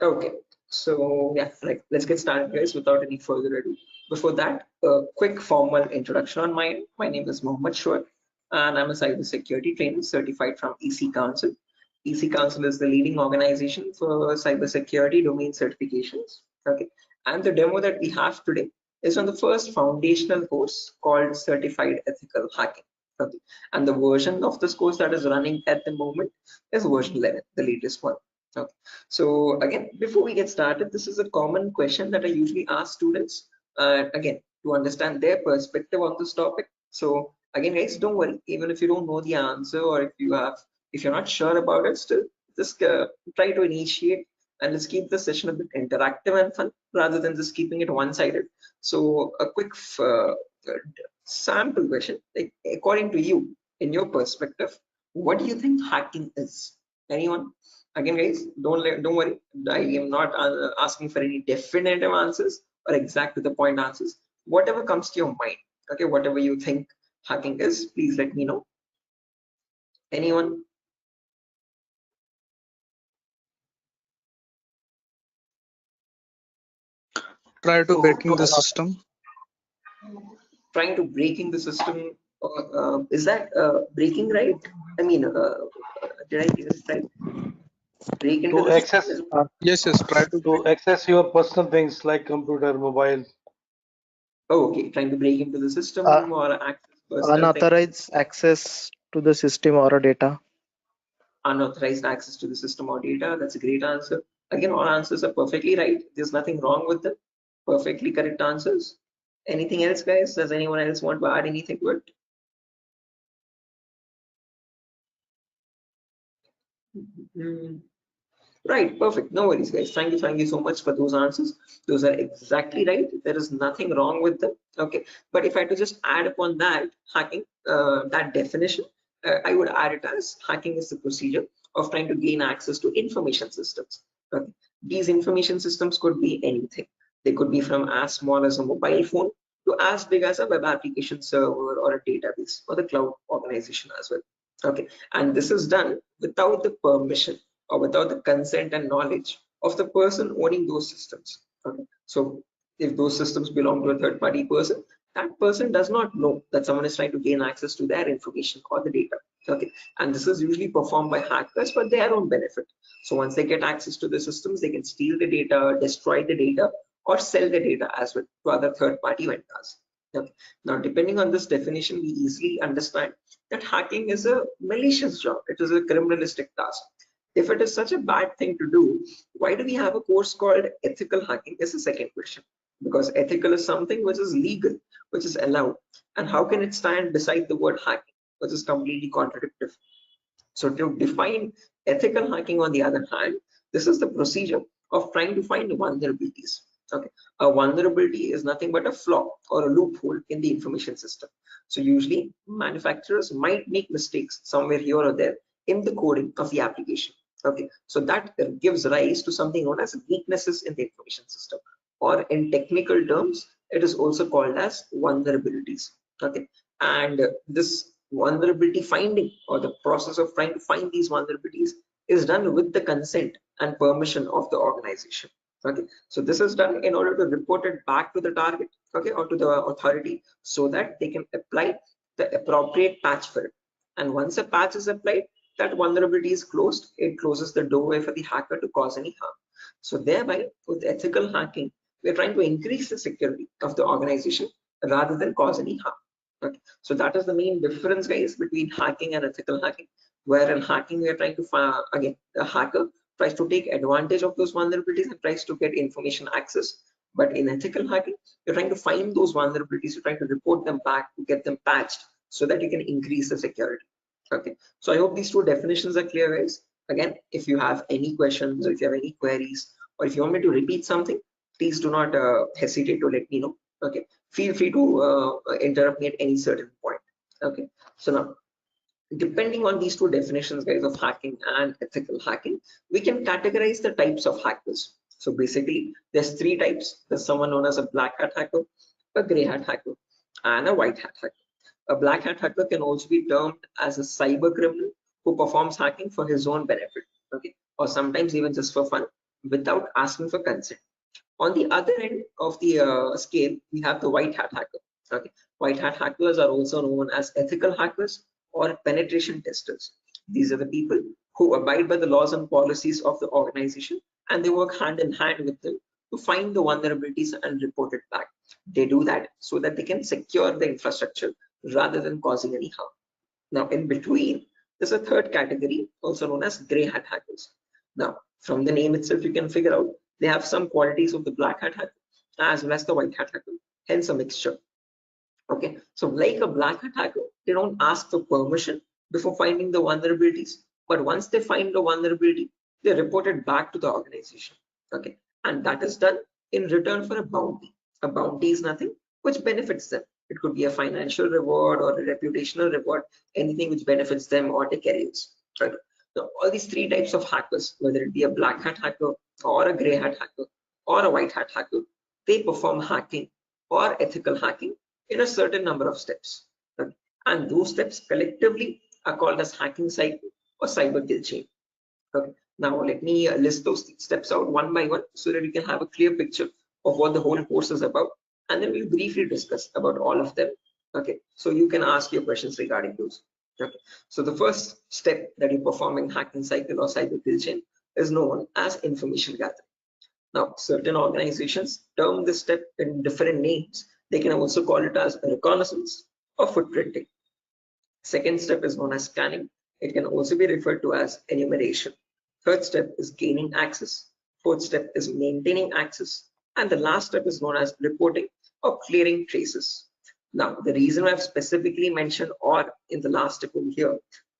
Okay, so yeah, like let's get started, guys, without any further ado. Before that, a quick formal introduction on my end. My name is Mohammed Shoaib, and I'm a cybersecurity trainer certified from EC Council. EC Council is the leading organization for cybersecurity domain certifications. Okay, and the demo that we have today is on the first foundational course called Certified Ethical Hacking. Okay, and the version of this course that is running at the moment is version 11, the latest one. Okay. So again, before we get started, this is a common question that I usually ask students, again, to understand their perspective on this topic. So again, guys, don't worry, even if you don't know the answer or if you're not sure about it, still just try to initiate, and let's keep the session a bit interactive and fun rather than just keeping it one-sided. So a quick sample question, like according to you, in your perspective, what do you think hacking is? Anyone? Again, guys, don't worry, I am not asking for any definitive answers or exact to the point answers. Whatever comes to your mind, okay, whatever you think hacking is, please let me know. Anyone? Try to breaking the system. Trying to breaking the system, is that breaking, right? I mean, did I get it right? Break into To the system access Yes, try to to access your personal things like computer, mobile. oh, okay, trying to break into the Uh, system or access personal things. Unauthorized access to the system or a data. Unauthorized access to the system or data. That's a great answer. Again, all answers are perfectly right. There's nothing wrong with them. Perfectly correct answers. Anything else, guys? Does anyone else want to add anything to it? Right, perfect. No worries, guys. Thank you so much for those answers. Those are exactly right. There is nothing wrong with them. Okay, but if I had to just add upon that hacking, that definition, I would add it as hacking is the procedure of trying to gain access to information systems. Okay, these information systems could be anything. They could be from as small as a mobile phone to as big as a web application server or a database or the cloud organization as well. Okay, and this is done without the permission or without the consent and knowledge of the person owning those systems. Okay, so if those systems belong to a third party person, that person does not know that someone is trying to gain access to their information or the data. Okay, and this is usually performed by hackers for their own benefit. So once they get access to the systems, they can steal the data, destroy the data, or sell the data as well to other third party vendors. Okay. Now, depending on this definition, we easily understand that hacking is a malicious job. It is a criminalistic task. If it is such a bad thing to do, why do we have a course called ethical hacking is the second question. Because ethical is something which is legal, which is allowed. And how can it stand beside the word hacking, which is completely contradictory? So to define ethical hacking, on the other hand, this is the procedure of trying to find vulnerabilities. Okay, a vulnerability is nothing but a flaw or a loophole in the information system. So usually manufacturers might make mistakes somewhere here or there in the coding of the application. Okay, so that gives rise to something known as weaknesses in the information system, or in technical terms, it is also called as vulnerabilities. Okay, and this vulnerability finding, or the process of trying to find these vulnerabilities, is done with the consent and permission of the organization. Okay, so this is done in order to report it back to the target, okay, or to the authority, so that they can apply the appropriate patch for it. And once a patch is applied, that vulnerability is closed. It closes the doorway for the hacker to cause any harm. So thereby, with ethical hacking, we're trying to increase the security of the organization rather than cause any harm. Okay, so that is the main difference, guys, between hacking and ethical hacking. Where in hacking, we are trying to find, again, the hacker tries to take advantage of those vulnerabilities and tries to get information access. But in ethical hacking, you're trying to find those vulnerabilities, you're trying to report them back to get them patched so that you can increase the security. Okay, so I hope these two definitions are clear, guys. Again, if you have any questions or if you have any queries, or if you want me to repeat something, please do not hesitate to let me know. Okay, feel free to interrupt me at any certain point. Okay, so now, depending on these two definitions, guys, of hacking and ethical hacking, we can categorize the types of hackers. So basically, there's three types. There's someone known as a black hat hacker, a gray hat hacker, and a white hat hacker. A black hat hacker can also be termed as a cyber criminal who performs hacking for his own benefit, okay, or sometimes even just for fun, without asking for consent. On the other end of the scale, we have the white hat hacker. Okay, white hat hackers are also known as ethical hackers or penetration testers. These are the people who abide by the laws and policies of the organization, and they work hand in hand with them to find the vulnerabilities and report it back. They do that so that they can secure the infrastructure rather than causing any harm. Now, in between, there's a third category, also known as gray hat hackers. Now, from the name itself, you can figure out they have some qualities of the black hat hacker as well as the white hat hacker, hence a mixture. Okay, so like a black hat hacker, they don't ask for permission before finding the vulnerabilities, but once they find the vulnerability, they report it back to the organization. Okay, and that is done in return for a bounty. A bounty is nothing which benefits them. It could be a financial reward or a reputational reward, anything which benefits them or their careers. Right? So all these three types of hackers, whether it be a black hat hacker or a gray hat hacker or a white hat hacker, they perform hacking or ethical hacking in a certain number of steps. Okay? And those steps collectively are called as hacking cycle or cyber kill chain. Okay. Now let me list those steps out one by one so that we can have a clear picture of what the whole course is about, and then we'll briefly discuss about all of them. Okay, so you can ask your questions regarding those. Okay, so the first step that you perform in hacking cycle or cyber kill chain is known as information gathering. Now, certain organizations term this step in different names. They can also call it as reconnaissance or footprinting. Second step is known as scanning. It can also be referred to as enumeration. Third step is gaining access. Fourth step is maintaining access. And the last step is known as reporting or clearing traces. Now, the reason I've specifically mentioned "or" in the last step over here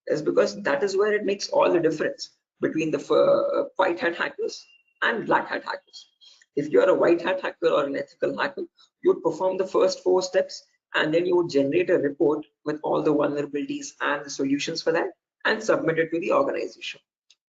is because that is where it makes all the difference between the white hat hackers and black hat hackers. If you're a white hat hacker or an ethical hacker, you would perform the first 4 steps and then you would generate a report with all the vulnerabilities and the solutions for that and submit it to the organization.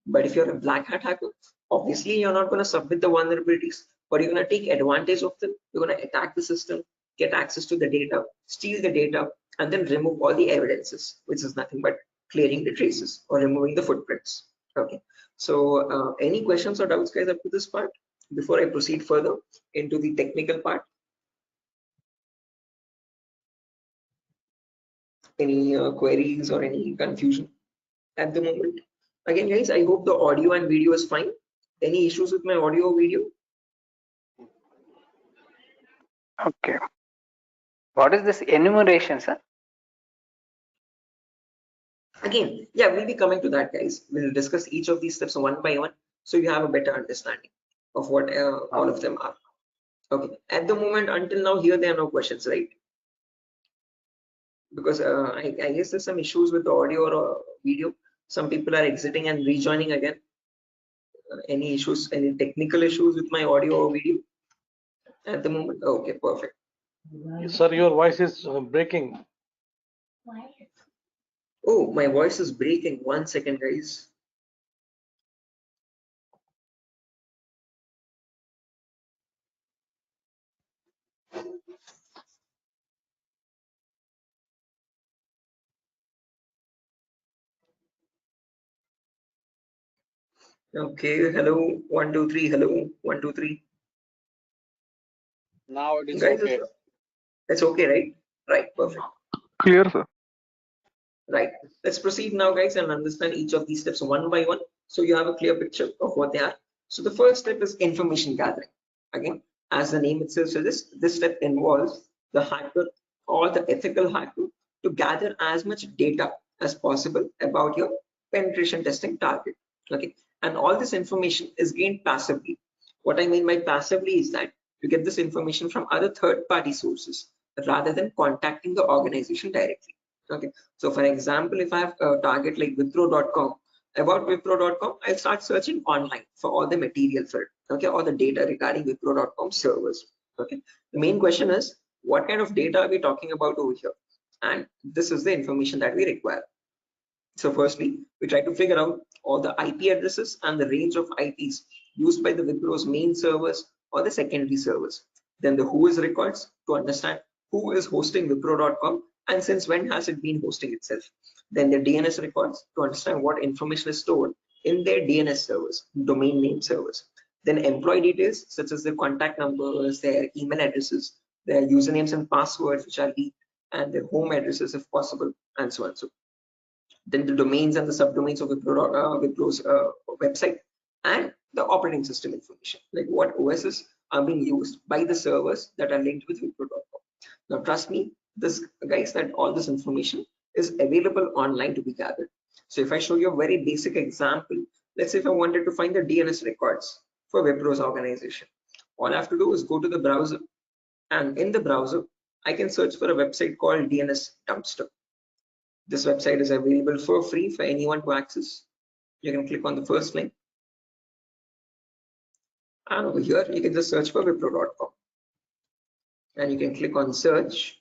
But if you're a black hat hacker, obviously you're not going to submit the vulnerabilities, but you're going to take advantage of them. You're going to attack the system, get access to the data, steal the data, and then remove all the evidences, which is nothing but clearing the traces or removing the footprints. Okay, so any questions or doubts, guys, up to this part before I proceed further into the technical part? Any queries or any confusion at the moment? Again, guys, I hope the audio and video is fine. Any issues with my audio or video? Okay. What is this enumeration, sir? Again, yeah, we'll be coming to that, guys. We'll discuss each of these steps one by one so you have a better understanding of what all of them are. Okay, at the moment, until now, here there are no questions, right? Because I guess there's some issues with the audio or video. Some people are exiting and rejoining again. Any issues, any technical issues with my audio or video at the moment? Okay, perfect. Sir, your voice is breaking. Oh, my voice is breaking. 1 second, guys. Okay, hello, 1 2 3, hello, 1 2 3. Now it is Guys, okay. it's okay, right? Right, perfect. Clear, sir. Right, let's proceed now, guys, and understand each of these steps one by one so you have a clear picture of what they are. So the first step is information gathering. Again, as the name itself suggests, this step involves the hacker or the ethical hacker to gather as much data as possible about your penetration testing target. Okay, and all this information is gained passively. What I mean by passively is that you get this information from other third-party sources rather than contacting the organization directly. Okay, so for example, if I have a target like Wipro.com, about Wipro.com, I'll start searching online for all the material for it, okay, all the data regarding Wipro.com servers. Okay, the main question is, what kind of data are we talking about over here? And this is the information that we require. So firstly, we try to figure out all the IP addresses and the range of IPs used by the Wipro's main servers or the secondary servers. Then the who is records to understand who is hosting Wipro.com and since when has it been hosting itself. Then the DNS records to understand what information is stored in their DNS servers, domain name servers. Then employee details such as their contact numbers, their email addresses, their usernames and passwords which are leaked, and their home addresses if possible, and so on. So then the domains and the subdomains of Wipro's website, and the operating system information, like what OSs are being used by the servers that are linked with Wipro.com. Now trust me, this guys, that all this information is available online to be gathered. So if I show you a very basic example, let's say if I wanted to find the DNS records for Wipro's organization, all I have to do is go to the browser, and in the browser I can search for a website called DNS Dumpster. This website is available for free for anyone to access. You can click on the first link, and over here you can just search for Wipro.com, and you can click on search,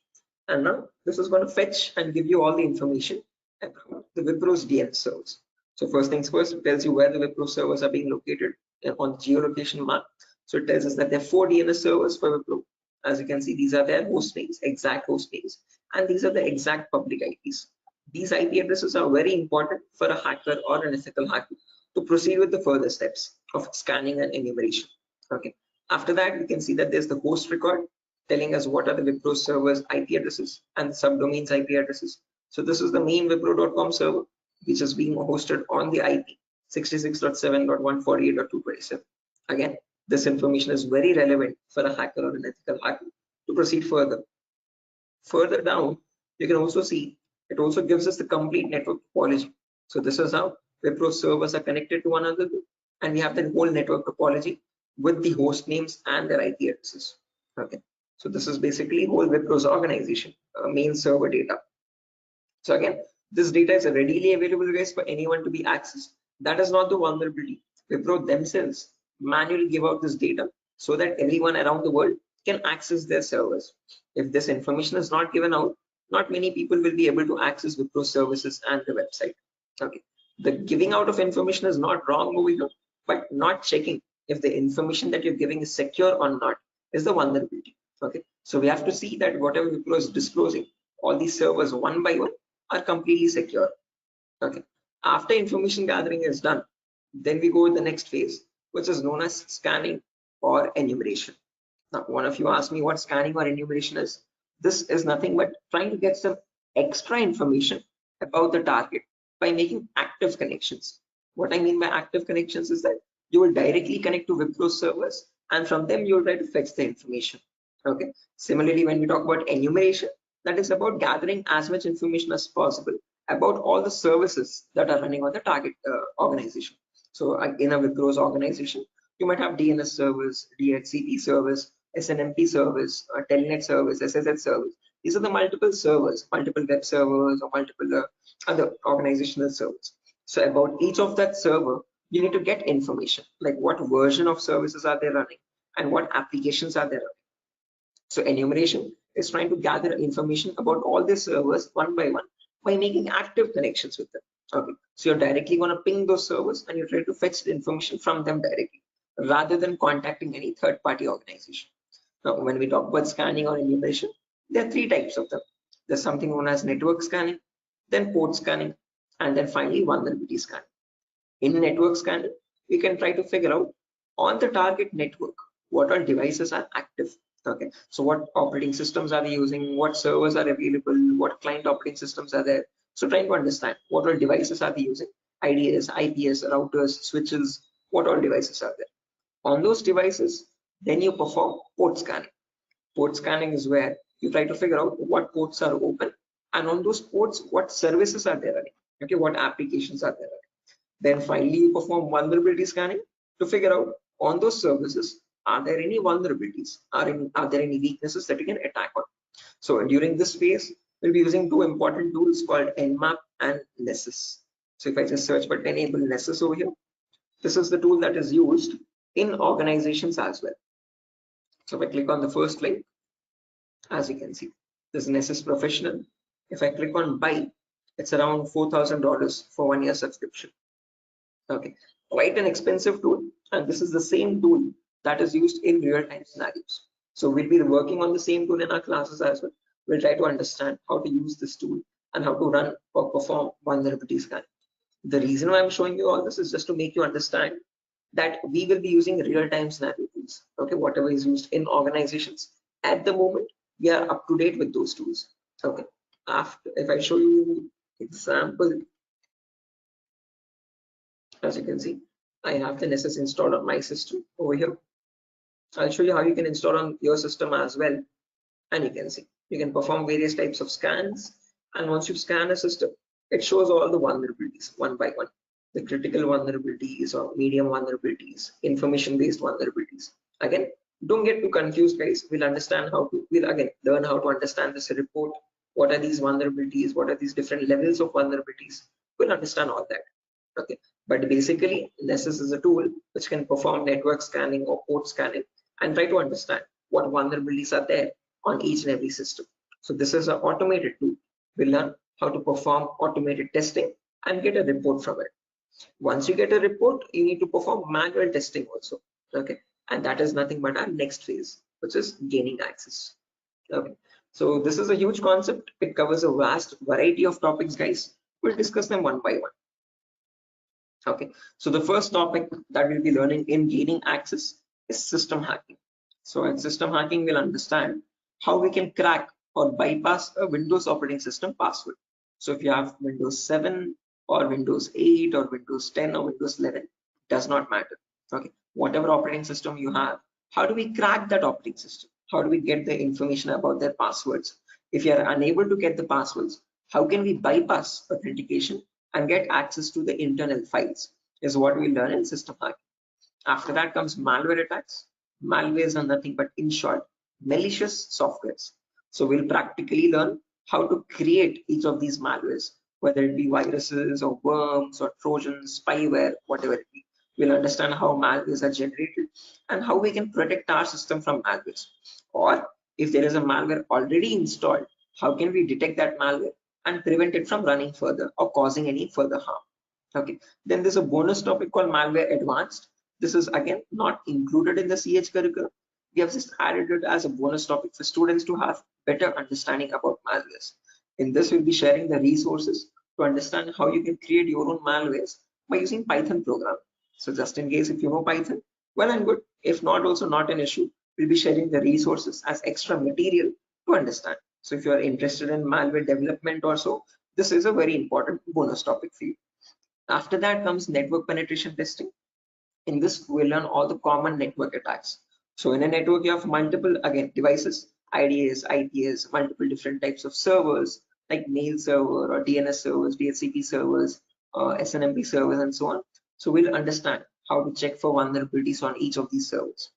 and now this is going to fetch and give you all the information about the Wipro's DNS servers. So first things first, it tells you where the Wipro servers are being located on the geolocation map. So it tells us that there are 4 DNS servers for Wipro. As you can see, these are their host names, exact host names, and these are the exact public IPs. These IP addresses are very important for a hacker or an ethical hacker to proceed with the further steps of scanning and enumeration. Okay. After that, we can see that there's the host record telling us what are the Wipro servers IP addresses and the subdomains IP addresses. So this is the main Wipro.com server, which is being hosted on the IP 66.7.148.227. Again, this information is very relevant for a hacker or an ethical hacker to proceed further. Further down, you can also see it also gives us the complete network topology. So this is how Wipro servers are connected to one another, and we have the whole network topology with the host names and their IP addresses. Okay, so this is basically whole Wipro's organization main server data. So again, this data is readily available, guys, for anyone to be accessed. That is not the vulnerability. Wipro themselves manually give out this data so that everyone around the world can access their servers. If this information is not given out, not many people will be able to access Wipro services and the website. Okay, the giving out of information is not wrong over here, but not checking if the information that you're giving is secure or not is the vulnerability. Okay, so we have to see that whatever Wipro is disclosing, all these servers one by one are completely secure. Okay, after information gathering is done, then we go to the next phase, which is known as scanning or enumeration. Now, one of you asked me what scanning or enumeration is. This is nothing but trying to get some extra information about the target by making active connections. What I mean by active connections is that you will directly connect to Wipro servers, and from them you will try to fetch the information. Okay. Similarly, when we talk about enumeration, that is about gathering as much information as possible about all the services that are running on the target organization. So in a Wipro's organization, you might have DNS servers, DHCP servers, SNMP servers, Telnet servers, SSH servers. These are the multiple servers, multiple web servers, or multiple other organizational servers. So about each of that server, you need to get information, like what version of services are they running and what applications are they running. So enumeration is trying to gather information about all the servers one by one by making active connections with them. Okay, so you're directly going to ping those servers and you try to fetch the information from them directly rather than contacting any third-party organization. Now, when we talk about scanning or enumeration, there are 3 types of them. There's something known as network scanning, then port scanning, and then finally vulnerability scanning. In network scanning, we can try to figure out on the target network what all devices are active. Okay, so what operating systems are they using, what servers are available, what client operating systems are there. So trying to understand what all devices are they using, IDS, IPS, routers, switches, what all devices are there. On those devices, then you perform port scanning. Port scanning is where you try to figure out what ports are open, and on those ports, what services are there running. Okay, what applications are there running. Then finally, you perform vulnerability scanning to figure out on those services, are there any vulnerabilities? Are there any weaknesses that you can attack on? So during this phase, we'll be using 2 important tools called Nmap and Nessus. So if I just search for enable Nessus over here, this is the tool that is used in organizations as well. So if I click on the first link, as you can see, this Nessus Professional. If I click on buy, it's around $4,000 for 1 year subscription. Okay, quite an expensive tool, and this is the same tool that is used in real-time scenarios. So we'll be working on the same tool in our classes as well. We'll try to understand how to use this tool and how to run or perform vulnerability scanning. The reason why I'm showing you all this is just to make you understand that we will be using real-time scenario tools. Okay, whatever is used in organizations at the moment, we are up to date with those tools. Okay, after if I show you example, as you can see, I have the Nessus installed on my system over here. I'll show you how you can install on your system as well, and you can see you can perform various types of scans, and once you scan a system, it shows all the vulnerabilities one by one, the critical vulnerabilities or medium vulnerabilities, information based vulnerabilities. Again, don't get too confused, guys. We'll again learn how to understand this report. What are these vulnerabilities? What are these different levels of vulnerabilities? We'll understand all that. Okay, but basically Nessus is a tool which can perform network scanning or port scanning and try to understand what vulnerabilities are there on each and every system. So this is an automated tool. We'll learn how to perform automated testing and get a report from it. Once you get a report, you need to perform manual testing also. Okay, and that is nothing but our next phase, which is gaining access. Okay, so this is a huge concept. It covers a vast variety of topics, guys. We'll discuss them one by one. Okay, so the first topic that we'll be learning in gaining access is system hacking. So in system hacking, we'll understand how we can crack or bypass a Windows operating system password. So if you have Windows 7 or Windows 8 or Windows 10 or Windows 11, does not matter. Okay, whatever operating system you have, how do we crack that operating system? How do we get the information about their passwords? If you are unable to get the passwords, how can we bypass authentication and get access to the internal files is what we learn in system hacking. After that comes malware attacks. Malwares are nothing but, in short, malicious softwares. So we'll practically learn how to create each of these malwares, whether it be viruses or worms or trojans, spyware, whatever it be. We'll understand how malwares are generated and how we can protect our system from malwares. Or if there is a malware already installed, how can we detect that malware and prevent it from running further or causing any further harm. Okay, then there's a bonus topic called malware advanced. This is again not included in the CH curriculum. We have just added it as a bonus topic for students to have better understanding about malwares. In this, we'll be sharing the resources to understand how you can create your own malwares by using Python program. So just in case if you know Python, well and good. If not, also not an issue. We'll be sharing the resources as extra material to understand. So if you are interested in malware development also, this is a very important bonus topic for you. After that comes network penetration testing. In this, we'll learn all the common network attacks. So in a network, you have multiple, again, devices, IDS, IPS, multiple different types of servers, like mail server or DNS servers, DHCP servers, SNMP servers, and so on. So we'll understand how to check for vulnerabilities on each of these servers.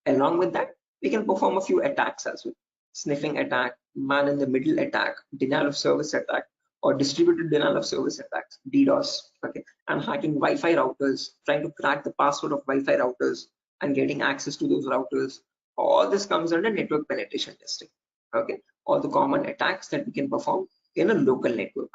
Along with that, we can perform a few attacks as well. Sniffing attack, man in the middle attack, denial of service attack, or distributed denial of service attacks, DDoS. Okay, and hacking Wi-Fi routers, trying to crack the password of Wi-Fi routers and getting access to those routers. All this comes under network penetration testing. Okay, all the common attacks that we can perform in a local network.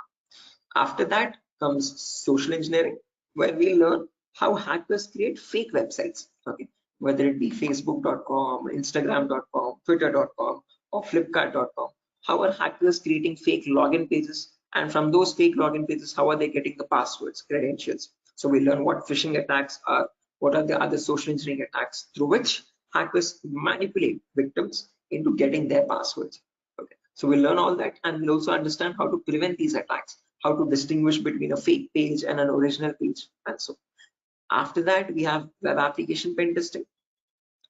After that comes social engineering, where we learn how hackers create fake websites. Okay, whether it be facebook.com, instagram.com, twitter.com, or flipkart.com. How are hackers creating fake login pages? And from those fake login pages, how are they getting the passwords, credentials? So we learn what phishing attacks are, what are the other social engineering attacks through which hackers manipulate victims into getting their passwords. Okay, so we learn all that, and we'll also understand how to prevent these attacks, how to distinguish between a fake page and an original page, and so. After that, we have web application pen testing.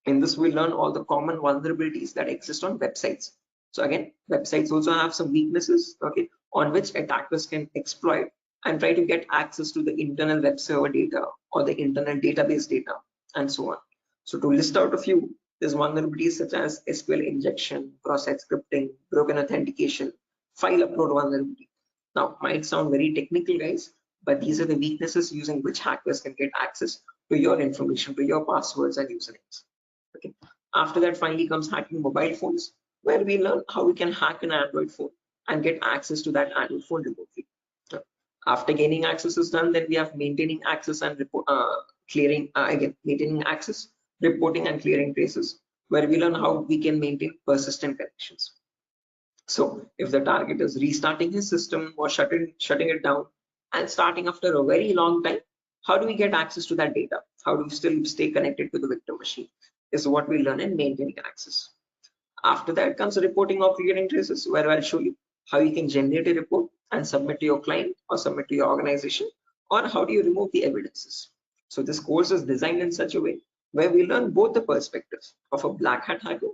In this, we learn all the common vulnerabilities that exist on websites. So again, websites also have some weaknesses, okay, on which attackers can exploit and try to get access to the internal web server data or the internal database data, and so on. So to list out a few, there's vulnerabilities such as SQL injection, cross-site scripting, broken authentication, file upload vulnerability. Now, might sound very technical, guys, but these are the weaknesses using which hackers can get access to your information, to your passwords and usernames. Okay. After that, finally comes hacking mobile phones, where we learn how we can hack an Android phone and get access to that Android phone remotely. After gaining access is done, then we have maintaining access and maintaining access, reporting and clearing traces, where we learn how we can maintain persistent connections. So if the target is restarting his system or shutting it down and starting after a very long time, how do we get access to that data? how do you still stay connected to the victim machine, is what we learn in maintaining access. After that comes the reporting of recurring traces, where I'll show you how you can generate a report and submit to your client or submit to your organization, or how do you remove the evidences. So this course is designed in such a way where we learn both the perspectives of a black hat hacker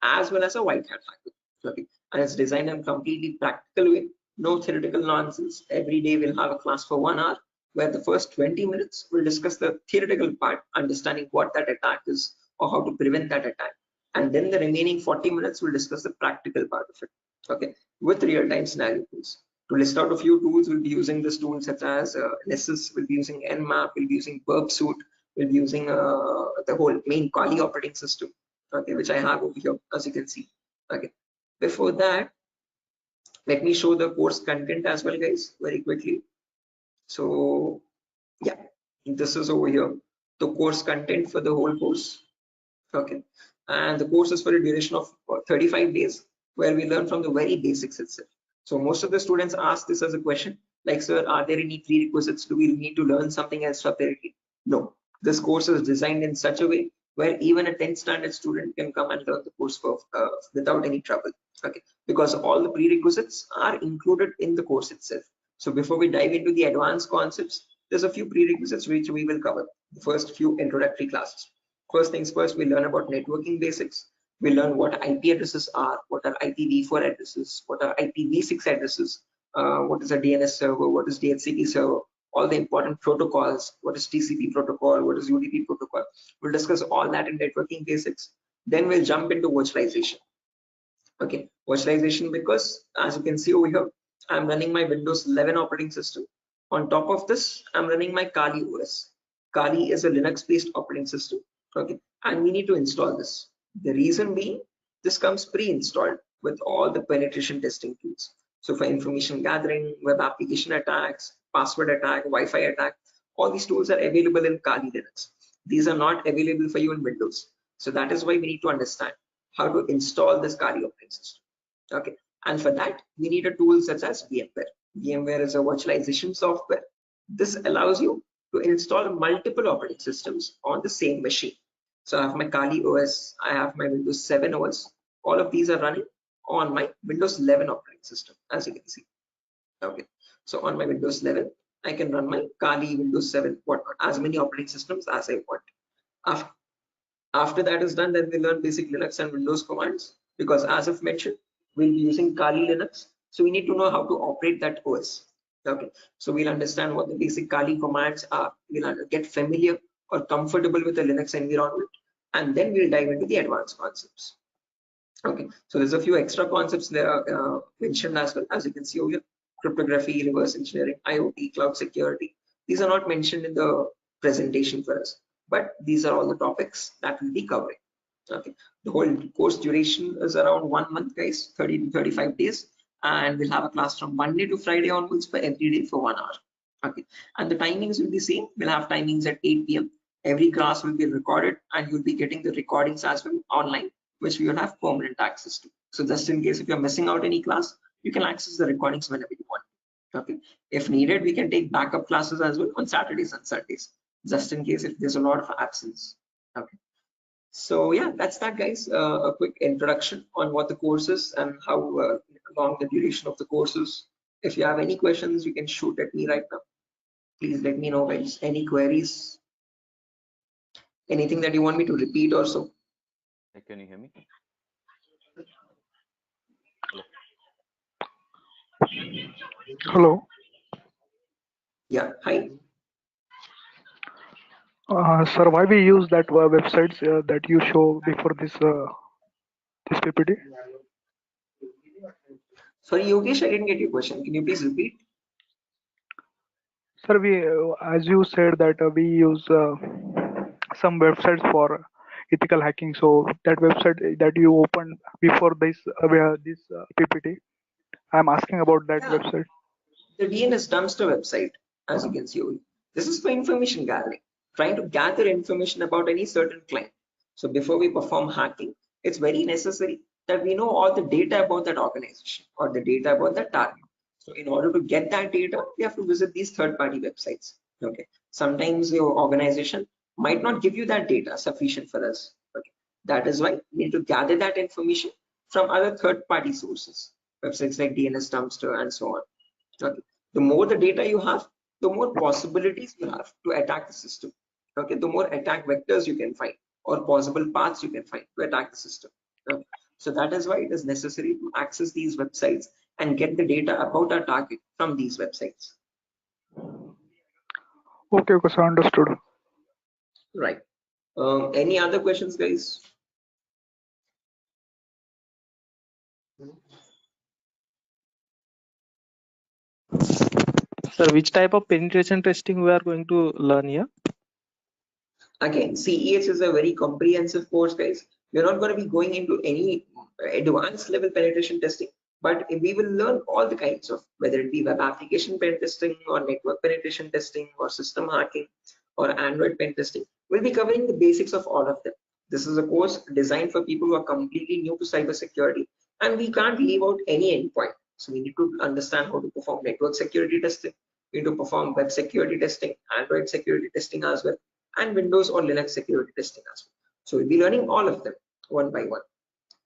as well as a white hat hacker. Okay. And it's designed in a completely practical way, no theoretical nonsense. Every day we'll have a class for 1 hour where the first 20 minutes we'll discuss the theoretical part, understanding what that attack is or how to prevent that attack. And then the remaining 40 minutes we'll discuss the practical part of it, okay, with real-time scenario tools. To list out a few tools, we'll be using this tool such as Nessus, we'll be using Nmap, we'll be using Burp Suite, we'll be using the whole main Kali operating system, okay, which I have over here, as you can see. Okay. Before that, let me show the course content as well, guys, very quickly. So yeah, this is over here, the course content for the whole course. Okay, and the course is for a duration of 35 days, where we learn from the very basics itself. So most of the students ask this as a question, like, sir, are there any prerequisites? Do we need to learn something else separately? No, this course is designed in such a way where even a 10th standard student can come and learn the course for, without any trouble. Okay, because all the prerequisites are included in the course itself. So before we dive into the advanced concepts, there's a few prerequisites which we will cover. The first few introductory classes. First things first, we learn about networking basics. We learn what IP addresses are, what are IPv4 addresses, what are IPv6 addresses, what is a DNS server, what is DHCP server, all the important protocols, what is TCP protocol, what is UDP protocol. We'll discuss all that in networking basics. Then we'll jump into virtualization. Okay, virtualization, because as you can see over here, I'm running my Windows 11 operating system. On top of this, I'm running my Kali OS. Kali is a Linux-based operating system. Okay, and we need to install this. The reason being, this comes pre-installed with all the penetration testing tools. So for information gathering, web application attacks, password attack, Wi-Fi attack, all these tools are available in Kali Linux. These are not available for you in Windows. So that is why we need to understand how to install this Kali operating system. Okay, and for that we need a tool such as VMware. VMware is a virtualization software. This allows you to install multiple operating systems on the same machine. So I have my Kali OS, I have my Windows 7 OS. All of these are running on my Windows 11 operating system, as you can see. Okay, so on my Windows 11, I can run my Kali, Windows 7, whatnot, as many operating systems as I want. After that is done, then we learn basic Linux and Windows commands, because as I've mentioned, we'll be using Kali Linux. So we need to know how to operate that OS. Okay, so we'll understand what the basic Kali commands are. We'll get familiar or comfortable with the Linux environment, and then we'll dive into the advanced concepts. Okay, so there's a few extra concepts there mentioned as well, as you can see over here: cryptography, reverse engineering, IoT, cloud security. These are not mentioned in the presentation for us, but these are all the topics that we'll be covering. Okay, the whole course duration is around 1 month, guys, 30 to 35 days, and we'll have a class from Monday to Friday onwards for every day for 1 hour. Okay, and the timings will be same. We'll have timings at 8 p.m. Every class will be recorded, and you'll be getting the recordings as well online, which we will have permanent access to. So just in case if you're missing out any class, you can access the recordings whenever you want. Okay, if needed, we can take backup classes as well on Saturdays and Sundays, just in case if there's a lot of absence. Okay, so yeah, that's that, guys. A quick introduction on what the course is and how long the duration of the course is. If you have any questions, you can shoot at me right now. Please let me know, guys. Any queries? Anything that you want me to repeat or so? Can you hear me? Hello. Yeah, hi. Sir, why we use that websites that you show before this PPT? Sorry, Yogesh, I didn't get your question. Can you please repeat? Sir, we as you said that we use some websites for ethical hacking. So that website that you opened before this PPT, I'm asking about that Yeah. website. The DNS dumpster website, as you can see over here. This is for information gathering, trying to gather information about any certain client. So before we perform hacking, it's very necessary that we know all the data about that organization or the data about that target. So in order to get that data, we have to visit these third-party websites. Okay. Sometimes your organization might not give you that data sufficient for us. Okay, that is why we need to gather that information from other third-party sources, websites like DNS Dumpster and so on. Okay, the more the data you have, the more possibilities you have to attack the system. Okay, the more attack vectors you can find or possible paths you can find to attack the system. Okay. So that is why it is necessary to access these websites and get the data about our target from these websites. Okay, okay, so understood. Right. Any other questions, guys? Sir, which type of penetration testing we are going to learn here? Again, CEH is a very comprehensive course, guys. We're not going to be going into any advanced level penetration testing, but we will learn all the kinds of, whether it be web application pen testing or network penetration testing or system hacking or Android pen testing. We'll be covering the basics of all of them. This is a course designed for people who are completely new to cybersecurity, and we can't leave out any endpoint. So we need to understand how to perform network security testing. We need to perform web security testing, Android security testing as well, and Windows or Linux security testing as well. So we'll be learning all of them one by one.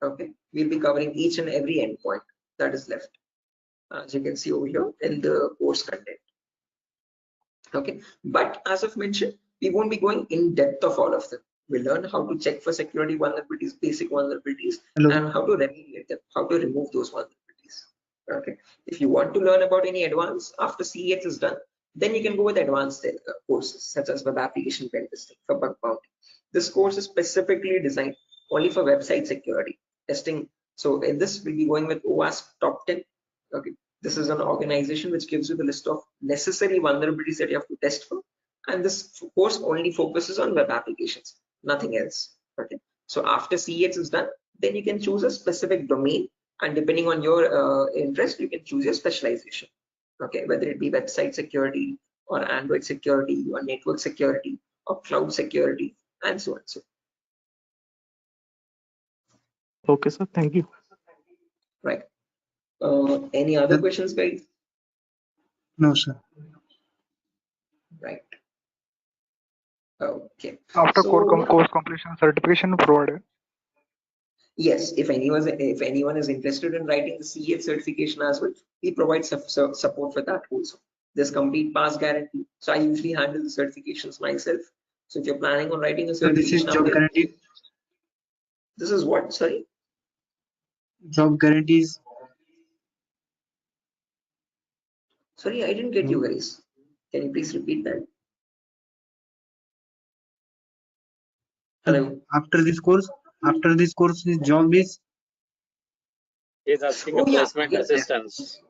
Okay, we'll be covering each and every endpoint that is left, as you can see over here in the course content. Okay, but as I've mentioned, we won't be going in depth of all of them. We'll learn how to check for security vulnerabilities, basic vulnerabilities, and how to remediate them, how to remove those vulnerabilities. Okay, if you want to learn about any advanced after CEH is done, then you can go with advanced courses such as web application pen testing for bug bounty. This course is specifically designed only for website security testing. So in this, we'll be going with OWASP Top 10. Okay, this is an organization which gives you the list of necessary vulnerabilities that you have to test for, and this course only focuses on web applications, nothing else. Okay, so after CEH is done, then you can choose a specific domain, and depending on your interest, you can choose your specialization. Okay, whether it be website security or Android security or network security or cloud security and so on. So Okay, sir. Thank you. right. Any other questions, guys? No, sir. Right. Okay. After So course completion, certification provided. yes, if anyone is interested in writing the CEH certification as well, we provide support for that also. There's complete pass guarantee. So I usually handle the certifications myself. So if you're planning on writing a So this is certification, job guarantee. this is what? Sorry. Job guarantees. Sorry, I didn't get you guys. Can you please repeat that? Hello. After this course, his job is. He's asking Oh a yeah, placement assistance.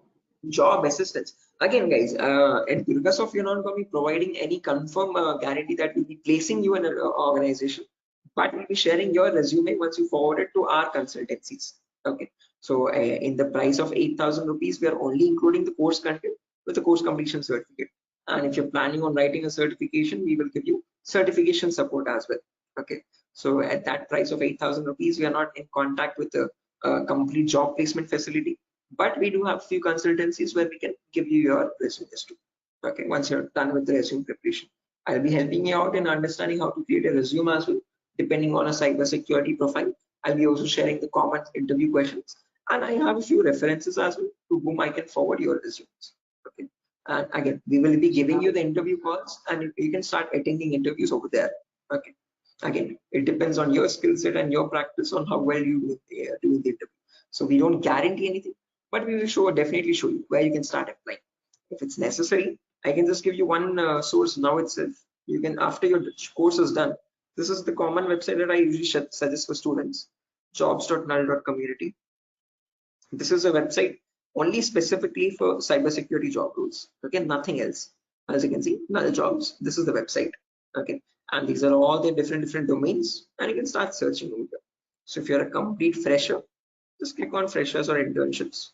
job assistance. Again, guys, at Durgasoft, you're not going to be providing any confirm guarantee that we'll be placing you in an organization, but we'll be sharing your resume once you forward it to our consultancies. Okay, so in the price of 8,000 rupees, we are only including the course content with the course completion certificate. And if you're planning on writing a certification, we will give you certification support as well. Okay, so at that price of 8,000 rupees, we are not in contact with the complete job placement facility, but we do have few consultancies where we can give you your resumes too. Okay, once you're done with the resume preparation, I'll be helping you out in understanding how to create a resume as well, depending on a cybersecurity profile. I'll be also sharing the common interview questions, and I have a few references as well to whom I can forward your resumes. Okay, and again, we will be giving you the interview calls, and you can start attending interviews over there. Okay, again, it depends on your skill set and your practice on how well you do the interview. So we don't guarantee anything, but we will definitely show you where you can start applying. If it's necessary, I can just give you one source now itself. You can, after your course is done, this is the common website that I usually suggest for students, jobs.null.community. This is a website only specifically for cybersecurity job roles. Okay, nothing else. As you can see, null jobs. This is the website. Okay, and these are all the different domains, and you can start searching over here. So if you're a complete fresher, just click on freshers or internships,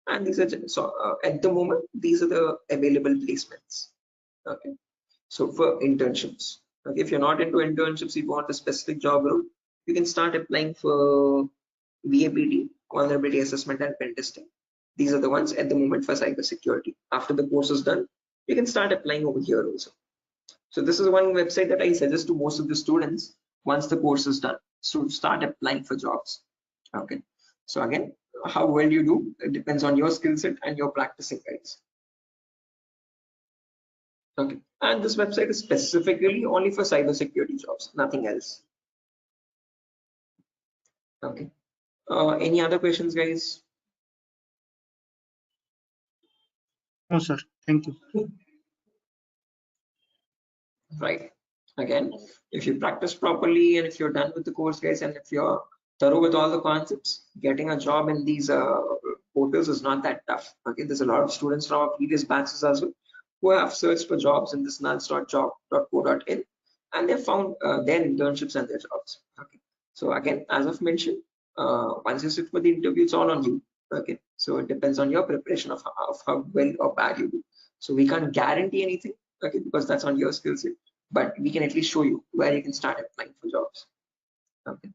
and these are at the moment these are the available placements. Okay, so for internships, okay, if you're not into internships, you want a specific job role, you can start applying for VAPT, vulnerability assessment and pen testing. These are the ones at the moment for cybersecurity. After the course is done, you can start applying over here also. So this is one website that I suggest to most of the students once the course is done, so start applying for jobs. Okay, so again, how well you do, it depends on your skill set and your practicing, guys. Okay, and this website is specifically only for cybersecurity jobs, nothing else. Okay, any other questions, guys? No, sir. Thank you. Right, again, if you practice properly and if you're done with the course, guys, and if you're thorough with all the concepts, getting a job in these portals is not that tough. Okay, there's a lot of students from our previous batches as well who have searched for jobs in this nuns.job.co.in, and they found their internships and their jobs. Okay, so again, as I've mentioned, once you sit for the interview, it's all on you. Okay, so it depends on your preparation of how well or bad you do. So we can't guarantee anything, okay, because that's on your skill set, but we can at least show you where you can start applying for jobs. Okay,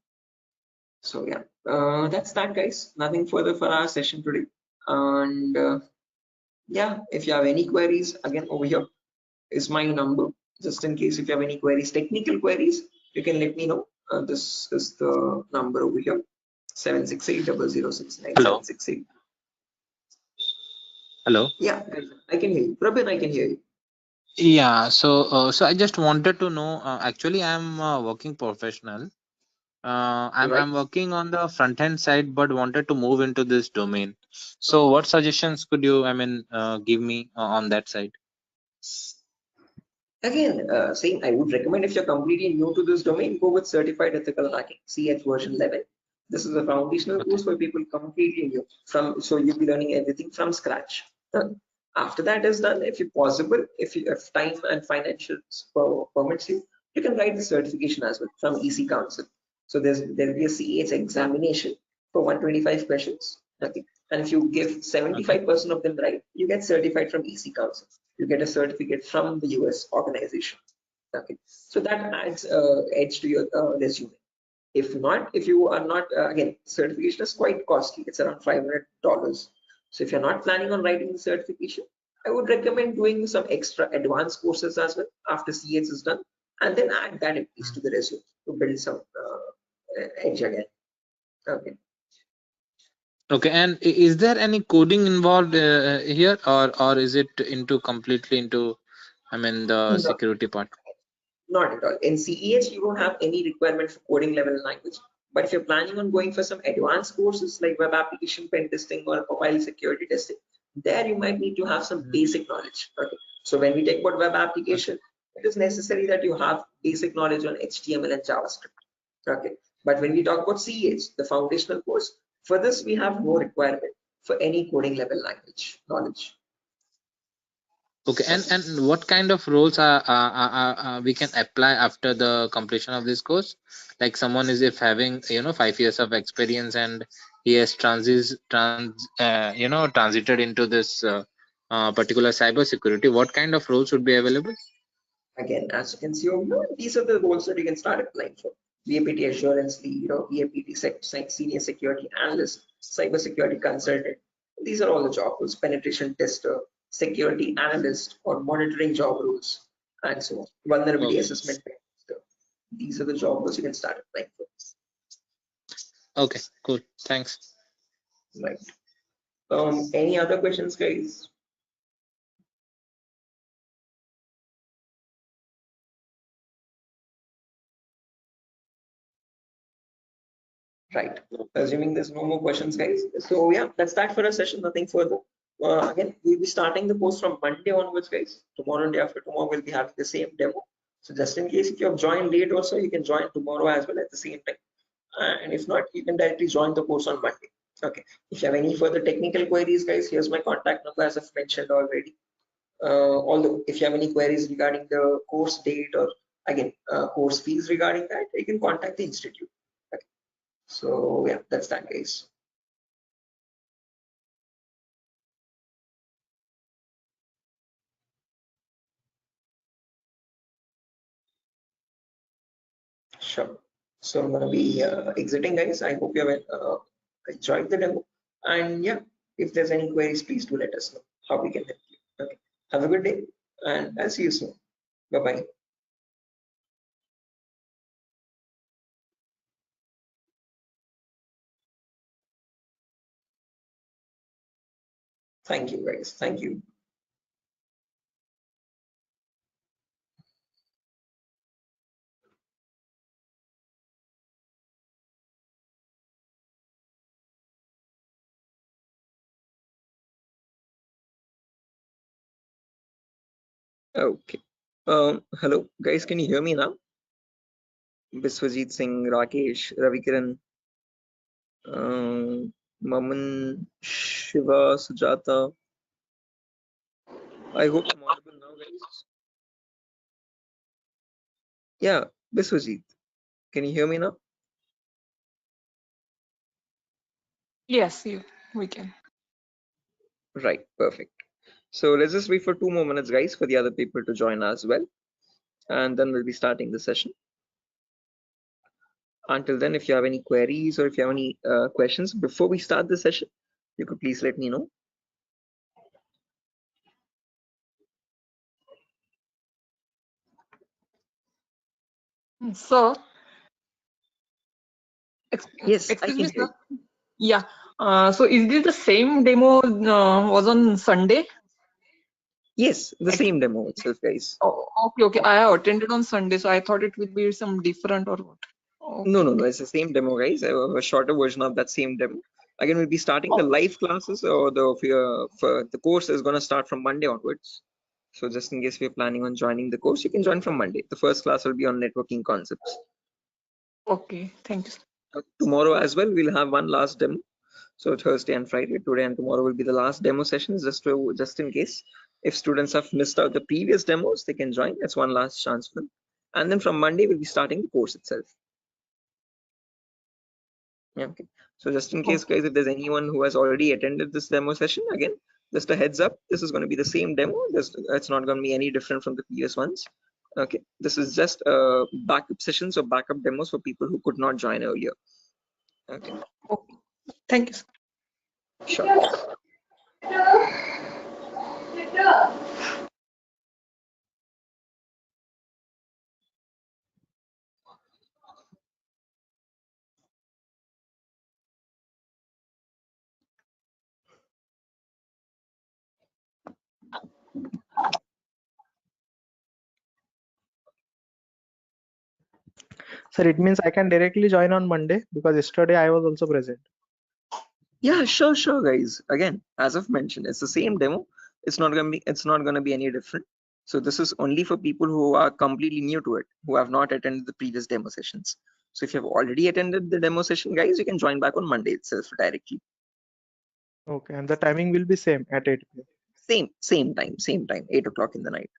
so yeah, that's that, guys. Nothing further for our session today. And yeah, if you have any queries, again, over here is my number, just in case if you have any queries, technical queries, you can let me know. This is the number over here, 7680069 Hello. 768. Hello. Yeah, I can hear you. Prabin, I can hear you. Yeah. So I just wanted to know. Actually, I'm a working professional. Right. I'm working on the front end side, but wanted to move into this domain. So, what suggestions could you, give me on that side? Again, same, I would recommend if you're completely new to this domain, go with Certified Ethical Hacking, CH version 11. This is a foundational course for people completely new so you'll be learning everything from scratch. After that is done, if possible, if you have time and financial permits you, you can write the certification as well from EC Council. So there'll be a CH examination for 125 questions. Okay. And if you give 75% of them right, you get certified from EC Council. You get a certificate from the US organization. Okay, so that adds edge to your resume. If not, if you are not, again, certification is quite costly. It's around $500. So if you're not planning on writing the certification, I would recommend doing some extra advanced courses as well after CH is done, and then add that at least to the resume to build some edge again. Okay. Okay. And is there any coding involved here, or is it into completely into, the No, security part? not at all. In CEH, you don't have any requirement for coding level language. But if you're planning on going for some advanced courses like web application pen testing or profile security testing, there you might need to have some basic knowledge. Okay. So when we talk about web application, it is necessary that you have basic knowledge on HTML and JavaScript. Okay. But when we talk about CEH, the foundational course, for this we have no requirement for any coding level language knowledge. Okay. And what kind of roles we can apply after the completion of this course? Like someone is if having 5 years of experience and he has transited into this particular cybersecurity, what kind of roles would be available? Again, as you can see over here, these are the roles that you can start applying for. VAPT assurance lead, VAPT senior security analyst, cybersecurity consultant. These are all the job roles. Penetration tester, security analyst, or monitoring job roles, and so on. Vulnerability Okay. assessment tester. These are the job roles you can start applying for. Okay. Cool. Thanks. Right. Any other questions, guys? Right. Assuming there's no more questions, guys. So yeah, that's that for a session. Nothing further. Again, we'll be starting the course from Monday onwards, guys. Tomorrow and day after tomorrow, we'll be having the same demo. So just in case if you have joined late also, you can join tomorrow as well at the same time. And if not, you can directly join the course on Monday. Okay. If you have any further technical queries, guys, here's my contact number as I've mentioned already. Although if you have any queries regarding the course date or again course fees regarding that, you can contact the institute. Okay. So yeah, that's that, guys. Sure. So I'm gonna be exiting, guys. I hope you have enjoyed the demo. And yeah, if there's any queries, please do let us know how we can help you. Okay. Have a good day, and I'll see you soon. Bye bye. Thank you, guys. Thank you. Okay. Hello, guys. Can you hear me now? Biswajit Singh, Rakesh, Ravikiran, Maman, Shiva, Sujata. I hope I'm audible now, guys. Yeah, Biswajit. Can you hear me now? Yes, we can. Right, perfect. So let's just wait for 2 more minutes, guys, for the other people to join as well. And then we'll be starting the session. Until then, if you have any queries or if you have any questions before we start the session, you could please let me know. So, Yes, I excuse can me, hear sir. you. Yeah. So, is this the same demo was on Sunday? Yes, the same demo itself, guys. Oh, okay. I have attended on Sunday, so I thought it would be some different or what. No, Okay. it's the same demo, guys. A shorter version of that same demo. Again, we'll be starting the live classes, or the course is going to start from Monday onwards. So just in case we're planning on joining the course, you can join from Monday. The first class will be on networking concepts. Okay, thank you. Tomorrow as well, we'll have one last demo. So Thursday and Friday, today and tomorrow will be the last demo sessions, just in case if students have missed out the previous demos, they can join. That's one last chance for them. And then from Monday, we'll be starting the course itself. Yeah, okay. So just in case, guys, if there's anyone who has already attended this demo session, again, just a heads up, this is going to be the same demo. It's not going to be any different from the previous ones. Okay, this is just backup sessions or backup demos for people who could not join earlier. Okay. Okay. Thank you, sir. Sure. Sir, it means I can directly join on Monday because yesterday I was also present. Yeah, sure, guys. Again, as I've mentioned, it's the same demo. It's not gonna be any different. So this is only for people who are completely new to it, who have not attended the previous demo sessions. So if you have already attended the demo session, guys, you can join back on Monday itself directly. Okay, and the timing will be same at 8 p.m. Same time, 8 o'clock in the night.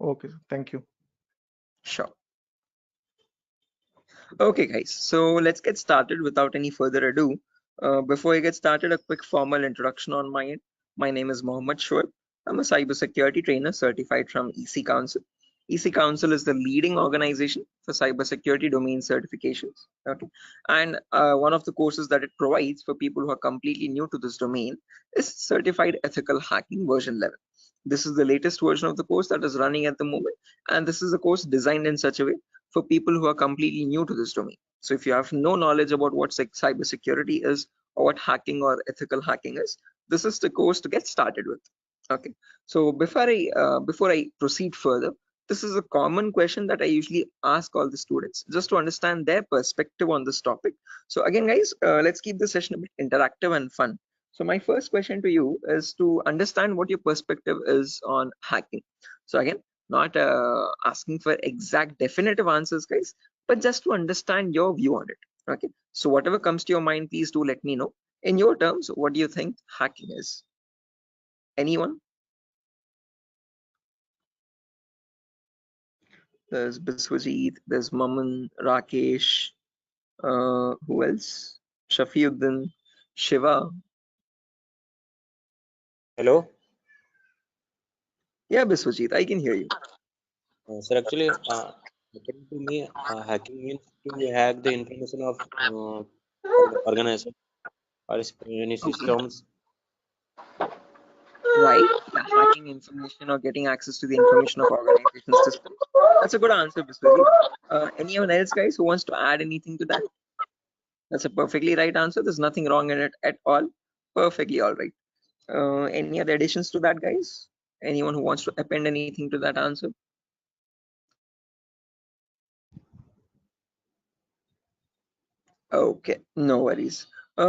Okay, thank you. Sure. Okay, guys, so let's get started without any further ado. Before I get started, a quick formal introduction on my end. My name is Mohammed Shoaib. I'm a cybersecurity trainer certified from EC Council. EC Council is the leading organization for cybersecurity domain certifications. Okay, and one of the courses that it provides for people who are completely new to this domain is Certified Ethical Hacking version 11. This is the latest version of the course that is running at the moment, and this is a course designed in such a way for people who are completely new to this domain. So if you have no knowledge about what cybersecurity is or what hacking or ethical hacking is, this is the course to get started with. Okay. So before I proceed further, this is a common question that I usually ask all the students just to understand their perspective on this topic. So again, guys, let's keep the session a bit interactive and fun. So my first question to you is to understand what your perspective is on hacking. So again, not asking for exact definitive answers, guys, but just to understand your view on it. Okay, so whatever comes to your mind, please do let me know. In your terms, what do you think hacking is? Anyone? There's Biswajit, there's Maman, Rakesh, who else? Shafiuddin, Shiva. Hello, Yeah, Biswajit, I can hear you. sir. Actually, according to me, hacking means to hack the information of organization or any Okay. systems. Right, yeah, hacking information or getting access to the information of organization systems. That's a good answer, Biswajit. Anyone else, guys, who wants to add anything to that? That's a perfectly right answer. There's nothing wrong in it at all. Perfectly all right. Any other additions to that, guys? Anyone who wants to append anything to that answer? Okay, no worries.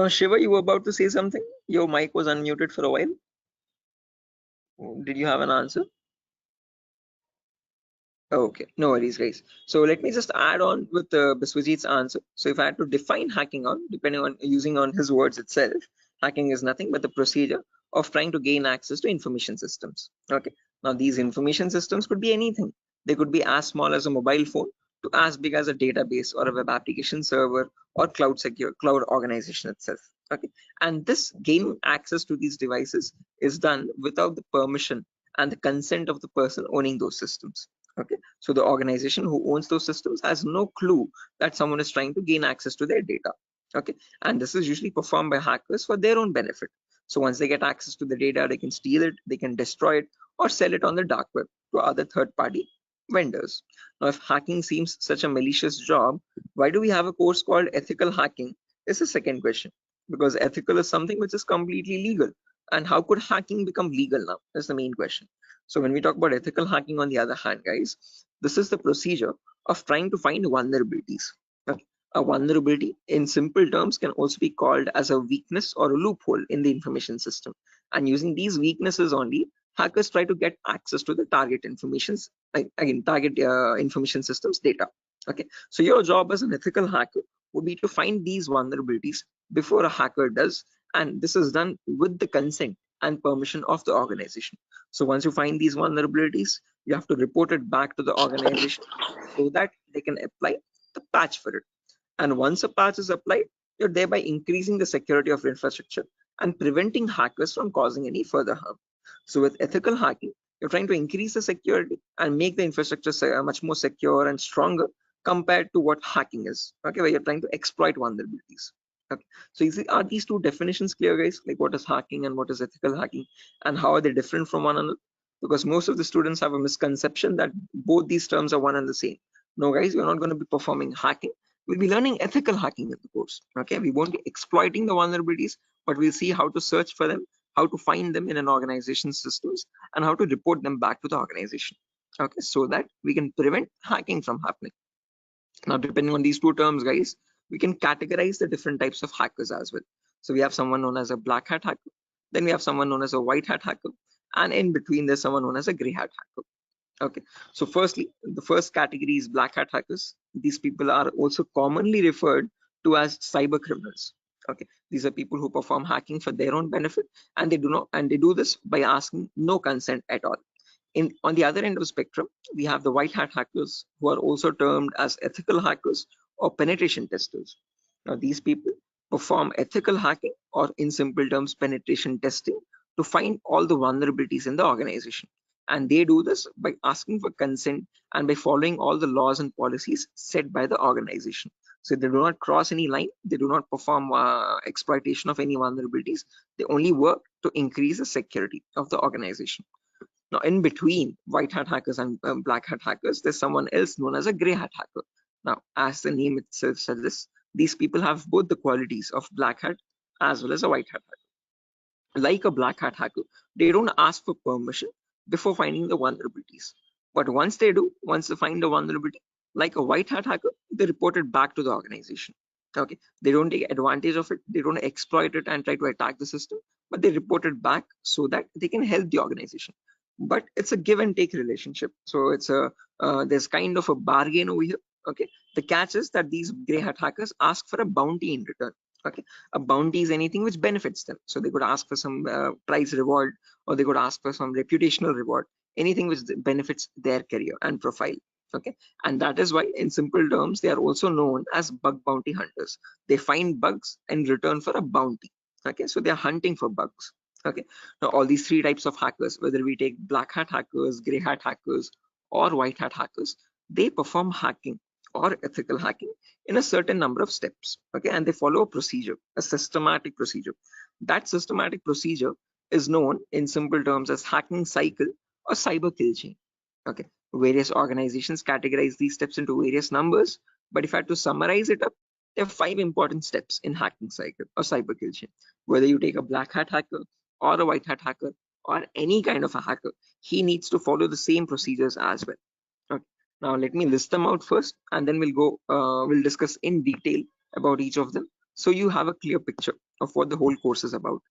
Shiva, you were about to say something? Your mic was unmuted for a while. Did you have an answer? Okay, no worries, guys. So let me just add on with Biswajit's answer. So if I had to define hacking on, depending on using on his words itself, hacking is nothing but the procedure of trying to gain access to information systems. Okay, now these information systems could be anything. They could be as small as a mobile phone to as big as a database or a web application server or cloud organization itself. Okay, and this gaining access to these devices is done without the permission and the consent of the person owning those systems. Okay, so the organization who owns those systems has no clue that someone is trying to gain access to their data. Okay, and this is usually performed by hackers for their own benefit. So once they get access to the data, they can steal it, they can destroy it, or sell it on the dark web to other third-party vendors. Now, if hacking seems such a malicious job, why do we have a course called ethical hacking? Is the second question. Because ethical is something which is completely legal. And how could hacking become legal now? That's the main question. So when we talk about ethical hacking, on the other hand, guys, this is the procedure of trying to find vulnerabilities. Okay. A vulnerability in simple terms can also be called as a weakness or a loophole in the information system. And using these weaknesses only, hackers try to get access to the target informations, target information systems data. Okay, so your job as an ethical hacker would be to find these vulnerabilities before a hacker does, and this is done with the consent and permission of the organization. So once you find these vulnerabilities, you have to report it back to the organization so that they can apply the patch for it. And once a patch is applied, you're thereby increasing the security of infrastructure and preventing hackers from causing any further harm. So with ethical hacking, you're trying to increase the security and make the infrastructure much more secure and stronger compared to what hacking is. Okay, where you're trying to exploit vulnerabilities. Okay, so are these two definitions clear, guys? Like what is hacking and what is ethical hacking, and how are they different from one another? Because most of the students have a misconception that both these terms are one and the same. No, guys, we're not going to be performing hacking. We'll be learning ethical hacking in the course. Okay, we won't be exploiting the vulnerabilities, but we'll see how to search for them, how to find them in an organization's systems, and how to report them back to the organization. Okay, so that we can prevent hacking from happening. Now, depending on these two terms, guys, we can categorize the different types of hackers as well. So we have someone known as a black hat hacker, then we have someone known as a white hat hacker, and in between there's someone known as a gray hat hacker. Okay, so firstly, the first category is black hat hackers. These people are also commonly referred to as cyber criminals. Okay, these are people who perform hacking for their own benefit, and they do this by asking no consent at all. On the other end of the spectrum, we have the white hat hackers, who are also termed as ethical hackers or penetration testers. Now, these people perform ethical hacking, or in simple terms, penetration testing, to find all the vulnerabilities in the organization. And they do this by asking for consent and by following all the laws and policies set by the organization. So they do not cross any line, they do not perform exploitation of any vulnerabilities, they only work to increase the security of the organization. Now, in between white hat hackers and black hat hackers, there's someone else known as a gray hat hacker. Now, as the name itself suggests, these people have both the qualities of black hat as well as a white hat hacker. Like a black hat hacker, they don't ask for permission before finding the vulnerabilities. But once they do, once they find the vulnerability, like a white hat hacker, they report it back to the organization. Okay, they don't take advantage of it, they don't exploit it and try to attack the system, but they report it back so that they can help the organization. But it's a give and take relationship, so it's a there's kind of a bargain over here. Okay, the catch is that these gray hat hackers ask for a bounty in return. Okay, a bounty is anything which benefits them, so they could ask for some prize reward, or they could ask for some reputational reward, anything which benefits their career and profile. Okay, and that is why, in simple terms, they are also known as bug bounty hunters. They find bugs in return for a bounty. Okay, so they are hunting for bugs. Okay, now all these three types of hackers, whether we take black hat hackers, gray hat hackers, or white hat hackers, they perform hacking or ethical hacking in a certain number of steps. Okay, and they follow a procedure, a systematic procedure. That systematic procedure is known in simple terms as hacking cycle or cyber kill chain. Okay, various organizations categorize these steps into various numbers, but if I had to summarize it up, there are 5 important steps in hacking cycle or cyber kill chain. Whether you take a black hat hacker, or a white hat hacker or any kind of a hacker, he needs to follow the same procedures as well. Okay. Now let me list them out first, and then we'll discuss in detail about each of them, so you have a clear picture of what the whole course is about.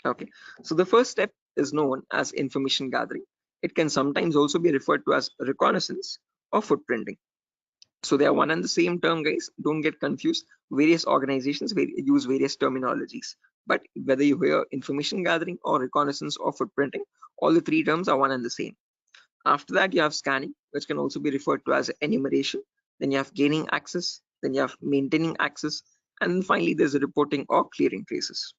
Okay. So the first step is known as information gathering. It can sometimes also be referred to as reconnaissance or footprinting. So they are one and the same term, guys. Don't get confused. Various organizations use various terminologies, but whether you hear information gathering or reconnaissance or footprinting, all the three terms are one and the same. After that, you have scanning, which can also be referred to as enumeration. Then you have gaining access. Then you have maintaining access. And then finally, there's a reporting or clearing traces.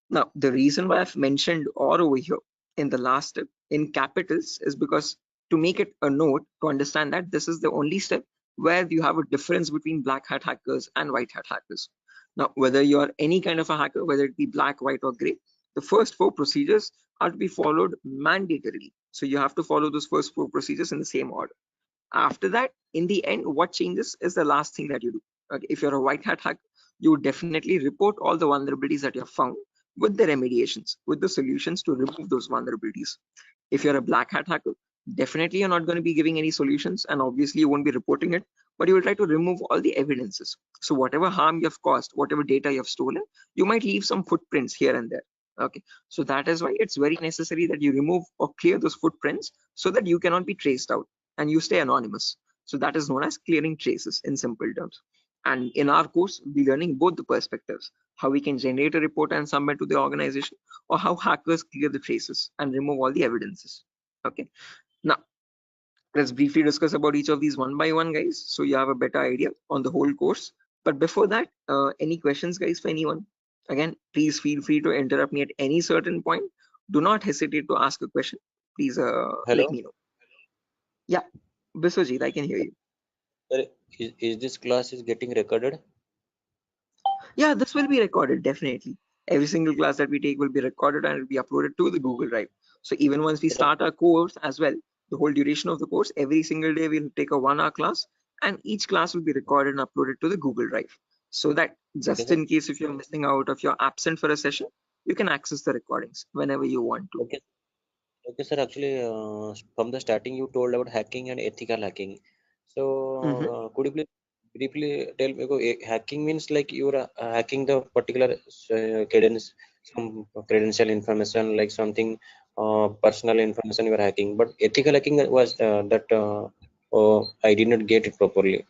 Now, the reason why I've mentioned or over here in the last step in capitals is because to make it a note to understand that this is the only step where you have a difference between black hat hackers and white hat hackers. Now, whether you're any kind of a hacker, whether it be black, white, or gray, the first four procedures are to be followed mandatorily. So you have to follow those first four procedures in the same order. After that, in the end, what changes is the last thing that you do. Okay, if you're a white hat hacker, you would definitely report all the vulnerabilities that you have found with the remediations, with the solutions to remove those vulnerabilities. If you're a black hat hacker, definitely you're not going to be giving any solutions, and obviously you won't be reporting it, but you will try to remove all the evidences. So whatever harm you have caused, whatever data you have stolen, you might leave some footprints here and there. Okay, so that is why it's very necessary that you remove or clear those footprints so that you cannot be traced out and you stay anonymous. So that is known as clearing traces in simple terms. And in our course, we're learning both the perspectives, how we can generate a report and submit to the organization, or how hackers clear the traces and remove all the evidences. Okay, now let's briefly discuss about each of these one by one, guys, so you have a better idea on the whole course. But before that, any questions, guys, for anyone? Again, please feel free to interrupt me at any certain point. Do not hesitate to ask a question. Please let Hello, me know. Yeah, Biswajit, I can hear you. sir. Is this class is getting recorded? Yeah, this will be recorded, definitely. Every single class that we take will be recorded and will be uploaded to the Google Drive. So even once we start our course as well, the whole duration of the course, every single day we'll take a 1 hour class, and each class will be recorded and uploaded to the Google Drive. So that Okay, just sir. in case if you're missing out, if you're absent for a session, you can access the recordings whenever you want to. Okay. Okay, sir. Actually, from the starting, you told about hacking and ethical hacking. So, Mhm. could you please briefly tell me? Hacking means like you're hacking the particular credence, some credential information, like something personal information you are hacking. But ethical hacking was that I did not get it properly.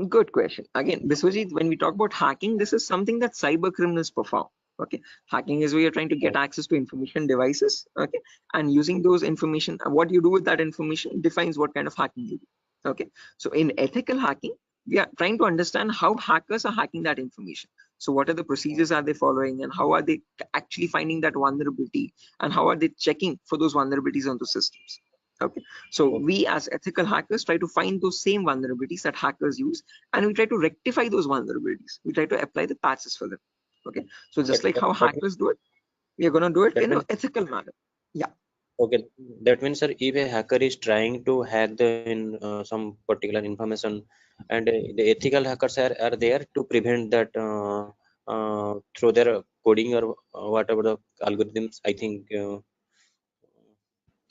Good question. Again, Biswajit, when we talk about hacking, this is something that cyber criminals perform. Okay, hacking is where you're trying to get access to information devices. Okay, and using those information, what you do with that information defines what kind of hacking you do. Okay, so in ethical hacking, we are trying to understand how hackers are hacking that information. So what are the procedures are they following, and how are they actually finding that vulnerability, and how are they checking for those vulnerabilities on the systems? Okay, so we as ethical hackers try to find those same vulnerabilities that hackers use, and we try to rectify those vulnerabilities. We try to apply the patches for them. Okay, so just like how That means hackers do it, we are going to do it that in an means ethical manner. Yeah, okay. That means, sir, if a hacker is trying to hack some particular information, and the ethical hackers are there to prevent that through their coding or whatever the algorithms. I think.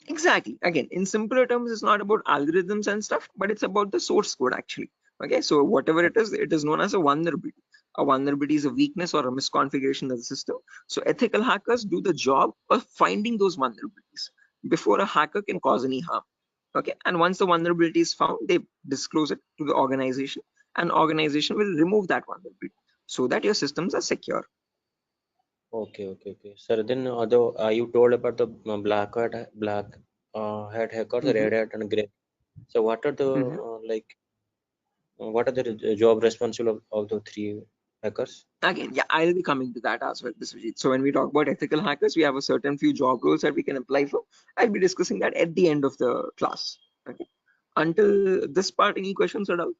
exactly. Again, in simpler terms, it's not about algorithms and stuff, but it's about the source code actually. Okay, so whatever it is known as a vulnerability. A vulnerability is a weakness or a misconfiguration of the system. So ethical hackers do the job of finding those vulnerabilities before a hacker can cause any harm. Okay, and once the vulnerability is found, they disclose it to the organization, and organization will remove that vulnerability so that your systems are secure. Okay. Sir, then although you told about the black hat hackers, Mhm. red hat, and gray. So what are the Mhm. what are the job responsible of the three hackers? Again, yeah, I'll be coming to that as well, Biswajit. So when we talk about ethical hackers, we have a certain few job roles that we can apply for. I'll be discussing that at the end of the class. Okay, until this part, any questions at all?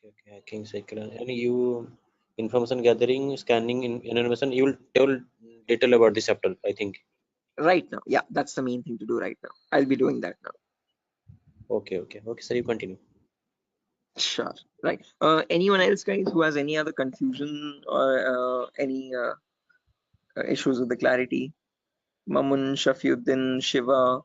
Okay, hacking cycle. And you information gathering, scanning, in information. You will tell detail about this chapter, I think. Right now, yeah, that's the main thing to do right now. I'll be doing that now. Okay. Sir, you continue. Sure. Right. Anyone else, guys, who has any other confusion or any issues with the clarity? Mamun, Shafiuddin, Shiva.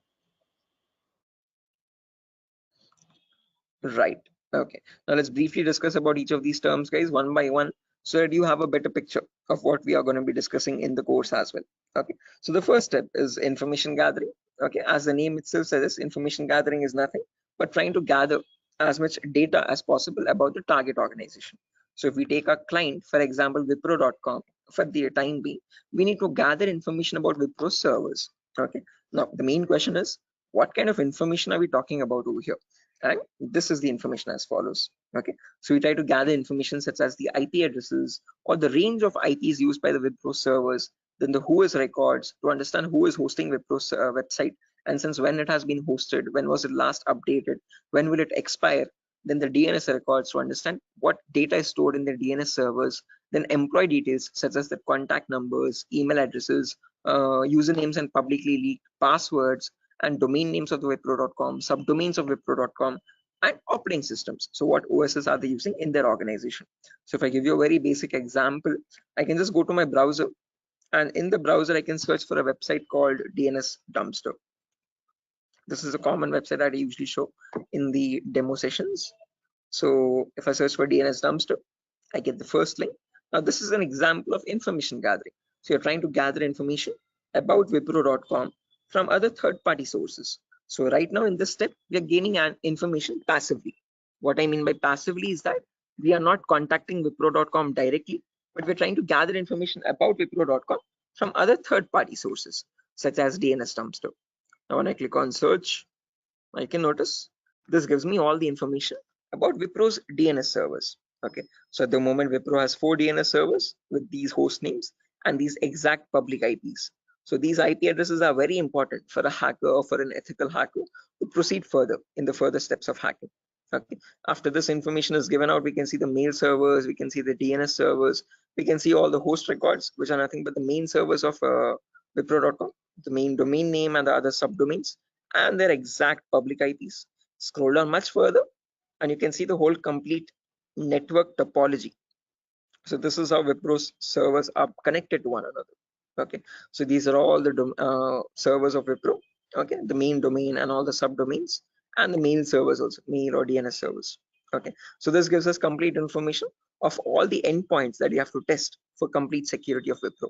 Right. Okay. Now let's briefly discuss about each of these terms, guys, one by one, so that you have a better picture of what we are going to be discussing in the course as well. Okay. So the first step is information gathering. Okay. As the name itself says, information gathering is nothing but trying to gather as much data as possible about the target organization. So if we take a client, for example, Wipro.com, for the time being, we need to gather information about Wipro servers. Okay. Now the main question is, what kind of information are we talking about over here? And this is the information as follows. Okay, so we try to gather information such as the IP addresses or the range of IPs used by the Wipro servers, then the whois records to understand who is hosting Wipro's website, and since when it has been hosted, when was it last updated, when will it expire, then the DNS records to understand what data is stored in the DNS servers, then employee details such as the contact numbers, email addresses, usernames and publicly leaked passwords, and domain names of the Wipro.com, subdomains of Wipro.com, and operating systems. So what OSs are they using in their organization? So if I give you a very basic example, I can just go to my browser, and in the browser I can search for a website called DNS Dumpster. This is a common website that I usually show in the demo sessions. So if I search for DNS Dumpster, I get the first link. Now this is an example of information gathering. So you're trying to gather information about Wipro.com from other third-party sources. So right now in this step, we are gaining information passively. What I mean by passively is that we are not contacting Wipro.com directly, but we're trying to gather information about Wipro.com from other third-party sources, such as DNS Dumpster. Now when I click on search, I can notice this gives me all the information about Wipro's DNS servers. Okay, so at the moment Wipro has 4 DNS servers with these host names and these exact public IPs. So these IP addresses are very important for a hacker or for an ethical hacker to proceed further in the further steps of hacking. Okay, after this information is given out, we can see the mail servers, we can see the DNS servers, we can see all the host records, which are nothing but the main servers of Wipro.com, the main domain name and the other subdomains, and their exact public IPs. Scroll down much further and you can see the whole complete network topology. So this is how Wipro's servers are connected to one another. Okay, so these are all the servers of Wipro. Okay, the main domain and all the subdomains, and the mail servers also, mail or DNS servers. Okay, so this gives us complete information of all the endpoints that you have to test for complete security of Wipro.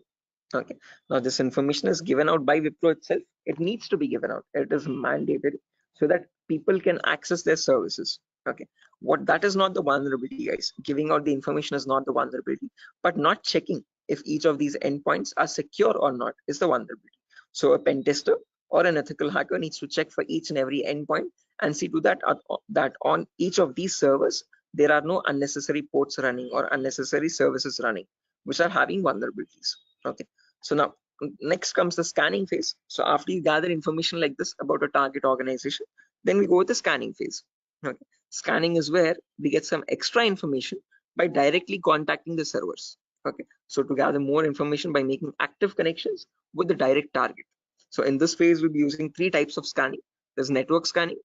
Okay, now this information is given out by Wipro itself. It needs to be given out. It is mandated so that people can access their services. Okay, what that is not the vulnerability, guys. Giving out the information is not the vulnerability, but not checking if each of these endpoints are secure or not is the vulnerability. So a pen tester or an ethical hacker needs to check for each and every endpoint and see to that that on each of these servers there are no unnecessary ports running or unnecessary services running which are having vulnerabilities. Okay, so now next comes the scanning phase. So after you gather information like this about a target organization, then we go with the scanning phase. Okay, scanning is where we get some extra information by directly contacting the servers. Okay, so to gather more information by making active connections with the direct target. So in this phase we'll be using 3 types of scanning. There's network scanning,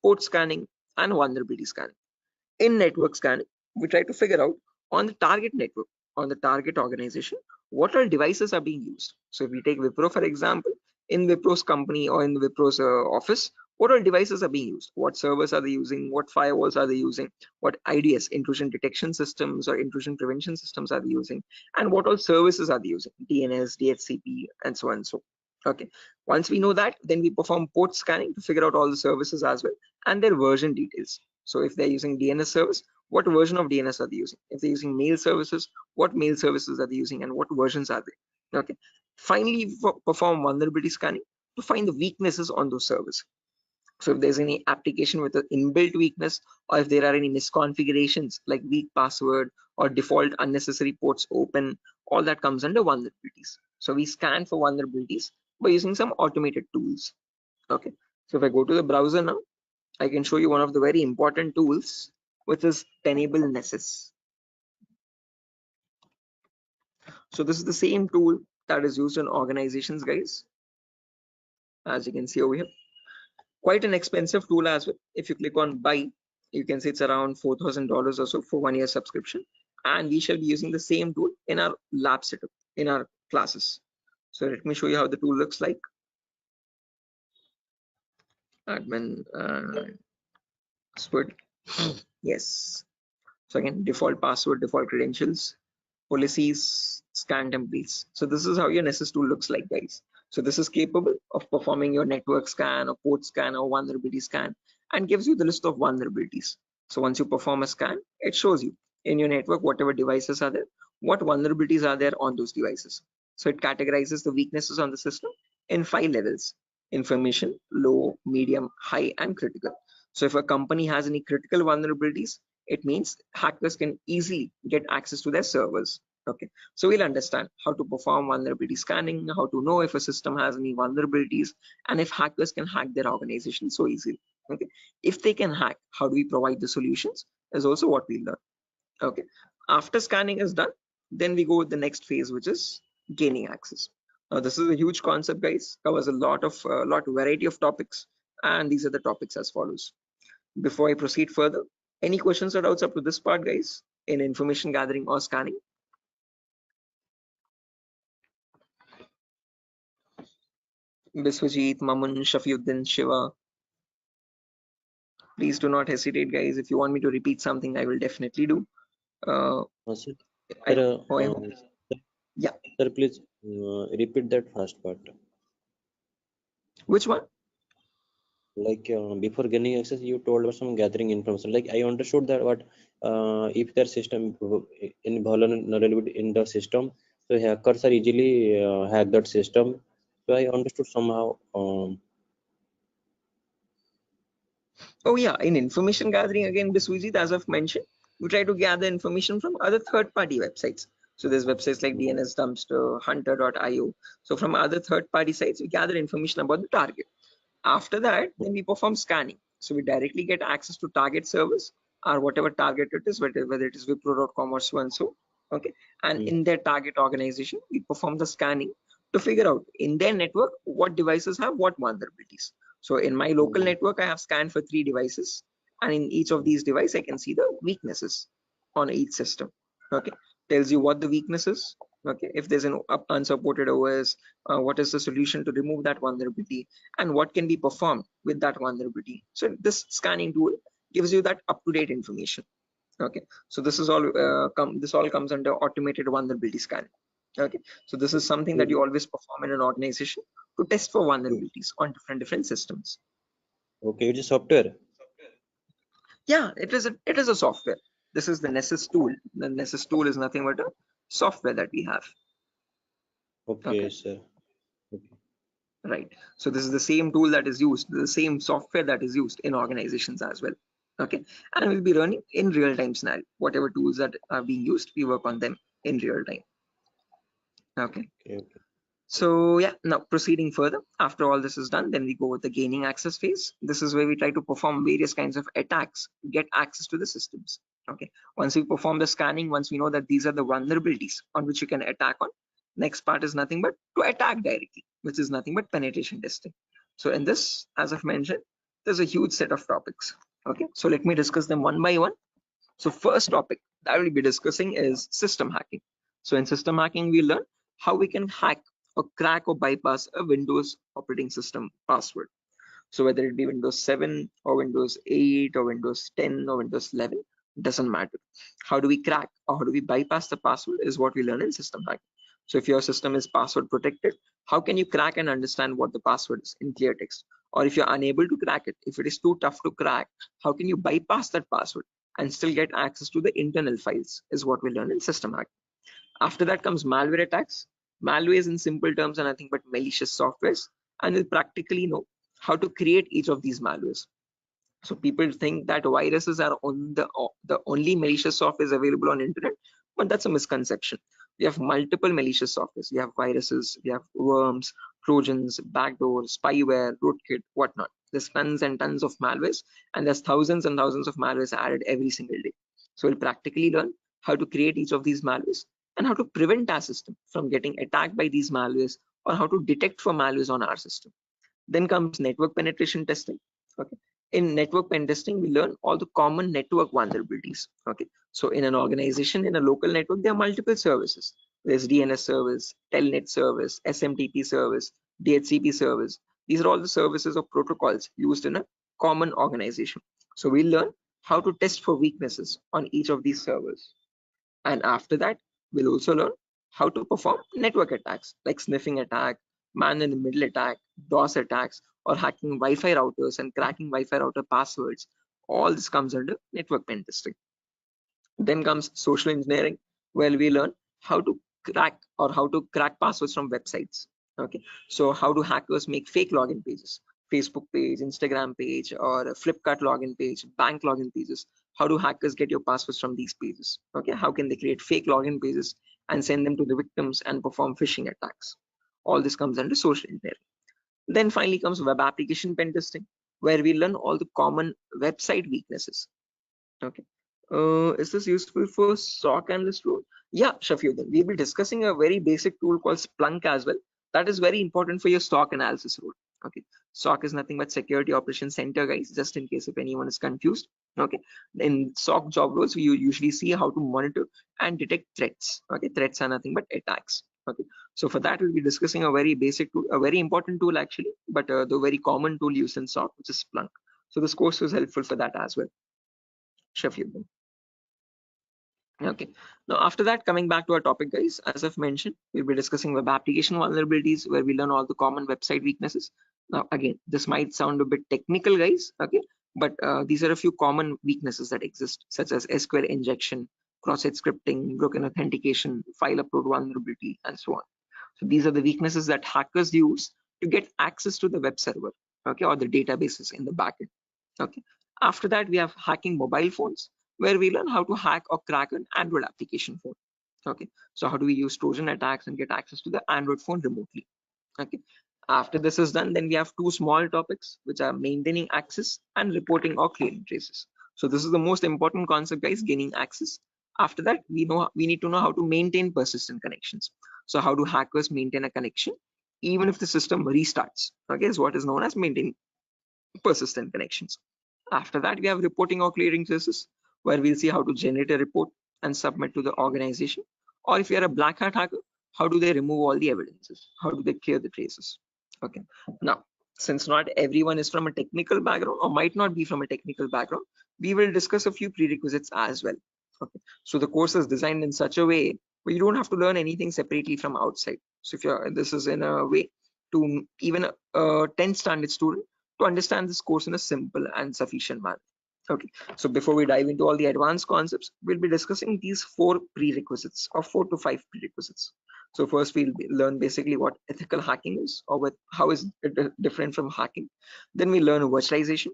port scanning, and vulnerability scanning. In network scanning, we try to figure out on the target network, on the target organization, what all devices are being used. So if we take Wipro for example, in Wipro's company or in Wipro's office, what all devices are being used, what servers are they using, what firewalls are they using, what IDS, intrusion detection systems or intrusion prevention systems are they using, and what all services are they using, DNS, DHCP, and so on and so. Okay, once we know that, then we perform port scanning to figure out all the services as well and their version details. So if they're using DNS service, what version of DNS are they using? If they're using mail services, what mail services are they using and what versions are they? Okay. Finally, perform vulnerability scanning to find the weaknesses on those servers. So if there's any application with an inbuilt weakness, or if there are any misconfigurations like weak password or default unnecessary ports open, all that comes under vulnerabilities. So we scan for vulnerabilities by using some automated tools. Okay. So if I go to the browser now, I can show you one of the very important tools, which is Tenable Nessus. So this is the same tool that is used in organizations, guys. As you can see over here, quite an expensive tool as well. If you click on buy, You can say it's around $4,000 or so for 1 year subscription, and we shall be using the same tool in our lab setup in our classes. So let me show you how the tool looks like. Admin password. Yes. So again, default password, default credentials, policies, scan templates. So this is how your Nessus tool looks like, guys. So this is capable of performing your network scan or port scan or vulnerability scan, and gives you the list of vulnerabilities. So once you perform a scan, it shows you in your network whatever devices are there, what vulnerabilities are there on those devices. So it categorizes the weaknesses on the system in 5 levels: information, low, medium, high, and critical. So if a company has any critical vulnerabilities, it means hackers can easily get access to their servers. Okay, so we'll understand how to perform vulnerability scanning, how to know if a system has any vulnerabilities, and if hackers can hack their organization so easily. Okay, if they can hack, how do we provide the solutions is also what we learn. Okay, after scanning is done, then we go with the next phase, which is gaining access. Now this is a huge concept, guys, covers a lot of variety of topics, and these are the topics as follows. Before I proceed further, any questions or doubts up to this part, guys, in information gathering or scanning? Biswajit, Mamun, Shafiuddin, Shiva, please do not hesitate, guys. If you want me to repeat something, I will definitely do. Sir, Yeah. Sir, please repeat that first part. Which one? Like before gaining access, you told us some gathering information. Like I understood that what if their system in vulnerability in the system, so hackers are easily hack that system. So I understood somehow. Oh yeah, in information gathering again, Biswajit, as I've mentioned, we try to gather information from other third-party websites. So there's websites like DNS Dumpster, Hunter.io. So from other third-party sites, we gather information about the target. After that, then we perform scanning. So we directly get access to target servers or whatever target it is, whether it is Wipro.com or so and so. Okay, and in their target organization, we perform the scanning to figure out in their network what devices have what vulnerabilities. So in my local network, I have scanned for 3 devices, and in each of these devices, I can see the weaknesses on each system. Okay, tells you what the weakness is. Okay, if there's an unsupported OS, what is the solution to remove that vulnerability, and what can be performed with that vulnerability. So this scanning tool gives you that up-to-date information. Okay, so this is all this all comes under automated vulnerability scanning. Okay, so this is something that you always perform in an organization to test for vulnerabilities on different systems. Okay, it is software. Yeah, it is a software. This is the Nessus tool. The Nessus tool is nothing but a software that we have. Okay, sir. Okay. Right, so this is the same tool that is used, the same software that is used in organizations as well. Okay, and we'll be running in real-time scenario. Whatever tools that are being used, we work on them in real time. Okay. So yeah, now proceeding further, after all this is done, then we go with the gaining access phase. This is where we try to perform various kinds of attacks to get access to the systems. Okay, once we perform the scanning, once we know that these are the vulnerabilities on which you can attack on, next part is nothing but to attack directly, which is nothing but penetration testing. So in this, as I've mentioned, there's a huge set of topics. Okay, so let me discuss them one by one. So first topic that I will be discussing is system hacking. So in system hacking, we learn how we can hack or crack or bypass a Windows operating system password. So whether it be Windows 7 or Windows 8 or Windows 10 or Windows 11, doesn't matter. How do we crack or how do we bypass the password is what we learn in system hacking. So if your system is password protected, how can you crack and understand what the password is in clear text? Or if you're unable to crack it, if it is too tough to crack, how can you bypass that password and still get access to the internal files is what we learn in system hacking. After that comes malware attacks. Malware is in simple terms are nothing but malicious softwares, and we'll practically know how to create each of these malwares. So people think that viruses are on the only malicious softwares available on internet, but that's a misconception. We have multiple malicious softwares. We have viruses, we have worms, trojans, backdoors, spyware, rootkit, whatnot. There's tons and tons of malwares, and there's thousands and thousands of malwares added every single day. So we'll practically learn how to create each of these malwares and how to prevent our system from getting attacked by these malwares, or how to detect for malwares on our system. Then comes network penetration testing. Okay, In network pen testing, we learn all the common network vulnerabilities. Okay, so in an organization, in a local network, there are multiple services. There's DNS service, Telnet service, SMTP service, DHCP service. These are all the services or protocols used in a common organization. So we learn how to test for weaknesses on each of these servers. And after that, we'll also learn how to perform network attacks like sniffing attack, man in the middle attack, DOS attacks, or hacking Wi-Fi routers and cracking Wi-Fi router passwords. All this comes under network pen testing. Then comes social engineering, where we learn how to crack passwords from websites. Okay, so how do hackers make fake login pages, Facebook page, Instagram page, or a Flipkart login page, bank login pages? How do hackers get your passwords from these pages? Okay, how can they create fake login pages and send them to the victims and perform phishing attacks? All this comes under social engineering. Then finally comes web application pen testing, where we learn all the common website weaknesses. Okay. Is this useful for SOC analyst role? Yeah, Shafiuddin. We'll be discussing a very basic tool called Splunk as well. That is very important for your SOC analysis role. Okay. SOC is nothing but Security Operations Center, guys, just in case if anyone is confused. Okay. In SOC job roles, we usually see how to monitor and detect threats. Okay. Threats are nothing but attacks. Okay. So for that, we'll be discussing a very basic tool, a very important tool actually, but the very common tool used in SOC, which is Splunk. So this course is helpful for that as well. Shafiuddin. Okay, now after that, coming back to our topic, guys, as I've mentioned, we'll be discussing web application vulnerabilities, where we learn all the common website weaknesses. Now again, this might sound a bit technical, guys, okay, but these are a few common weaknesses that exist, such as SQL injection, cross-site scripting, broken authentication, file upload vulnerability, and so on. So these are the weaknesses that hackers use to get access to the web server, okay, or the databases in the backend. Okay, after that, we have hacking mobile phones, where we learn how to hack or crack an Android application phone. Okay, so how do we use Trojan attacks and get access to the Android phone remotely? Okay, after this is done, then we have two small topics, which are maintaining access and reporting or clearing traces. So this is the most important concept, guys, gaining access. After that, we need to know how to maintain persistent connections. So how do hackers maintain a connection even if the system restarts? Okay, is what is known as maintaining persistent connections. After that, we have reporting or clearing traces, where we'll see how to generate a report and submit to the organization. Or if you're a black hat hacker, how do they remove all the evidences? How do they clear the traces? Okay. Now, since not everyone is from a technical background or might not be from a technical background, we will discuss a few prerequisites as well. Okay. So the course is designed in such a way where you don't have to learn anything separately from outside. So if this is in a way to even a 10th standard student to understand this course in a simple and sufficient manner. Okay, so before we dive into all the advanced concepts, we'll be discussing these 4 prerequisites or 4 to 5 prerequisites. So first we'll learn basically what ethical hacking is, or how is it different from hacking. Then we learn virtualization.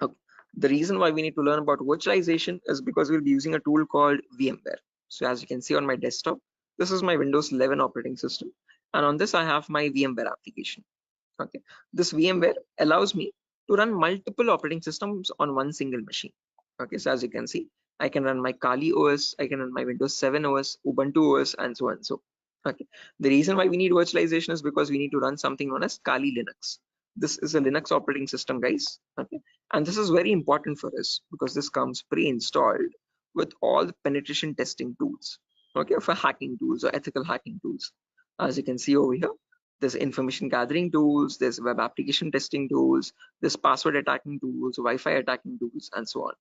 Okay. The reason why we need to learn about virtualization is because we'll be using a tool called VMware. So as you can see on my desktop, this is my Windows 11 operating system, and on this I have my VMware application. Okay, this VMware allows me to run multiple operating systems on one single machine. Okay, so as you can see, I can run my Kali OS, I can run my Windows 7 OS, Ubuntu OS, and so on and so. Okay, the reason why we need virtualization is because we need to run something known as Kali Linux. This is a Linux operating system, guys. Okay, and this is very important for us because this comes pre-installed with all the penetration testing tools. Okay, for hacking tools or ethical hacking tools. As you can see over here, there's information gathering tools, there's web application testing tools, there's password attacking tools, Wi-Fi attacking tools, and so on.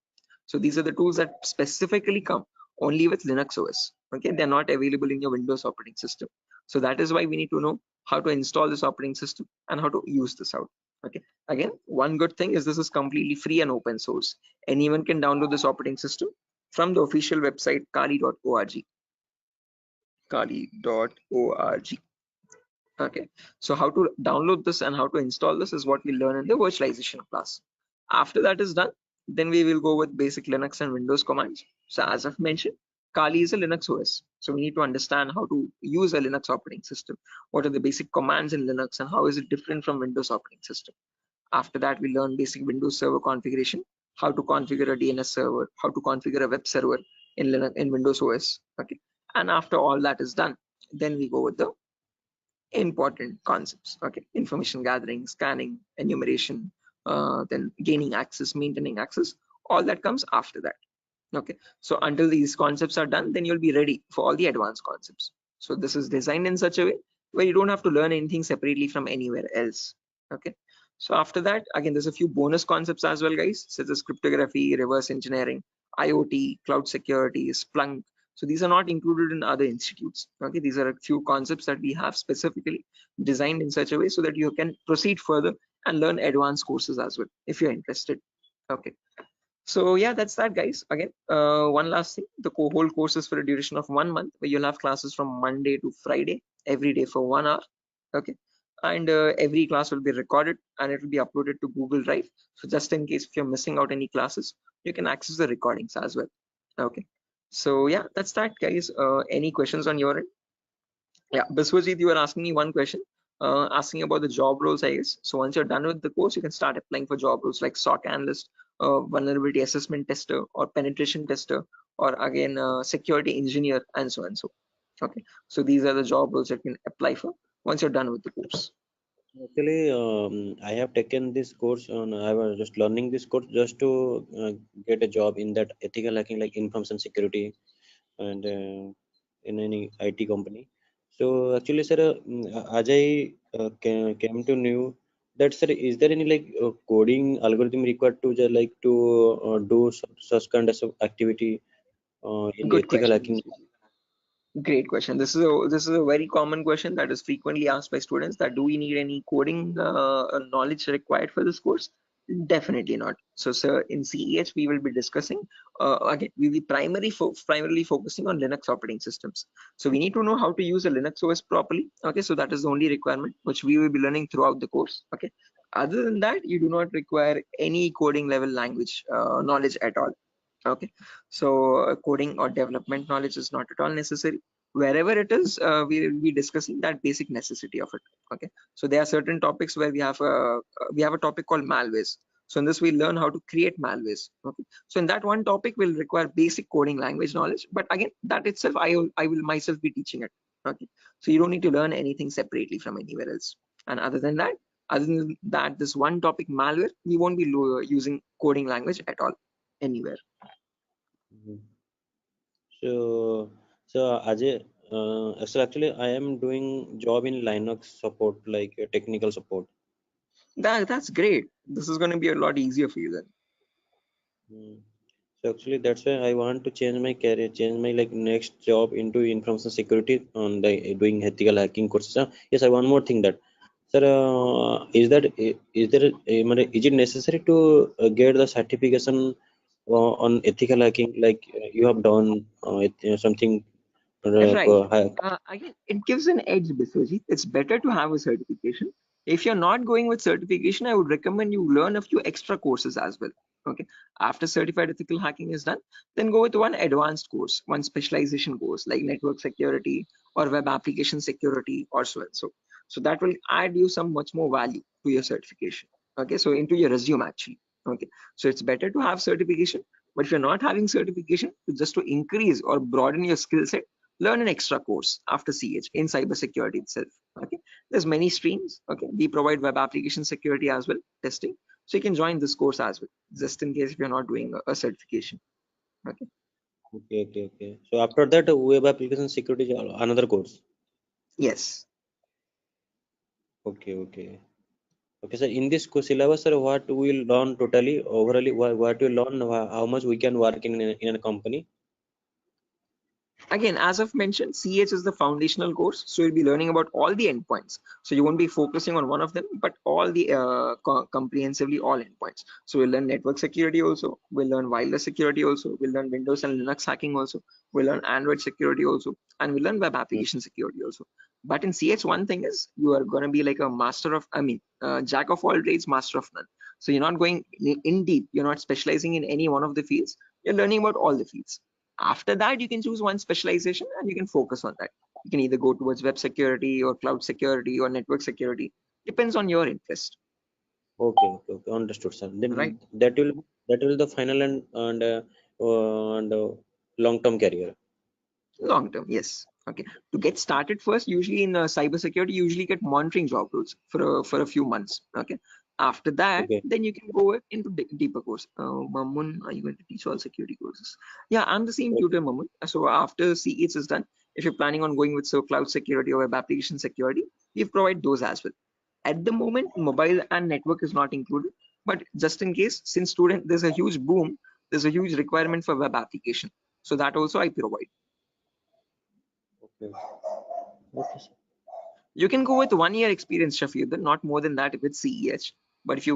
So these are the tools that specifically come only with Linux OS. Okay, they're not available in your Windows operating system. So that is why we need to know how to install this operating system and how to use this out. Okay, again, one good thing is this is completely free and open source. Anyone can download this operating system from the official website kali.org. Kali.org. Okay, so how to download this and how to install this is what we learn in the virtualization class. After that is done, then we will go with basic Linux and Windows commands. So as I've mentioned, Kali is a Linux OS. So we need to understand how to use a Linux operating system. What are the basic commands in Linux and how is it different from Windows operating system? After that, we learn basic Windows server configuration, how to configure a DNS server, how to configure a web server in Linux, in Windows OS. Okay, and after all that is done, then we go with the important concepts. Okay, information gathering, scanning, enumeration, then gaining access, maintaining access, all that comes after that. Okay, so until these concepts are done, then you'll be ready for all the advanced concepts. So this is designed in such a way where you don't have to learn anything separately from anywhere else. Okay, so after that, again, there's a few bonus concepts as well, guys, such as cryptography, reverse engineering, IoT, cloud security, Splunk. So these are not included in other institutes. Okay, these are a few concepts that we have specifically designed in such a way so that you can proceed further and learn advanced courses as well if you're interested. Okay, so yeah, that's that, guys. Again, one last thing, the whole course is for a duration of 1 month, where you'll have classes from Monday to Friday every day for 1 hour. Okay, and every class will be recorded and it will be uploaded to Google Drive. So just in case if you're missing out any classes, you can access the recordings as well. Okay, so yeah, that's that, guys. Any questions on your end? Yeah, Biswajit, you were asking me one question, asking about the job roles, I guess. So once you're done with the course, you can start applying for job roles like SOC analyst, vulnerability assessment tester, or penetration tester, or again, security engineer, and so and so. Okay, so these are the job roles that you can apply for once you're done with the course. Actually, I have taken this course on. I was just learning this course just to get a job in that ethical hacking, like information security, and in any IT company. So actually, sir, as I came to know that, sir, is there any like coding algorithm required to just like to do such kind of activity in Good ethical question. hacking? Great question. This is a very common question that is frequently asked by students, that do we need any coding knowledge required for this course? Definitely not. So, sir, in CEH we will be discussing again. We will be primarily focusing on Linux operating systems. So we need to know how to use a Linux OS properly. Okay, so that is the only requirement which we will be learning throughout the course. Okay. Other than that, you do not require any coding level language knowledge at all. Okay, so coding or development knowledge is not at all necessary. Wherever it is, we will be discussing that basic necessity of it. Okay, so there are certain topics where we have a topic called malwares. So in this we learn how to create malwares. Okay, so in that one topic will require basic coding language knowledge, but again, that itself I will myself be teaching it. Okay, so you don't need to learn anything separately from anywhere else. And other than that, this one topic malware, we won't be using coding language at all anywhere. Mhm. So Ajay, so actually I am doing job in Linux support, like technical support. That's great. This is going to be a lot easier for you then. Mm. So actually that's why I want to change my career, change my like next job into information security on the doing ethical hacking courses. Yes, I one more thing that, sir, is there is it necessary to get the certification on ethical hacking, like you have done something Right. hack? Again, it gives an edge, Biswajit. It's better to have a certification. If you're not going with certification, I would recommend you learn a few extra courses as well. Okay. After certified ethical hacking is done, then go with one advanced course, one specialization course like network security or web application security or so and so. So that will add you some much more value to your certification. Okay. So into your resume actually. Okay. So it's better to have certification. But if you're not having certification, just to increase or broaden your skill set, learn an extra course after CH in cybersecurity itself. Okay, there's many streams. Okay, we provide web application security as well, testing. So you can join this course as well, just in case if you're not doing a certification. Okay. Okay. So after that, web application security is another course. Yes. Okay. So in this syllabus, sir, what we will learn totally, overally, what we learn, how much we can work in a company? Again, as I've mentioned, CH is the foundational course, so you'll be learning about all the endpoints. So you won't be focusing on one of them, but all the comprehensively all endpoints. So we'll learn network security also, we'll learn wireless security also, we'll learn Windows and Linux hacking also, we'll learn Android security also, and we'll learn web application security also. But in CH, one thing is you are going to be like a master of, jack of all trades, master of none. So you're not going in deep, you're not specializing in any one of the fields, you're learning about all the fields. After that, you can choose one specialization and you can focus on that. You can either go towards web security or cloud security or network security. Depends on your interest. Okay. Understood, sir. Right. Then that will the final and long-term career. Long term, yes. Okay. To get started first, usually in cybersecurity, you usually get monitoring job roles for a few months. Okay. After that, Okay. then you can go into deeper course. Mamun, are you going to teach all security courses? Yeah, I'm the same tutor, Mamun. So after CH is done, if you're planning on going with cloud security or web application security, we provide those as well. At the moment, mobile and network is not included, but just in case, since student, there's a huge boom, there's a huge requirement for web application. So that also I provide. Okay. Okay, sir. You can go with 1 year experience, Shafiuddin, not more than that with CEH. But if you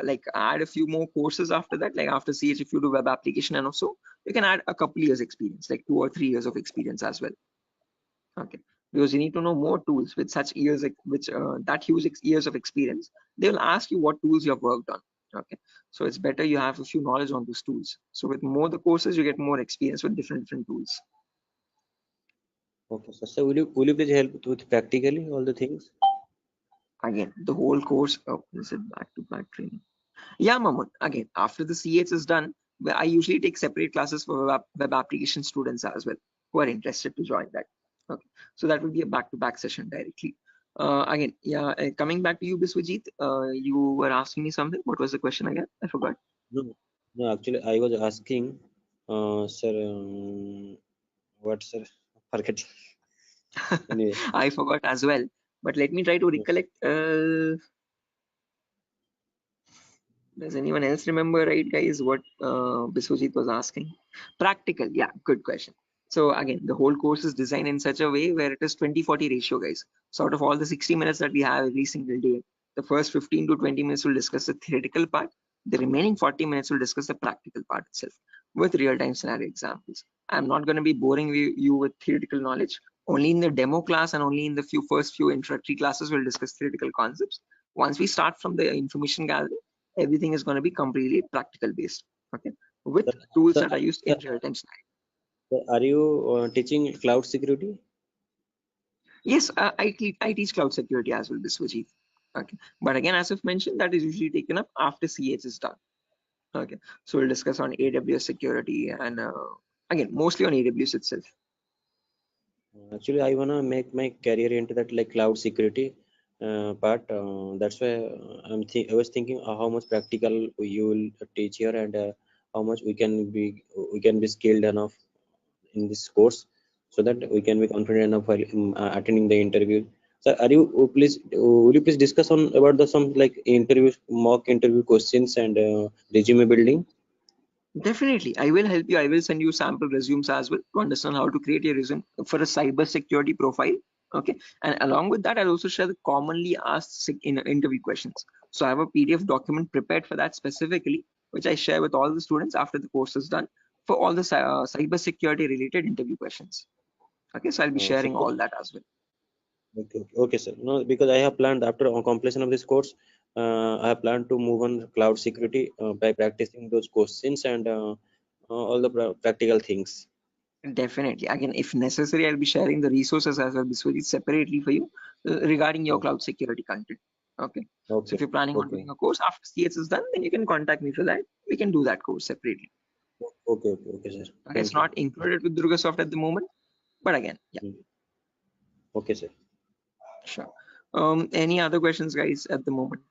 like add a few more courses after that, like after CH, if you do web application and also, you can add a couple years experience, like 2 or 3 years of experience as well. Okay, because you need to know more tools with such years, which that huge years of experience. They will ask you what tools you have worked on. Okay, so it's better you have a few knowledge on those tools. So with more the courses, you get more experience with different tools. Okay, sir. So will you please help with practically all the things? Again, the whole course. Oh, is it back-to-back training? Yeah, Mamun. Again, after the CH is done, I usually take separate classes for web application students as well who are interested to join that. Okay, so that will be a back-to-back session directly. Again, yeah, coming back to you, Biswajit, you were asking me something. What was the question again? I forgot. No, no. Actually, I was asking, sir. What, sir? Forget. Anyway. I forgot as well. But let me try to recollect. Does anyone else remember, right, guys, what Biswajit was asking? Practical, yeah, good question. So again, the whole course is designed in such a way where it is 20-40 ratio, guys. So out of all the 60 minutes that we have every single day, the first 15 to 20 minutes will discuss the theoretical part. The remaining 40 minutes will discuss the practical part itself with real-time scenario examples. I'm not going to be boring you with theoretical knowledge. Only in the demo class and only in the first few introductory classes we'll discuss theoretical concepts. Once we start from the information gathering, everything is going to be completely practical based, okay, with tools that are used in real-time scenario. Are you teaching cloud security? Yes, I teach cloud security as well, Biswajit. Okay, but again, as I've mentioned, that is usually taken up after CH is done. Okay, so we'll discuss on AWS security and again, mostly on AWS itself. Actually, I wanna make my career into that like cloud security part. That's why I was thinking how much practical you will teach here and how much we can be skilled enough in this course, so that we can be confident enough while attending the interview. So, will you please discuss on about the some like mock interview questions and resume building? Definitely, I will help you. I will send you sample resumes as well to understand how to create a resume for a cyber security profile. Okay, and along with that, I'll also share the commonly asked in interview questions. So I have a PDF document prepared for that specifically, which I share with all the students after the course is done for all the cyber security related interview questions. Okay, so I'll be sharing all that as well. Okay, sir. No, because I have planned after completion of this course, I have planned to move on cloud security by practicing those questions and all the practical things. Definitely. Again, if necessary, I'll be sharing the resources as well, Biswajit, separately for you regarding your cloud security content. Okay. So if you're planning on doing a course after CS is done, then you can contact me for that. We can do that course separately. Okay, sir. Okay, it's not included with Durga Soft at the moment, but again, yeah. Okay, sir. Sure. Any other questions, guys, at the moment?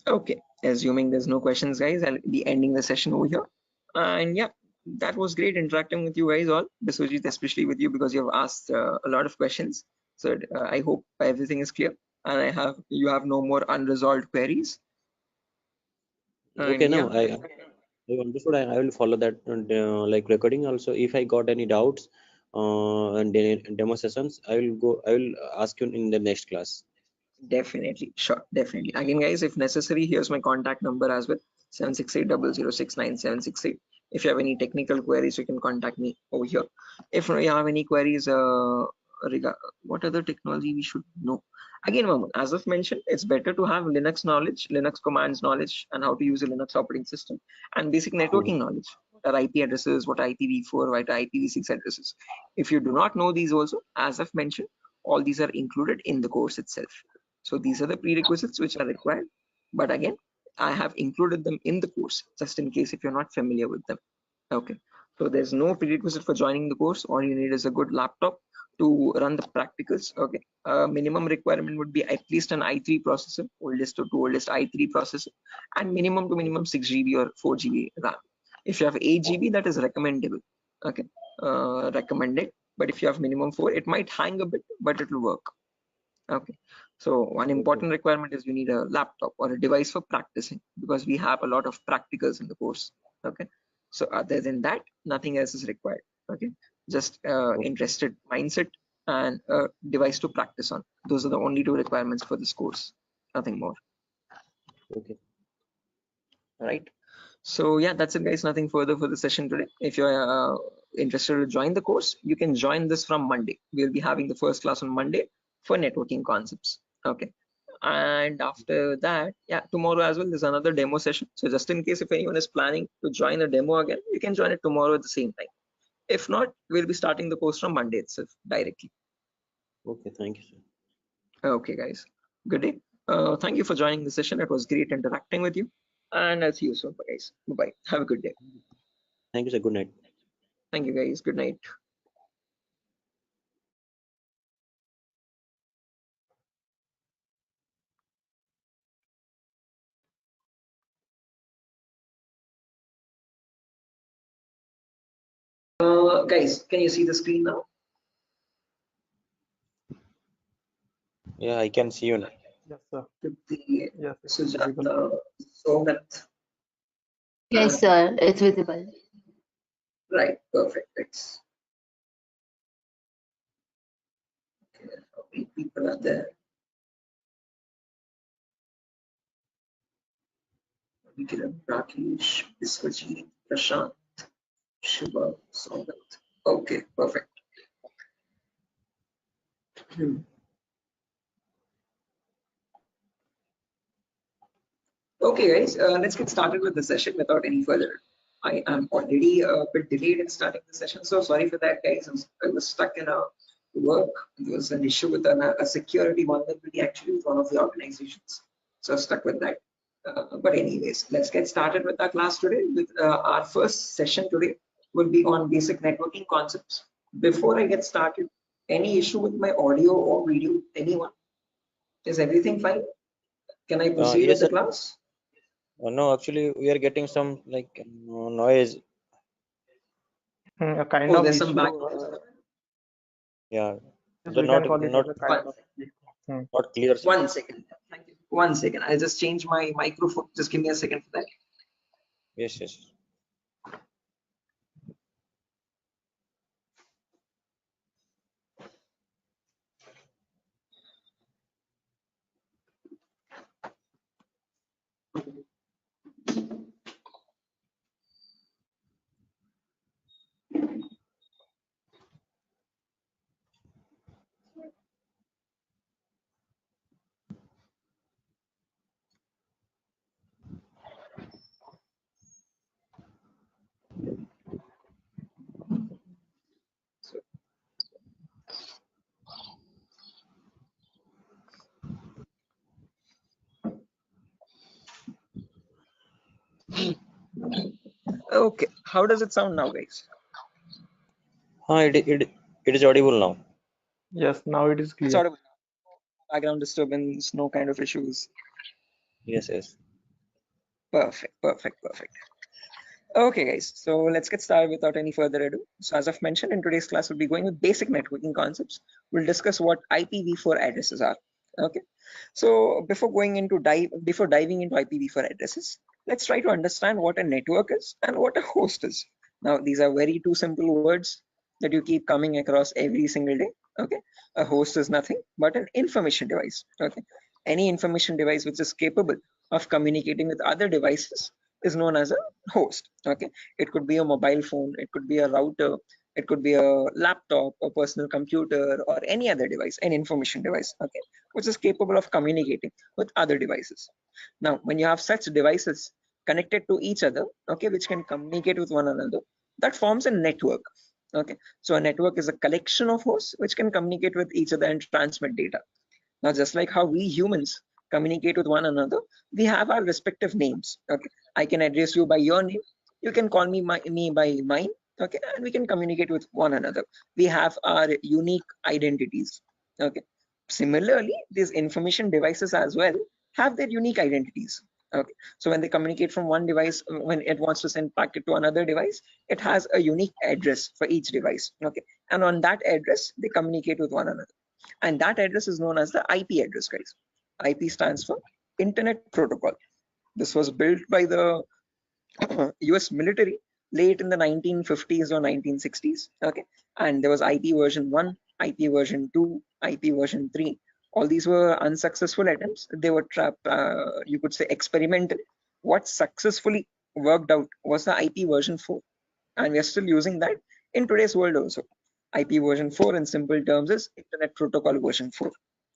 Okay, assuming there's no questions, guys, I'll be ending the session over here. And yeah, that was great interacting with you guys all, Biswajit, especially with you because you have asked a lot of questions. So I hope everything is clear and you have no more unresolved queries. Okay, and now yeah, I understood. I will follow that like recording also. If I got any doubts and demo sessions, I will ask you in the next class. definitely, sure, definitely. Again, guys, if necessary, here's my contact number as well, 76800697768. If you have any technical queries, you can contact me over here. If you have any queries what other technology we should know, again, Mamun, as I've mentioned, it's better to have Linux knowledge, Linux commands knowledge, and how to use a Linux operating system, and basic networking knowledge. What are IP addresses, what are IPv4, what are IPv6 addresses. If you do not know these also, as I've mentioned, all these are included in the course itself. So these are the prerequisites which are required. But again, I have included them in the course just in case if you're not familiar with them. Okay. So there's no prerequisite for joining the course. All you need is a good laptop to run the practicals. Okay, minimum requirement would be at least an i3 processor, oldest to oldest i3 processor, and minimum to minimum 6 GB or 4 GB RAM. If you have 8 GB, that is recommendable. Okay, recommended. But if you have minimum 4, it might hang a bit, but it will work. Okay, so one important requirement is you need a laptop or a device for practicing, because we have a lot of practicals in the course. Okay, so other than that, nothing else is required. Okay, just interested mindset and a device to practice on. Those are the only 2 requirements for this course, nothing more. Okay. Right, so yeah, that's it guys, nothing further for the session today. If you're interested to join the course, you can join this from Monday. We'll be having the first class on Monday for networking concepts. Okay, and after that, yeah, tomorrow as well there's another demo session. So just in case if anyone is planning to join a demo again, you can join it tomorrow at the same time. If not, we'll be starting the course from Monday itself directly. Okay, thank you, sir. Okay guys, good day. Thank you for joining the session. It was great interacting with you, and I'll see you soon guys. Bye, have a good day. Thank you, sir. Good night. Thank you guys, good night. Guys, can you see the screen now? Yeah, I can see you now. Yes, sir. The Yes, it's Sujata, visible. Somat, Yes, sir, it's visible. right? Perfect. Thanks. Okay, how many people are there? Vikiran, Rakesh, Biswajit, Prashant, Shiva, Somat. Okay, perfect. Okay, guys, let's get started with the session without any further. I am already a bit delayed in starting the session, so sorry for that, guys. I was stuck in a work. There was an issue with a security vulnerability actually with one of the organizations, so I was stuck with that. But anyways, let's get started with our class today. With our first session today will be on basic networking concepts. Before I get started, any issue with my audio or video? Anyone? Is everything fine? Can I proceed with Yes, the sir. class? No, actually, we are getting some like noise. A kind Oh, of there's some issue. background. Yeah, Yes, the we can call it as not a kind of. not clear, sir. 1 second. Thank you. 1 second. I'll just change my microphone. Just give me a second for that. Yes, yes. Okay. How does it sound now, guys? It is audible now. Yes, now it is It's clear. audible. Background disturbance, no kind of issues. Yes, yes. Perfect, perfect, perfect. Okay, guys. So let's get started without any further ado. So as I've mentioned, in today's class, we'll be going with basic networking concepts. We'll discuss what IPv4 addresses are. Okay. So before diving into IPv4 addresses, let's try to understand what a network is and what a host is. Now, these are very two simple words that you keep coming across every single day. Okay. A host is nothing but an information device. Okay. Any information device which is capable of communicating with other devices is known as a host. Okay, it could be a mobile phone, it could be a router, it could be a laptop, a personal computer, or any other device, an information device, okay, which is capable of communicating with other devices. Now, when you have such devices connected to each other, okay, which can communicate with one another, that forms a network. Okay, so a network is a collection of hosts which can communicate with each other and transmit data. Now, just like how we humans communicate with one another, we have our respective names. Okay, I can address you by your name. You can call me by mine, okay, and we can communicate with one another. We have our unique identities, okay. Similarly, these information devices as well have their unique identities, okay. So when they communicate from one device, when it wants to send packet to another device, it has a unique address for each device, okay, and on that address they communicate with one another, and that address is known as the IP address, guys. IP stands for Internet Protocol. This was built by the US military late in the 1950s or 1960s, okay, and there was IP version 1, IP version 2, IP version 3. All these were unsuccessful attempts. They were you could say experimental. What successfully worked out was the IP version 4, and we are still using that in today's world also. IP version 4 in simple terms is Internet Protocol version 4,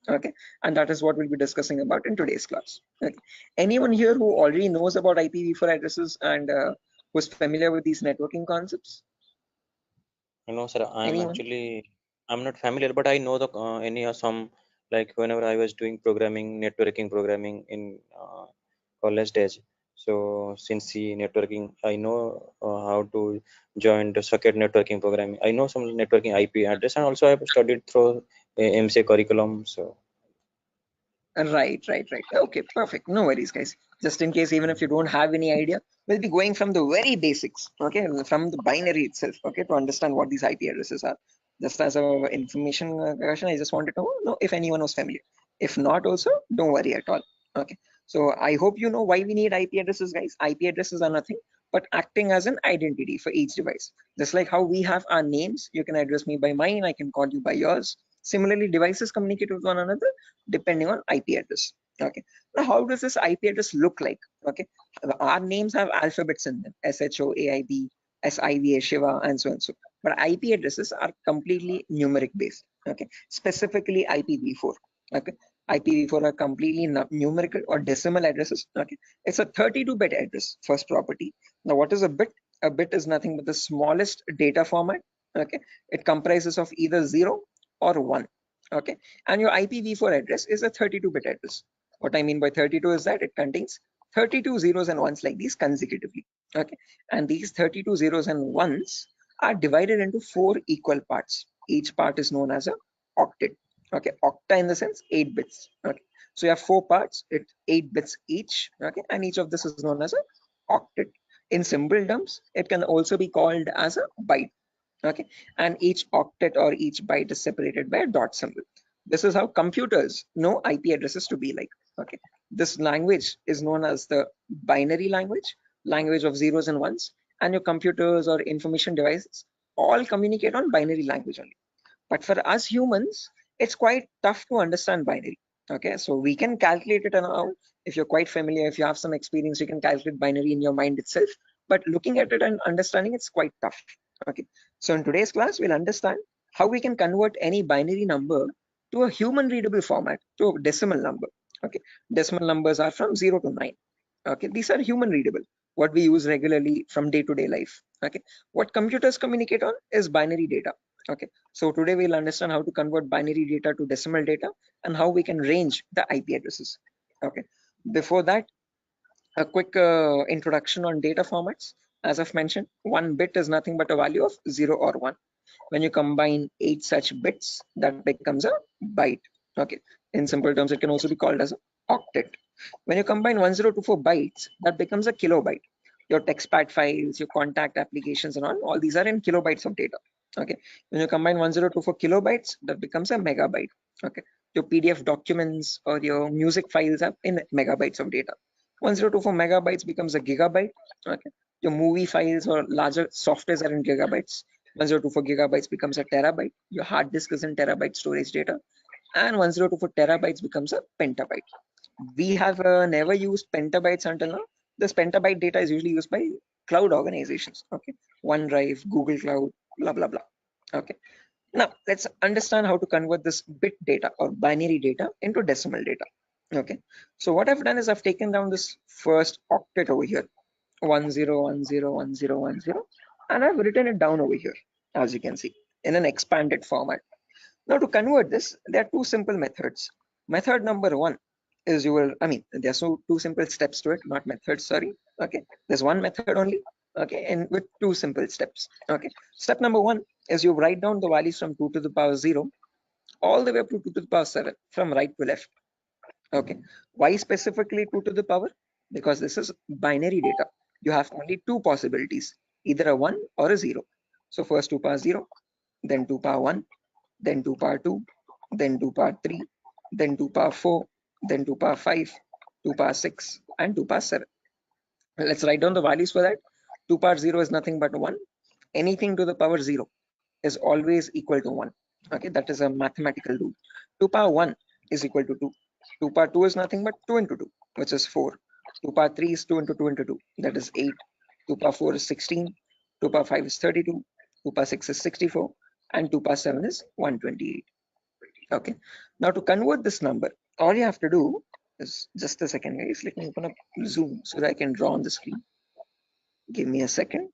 okay, and that is what we'll be discussing about in today's class, okay. Anyone here who already knows about IPv4 addresses and who's familiar with these networking concepts? No, sir. Anyone? I'm not familiar, but I know the any some, like whenever I was doing programming, networking programming in college days. So since the networking, I know how to join the socket networking programming. I know some networking IP address, and also I've studied through MCA curriculum. So Right. Okay, perfect. No worries, guys. Just in case, even if you don't have any idea, we'll be going from the very basics, okay, from the binary itself, okay, to understand what these IP addresses are. Just as a information question, I just wanted to know if anyone was familiar. If not, also don't worry at all. Okay. So I hope you know why we need IP addresses, guys. IP addresses are nothing but acting as an identity for each device. Just like how we have our names, you can address me by mine, I can call you by yours. Similarly, devices communicate with one another depending on IP address. Okay. Now, how does this IP address look like? Okay. Our names have alphabets in them: SHOAIB, SIVA, Shiva, and so on. So, but IP addresses are completely numeric based. Okay. Specifically IPv4. Okay. IPv4 are completely numerical or decimal addresses. Okay. It's a 32-bit address, first property. Now, what is a bit? A bit is nothing but the smallest data format. Okay. It comprises of either 0 or 1. Okay, and your IPv4 address is a 32-bit address. What I mean by 32 is that it contains 32 zeros and ones like these consecutively. Okay, and these 32 zeros and ones are divided into 4 equal parts. Each part is known as a octet. Okay, octa in the sense 8 bits. Okay, so you have 4 parts, it's 8 bits each. Okay, and each of this is known as a octet. In simple terms, it can also be called as a byte. Okay, and each octet or each byte is separated by a dot symbol. This is how computers know IP addresses to be like. Okay, this language is known as the binary language of zeros and ones, and your computers or information devices all communicate on binary language only. But for us humans, it's quite tough to understand binary. Okay, so we can calculate it now. If you're quite familiar, if you have some experience, you can calculate binary in your mind itself. But looking at it and understanding it's quite tough. Okay, so in today's class, we'll understand how we can convert any binary number to a human readable format, to a decimal number. Okay, decimal numbers are from 0 to 9. Okay, these are human readable, what we use regularly from day-to-day life. Okay, what computers communicate on is binary data. Okay, so today we'll understand how to convert binary data to decimal data and how we can range the IP addresses. Okay, before that, a quick introduction on data formats. As I've mentioned, 1 bit is nothing but a value of 0 or 1. When you combine 8 such bits, that becomes a byte. Okay, in simple terms, it can also be called as an octet. When you combine 1024 bytes, that becomes a kilobyte. Your textpad files, your contact applications and all these are in kilobytes of data. Okay, when you combine 1024 kilobytes, that becomes a megabyte. Okay, your PDF documents or your music files are in megabytes of data. 1024 megabytes becomes a gigabyte. Okay, your movie files or larger softwares are in gigabytes. 1024 gigabytes becomes a terabyte. Your hard disk is in terabyte storage data, and 1024 terabytes becomes a petabyte. We have never used petabytes until now. This petabyte data is usually used by cloud organizations. Okay, OneDrive, Google Cloud, blah blah blah. Okay, now let's understand how to convert this bit data or binary data into decimal data. Okay, so what I've done is I've taken down this first octet over here, 10101010, and I've written it down over here, as you can see, in an expanded format. Now to convert this, there are 2 simple methods. Method number 1 is there's two simple steps to it, not methods, sorry. Okay, there's one method only. Okay, and with two simple steps. Okay, step number one is you write down the values from 2 to the power 0 all the way up to 2 to the power 7 from right to left. Okay, why specifically 2 to the power? Because this is binary data. You have only two possibilities, either a 1 or a 0. So first 2 power 0, then 2 power 1, then 2 power 2, then 2 power 3, then 2 power 4, then 2 power 5, 2 power 6, and 2 power 7. Let's write down the values for that. 2 power 0 is nothing but 1. Anything to the power 0 is always equal to 1. Okay, that is a mathematical rule. 2 power 1 is equal to 2. 2 power 2 is nothing but 2 into 2, which is 4. 2 power 3 is 2 into 2 into 2, that is 8. 2 power 4 is 16. 2 power 5 is 32. 2 power 6 is 64. And 2 power 7 is 128. Okay, now to convert this number, all you have to do is, just a second guys, let me open up Zoom so that I can draw on the screen. Give me a second.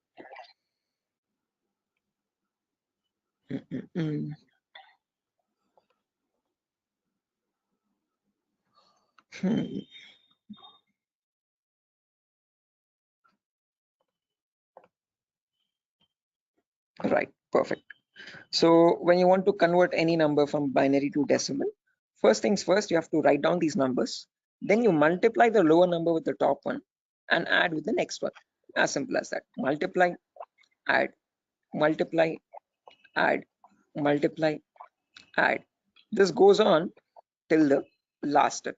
Right, perfect. So when you want to convert any number from binary to decimal, first things first, you have to write down these numbers. Then you multiply the lower number with the top one and add with the next one. As simple as that. Multiply, add, multiply, add, multiply, add. This goes on till the last step.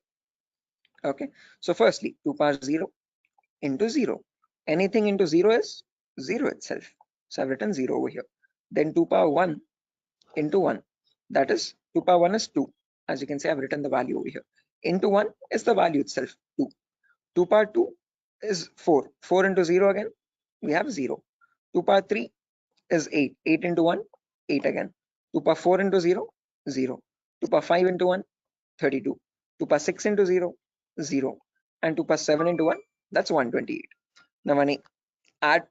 Okay, so firstly 2 power 0 into 0. Anything into 0 is 0 itself. So I've written 0 over here. Then 2 power 1 into 1. That is 2 power 1 is 2. As you can see, I've written the value over here. Into 1 is the value itself, 2. 2 power 2 is 4. 4 into 0 again, we have 0. 2 power 3 is 8. 8 into 1, 8 again. 2 power 4 into 0, 0. 2 power 5 into 1, 32. 2 power 6 into 0, 0. And 2 power 7 into 1, that's 128. Now when I add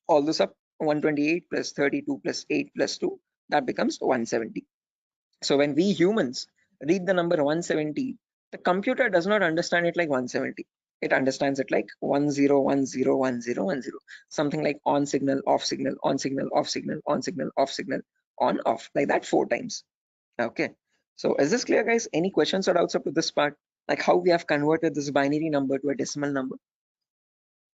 all this up, 128 plus 32 plus 8 plus 2, that becomes 170. So when we humans read the number 170, the computer does not understand it like 170. It understands it like 10101010, something like on signal, off signal, on signal, off signal, on signal, off signal, on, off, like that 4 times. Okay, so is this clear guys? Any questions or doubts up to this part? Like how we have converted this binary number to a decimal number?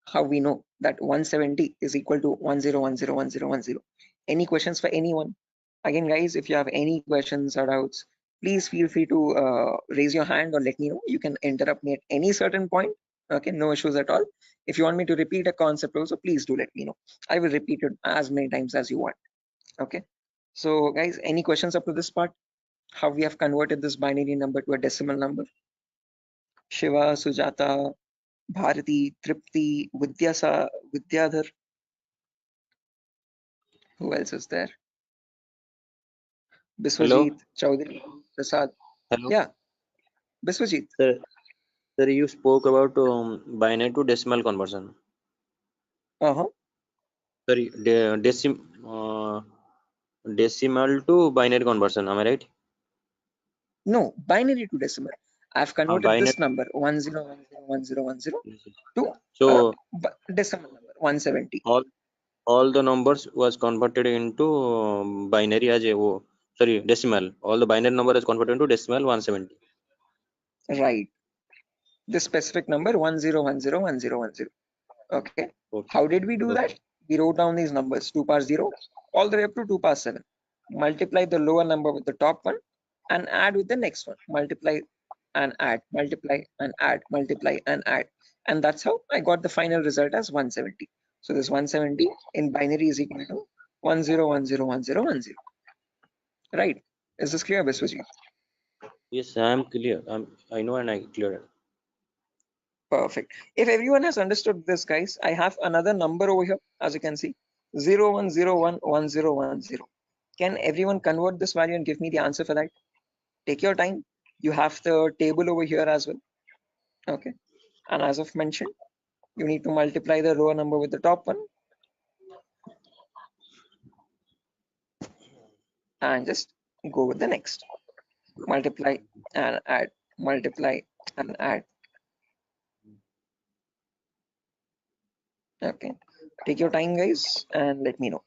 How we know that 170 is equal to 10101010? Any questions for anyone? Again guys, if you have any questions or doubts, please feel free to raise your hand or let me know. You can interrupt me at any certain point. Okay, no issues at all. If you want me to repeat a concept also, please do let me know. I will repeat it as many times as you want. Okay, so guys, any questions up to this part? How we have converted this binary number to a decimal number? Shiva, Sujata, Bharati, Tripti, Vidyadhar. Who else is there? Hello. Biswajit, Chaudhary, Prasad. Hello. Yeah, Biswajit. Sir, you spoke about binary to decimal conversion. Sorry, decimal to binary conversion. Am I right? No, binary to decimal. I've converted Binary. this number 10101010 to So decimal number 170. all the numbers was converted into binary as a decimal. All the binary number is converted into decimal 170. Right. This specific number 10101010. Okay. How did we do that? We wrote down these numbers 2 power 0 all the way up to 2 power 7. Multiply the lower number with the top one and add with the next one. Multiply and add, multiply and add, multiply and add. And that's how I got the final result as 170. So this 170 in binary is equal to 10101010. Right. Is this clear, Biswajit? Yes, I am clear. I know and I clear. Perfect. If everyone has understood this, guys, I have another number over here, as you can see, 01011010. Can everyone convert this value and give me the answer for that? Take your time. You have the table over here as well. Okay. And as I've mentioned, you need to multiply the row number with the top one. And just go with the next. Multiply and add, multiply and add. Okay. Take your time, guys, and let me know.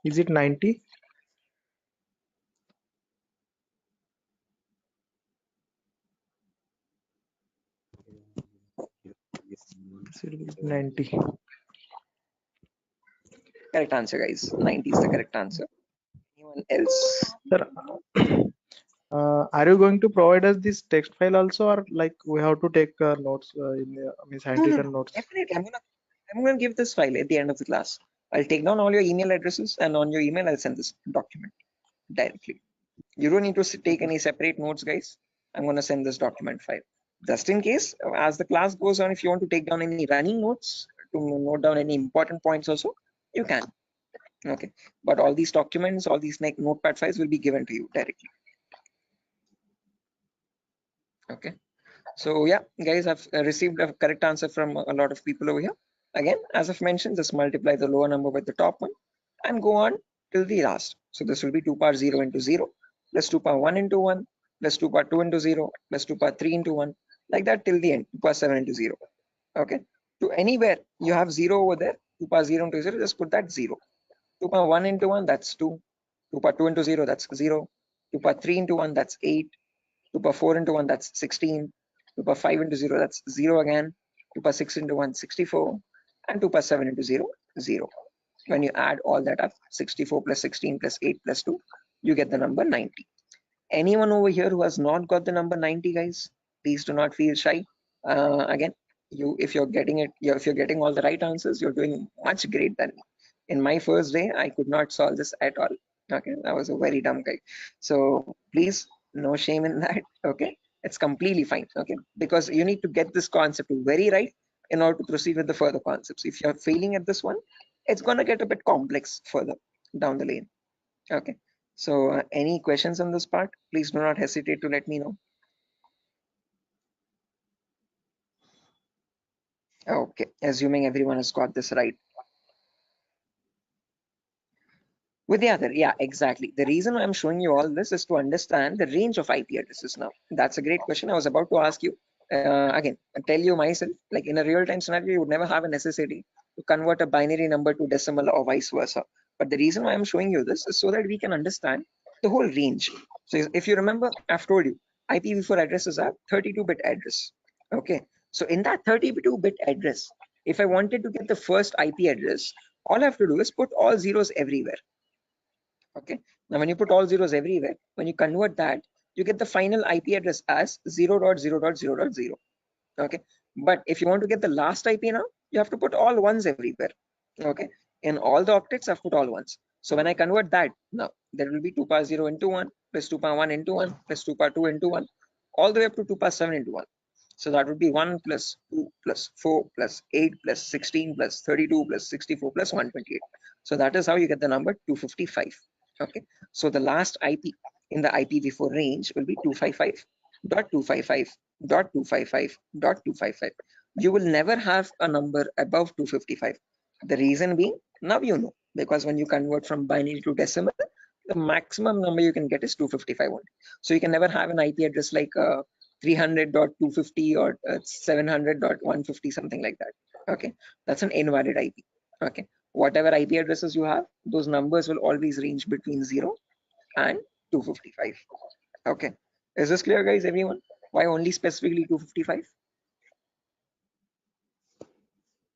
Is it 90? Should be 90. Correct answer, guys. 90 is the correct answer. Anyone else? Sir, are you going to provide us this text file also, or like we have to take notes in means No, handwritten notes? definitely. I'm gonna give this file at the end of the class. I'll take down all your email addresses, and on your email, I'll send this document directly. You don't need to take any separate notes, guys. I'm gonna send this document file. Just in case, as the class goes on, if you want to take down any running notes to note down any important points also, you can. Okay, but all these documents, all these notepad files will be given to you directly. Okay, so yeah, guys, I've received a correct answer from a lot of people over here. Again, as I've mentioned, just multiply the lower number with the top one and go on till the last. So this will be 2 power 0 into 0 plus 2 power 1 into 1 plus 2 power 2 into 0 plus 2 power 3 into 1, like that till the end, 2 power 7 into 0. Okay, to anywhere you have 0 over there, 2 power 0 into 0, just put that 0. 2 power 1 into 1, that's 2. 2 power 2 into 0, that's 0. 2 power 3 into 1, that's 8. 2 power 4 into 1, that's 16. 2 power 5 into 0, that's 0 again. 2 power 6 into 1, 64. And 2 power 7 into 0, 0. When you add all that up, 64 plus 16 plus 8 plus 2, you get the number 90. Anyone over here who has not got the number 90, guys, please do not feel shy. Again, if you're getting all the right answers, you're doing much great than me. In my first day, I could not solve this at all. Okay, I was a very dumb guy. So please, no shame in that. Okay, it's completely fine. Okay, because you need to get this concept very right in order to proceed with the further concepts. If you're failing at this one, it's gonna get a bit complex further down the lane. Okay, so any questions on this part, please do not hesitate to let me know. Okay, assuming everyone has got this right. With the other, yeah, exactly. The reason I'm showing you all this is to understand the range of IP addresses now. That's a great question. I was about to ask you. Again, I tell you myself, like in a real-time scenario, you would never have a necessity to convert a binary number to decimal or vice versa. But the reason why I'm showing you this is so that we can understand the whole range. So if you remember, I've told you, IPv4 addresses are 32-bit address. Okay, so in that 32-bit address, if I wanted to get the first IP address, all I have to do is put all zeros everywhere. Okay, now when you put all zeros everywhere, when you convert that, you get the final IP address as 0.0.0.0. Okay, but if you want to get the last IP now, you have to put all ones everywhere. Okay, in all the octets, I've put all ones. So when I convert that, now there will be 2 power 0 into 1 plus 2 power 1 into 1 plus 2 power 2 into 1, all the way up to 2 power 7 into 1. So that would be 1 plus 2 plus 4 plus 8 plus 16 plus 32 plus 64 plus 128. So that is how you get the number 255. Okay, so the last IP in the IPv4 range will be 255.255.255.255. You will never have a number above 255. The reason being, now you know, because when you convert from binary to decimal, the maximum number you can get is 255 only. So you can never have an IP address like 300.250 or 700.150, something like that. Okay, that's an invalid IP. Okay, whatever IP addresses you have, those numbers will always range between 0 and 255. Okay, is this clear, guys? Everyone, why only specifically 255?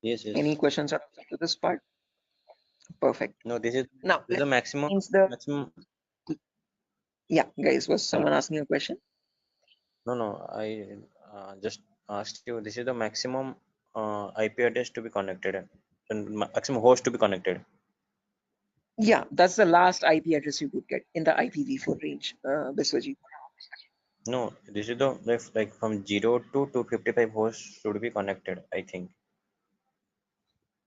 Yes, yes. Any questions up to this part? Perfect. No, this is Now the maximum. Maximum. Yeah, guys, was someone asking a question? No, I just asked you. This is the maximum IP address to be connected, and maximum host to be connected. Yeah, that's the last IP address you could get in the IPv4 range, Biswajit. No, this is the like from 0 to 255 hosts should be connected, I think.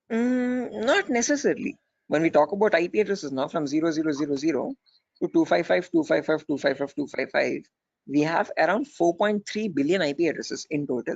Not necessarily. When we talk about IP addresses now from 0000 to 255, 255, 255, 255, we have around 4.3 billion IP addresses in total.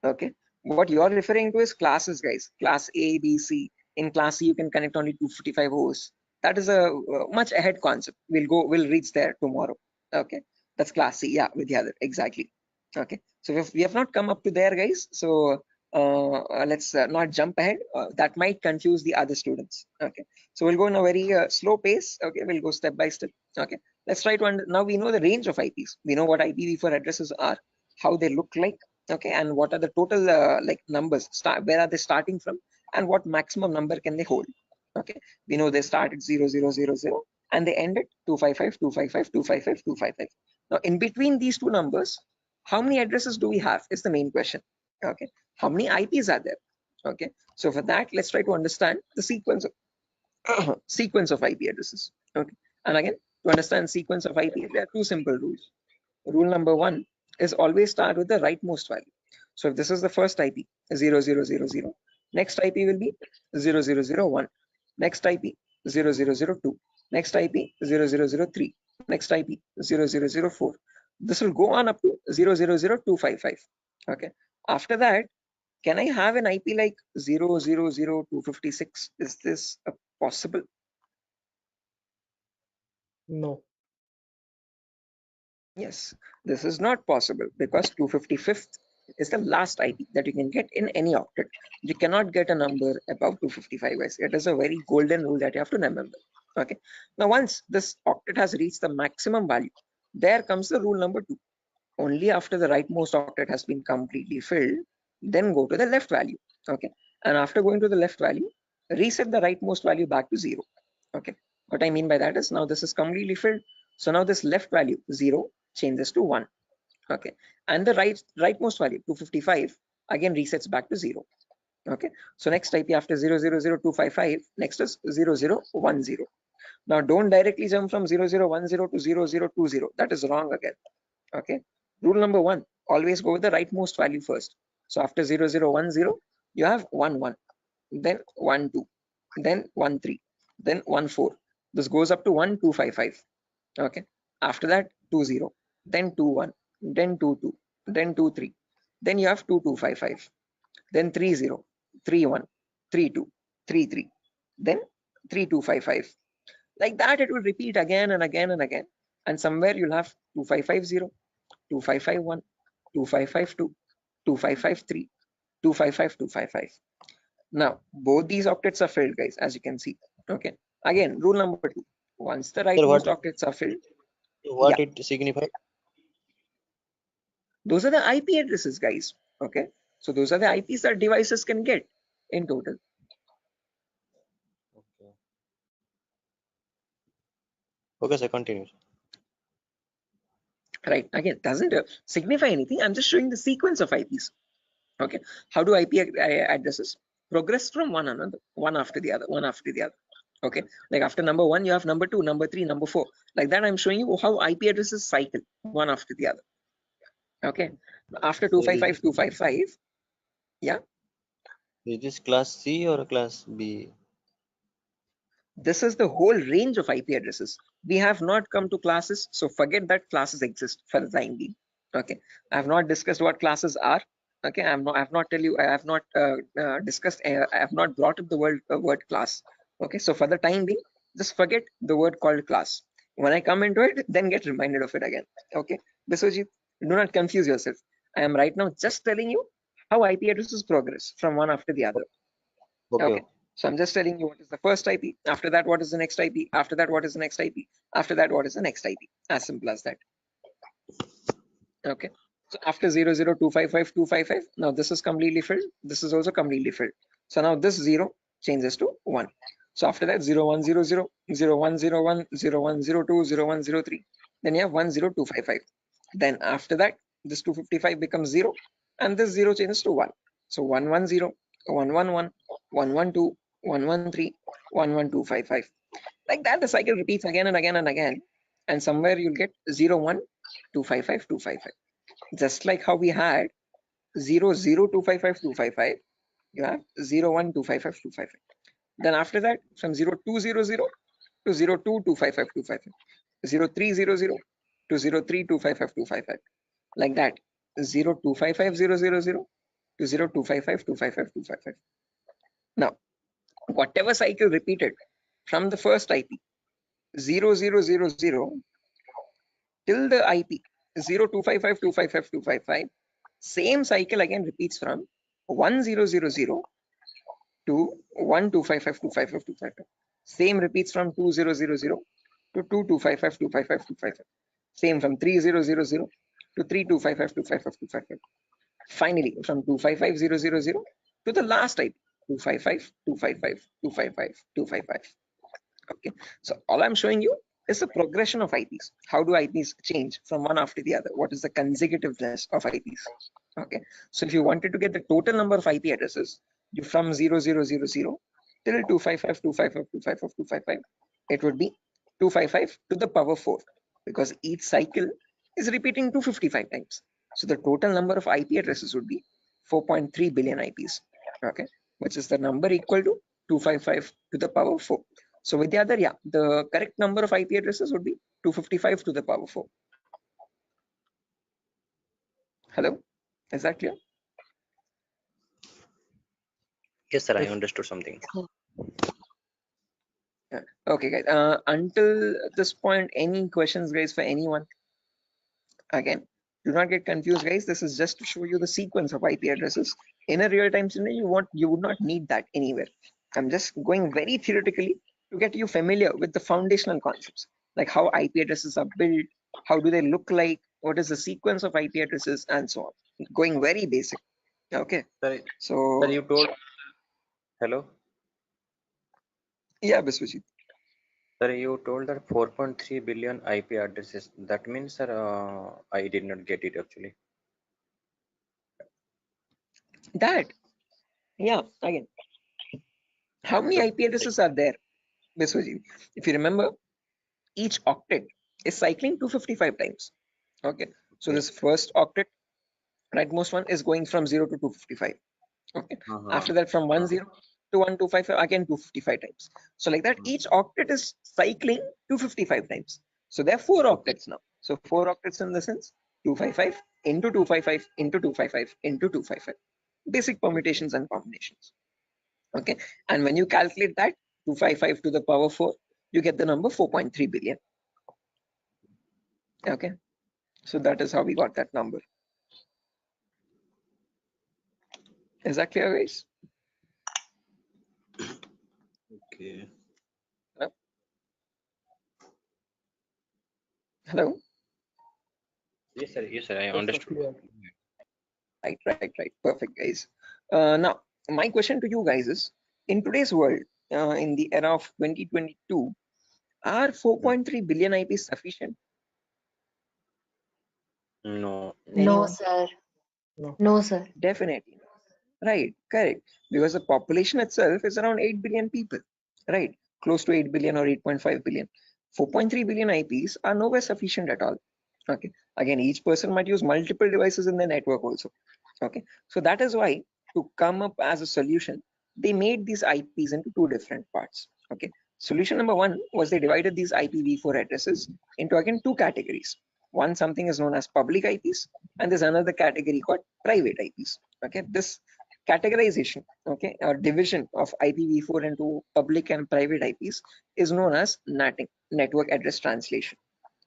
Okay. What you're referring to is classes, guys. Class A, B, C. In class C, you can connect only 255 hosts. That is a much ahead concept. We'll reach there tomorrow. Okay. That's class C. Yeah, with the other. Exactly. Okay. So we have not come up to there, guys. So let's not jump ahead. That might confuse the other students. Okay. So we'll go in a very slow pace. Okay. We'll go step by step. Okay. Let's try to now we know the range of IPs. We know what IPv4 addresses are, how they look like. Okay, and what are the total like numbers, where are they starting from, and what maximum number can they hold. Okay, we know they start at 0000 and they end at 255, 255, 255, 255. Now in between these two numbers, how many addresses do we have is the main question. Okay, how many IPs are there? Okay, so for that, let's try to understand the sequence of sequence of IP addresses. Okay, and again, to understand sequence of IP, there are two simple rules. Rule number one is always start with the rightmost value. So if this is the first IP, 0000, next IP will be 0001, next IP 0002, next IP 0003, next IP 0004. This will go on up to 000255. Okay. After that, can I have an IP like 000256? Is this possible? No. Yes, this is not possible because 255th is the last IP that you can get in any octet. You cannot get a number above 255, guys. It is a very golden rule that you have to remember. Okay. Now, once this octet has reached the maximum value, there comes the rule number two. Only after the rightmost octet has been completely filled, then go to the left value. Okay. And after going to the left value, reset the rightmost value back to 0. Okay. What I mean by that is now this is completely filled. So now this left value 0 changes to 1. Okay, and the rightmost value 255 again resets back to 0. Okay, so next IP after 000255, next is 0010. Now don't directly jump from 0010 to 0020. That is wrong again. Okay, rule number one, always go with the rightmost value first. So after 0010, you have 11, then 12, then 13, then 14. This goes up to 1255. Okay, after that 20, then 21, then 22, then 23, then you have 2255, then 30, 31, 32, 33, then 3255. Like that it will repeat again and again and again, and somewhere you'll have 2550, 2551, 2552, 2553, 255255. Now both these octets are filled, guys, as you can see. Okay, again rule number two, once the Sir, rightmost octets are filled, what yeah, it signifies? those are the IP addresses, guys. Okay, so those are the IPs that devices can get in total. Okay. Okay, sir, continue. Right, again, doesn't signify anything. I'm just showing the sequence of IPs. Okay, how do IP addresses progress from one another, one after the other, one after the other. Okay, like after number one, you have number two, number three, number four. Like that, I'm showing you how IP addresses cycle one after the other. Okay, after 255, 255, yeah. Is this class C or class B? This is the whole range of IP addresses. We have not come to classes, so forget that classes exist for the time being. Okay, I have not discussed what classes are. Okay, I have not discussed. I have not brought up the word class. Okay, so for the time being, just forget the word called class. When I come into it, then get reminded of it again. Okay, Biswajit, do not confuse yourself. I am right now just telling you how IP addresses progress from one after the other. Okay. So I'm just telling you what is the first IP. After that, what is the next IP? After that, what is the next IP? After that, what is the next IP? As simple as that. Okay. So after 00255, now this is completely filled. This is also completely filled. So now this 0 changes to 1. So after that 0100, 0101, 0102, 0103. Then you have 10255. Then after that, this 255 becomes 0 and this 0 changes to 1. So 110, 111, 112, 113, 11255. Like that, the cycle repeats again and again and again. And somewhere you'll get 01 255 255. Just like how we had 0 0 255 255, you have 0 1 255 255. Then after that, from 0 2 0 0 to 0 2 255 255, 0 3 0 0 to 0 3 255 255, like that. 0 255 0 0 0 to 0 255 255 255. Now, whatever cycle repeated from the first IP 0 0 0 0 till the IP 0 255 255 255, same cycle again repeats from 1 0 0 0 to 1 255 255 255. Same repeats from 2 0 0 0 to 2 255 255 255. Same from 3 0 0 0 to 3 255 255 255. Finally, from 255 0 0 0 to the last IP 255 255 255 255. Okay, so all I'm showing you is the progression of IPs. How do IPs change from one after the other? What is the consecutiveness of IPs? Okay, so if you wanted to get the total number of IP addresses, you from 0000 till 255 255 255 255, it would be 255 to the power 4, because each cycle is repeating 255 times. So the total number of IP addresses would be 4.3 billion IPs. Okay, which is the number equal to 255 to the power 4. So with the other, yeah, the correct number of IP addresses would be 255 to the power 4. Hello, is that clear? Yes, sir, I understood something. Yeah. Okay, guys. Until this point, any questions, guys, for anyone? Again, do not get confused, guys. This is just to show you the sequence of IP addresses. In a real-time scenario, you would not need that anywhere. I'm just going very theoretically to get you familiar with the foundational concepts, like how IP addresses are built, how do they look like, what is the sequence of IP addresses, and so on. Going very basic. Okay. Sir, So, sir, you told. Hello. Yeah, Biswajit. Sir, you told that 4.3 billion IP addresses. That means, sir, I did not get it actually. That, yeah, again, how many IP addresses are there, Biswajit? If you remember, each octet is cycling 255 times. Okay, so this first octet, rightmost one, is going from 0 to 255. Okay, after that from 10 to 1255, again 255 times. So like that, each octet is cycling 255 times. So there are 4 octets now. So 4 octets in the sense 255 into 255 into 255 into 255. Basic permutations and combinations. Okay, and when you calculate that 255 to the power 4, you get the number 4.3 billion. Okay, so that is how we got that number. Is that clear, guys? Okay. Hello? Hello? Yes, sir. Yes, sir. I understood. Right. Perfect, guys. Now, my question to you guys is, in today's world, in the era of 2022, are 4.3 billion IPs sufficient? No. No, sir. No, sir. Definitely. Right, correct. Because the population itself is around 8 billion people, right? Close to 8 billion or 8.5 billion. 4.3 billion IPs are nowhere sufficient at all. Okay. Again, each person might use multiple devices in the network also. Okay. So that is why, to come up as a solution, they made these IPs into 2 different parts. Okay. Solution number 1 was they divided these IPv4 addresses into again 2 categories. One, something is known as public IPs, and there's another category called private IPs. Okay. This categorization, okay, or division of IPv4 into public and private IPs is known as NATing, network address translation.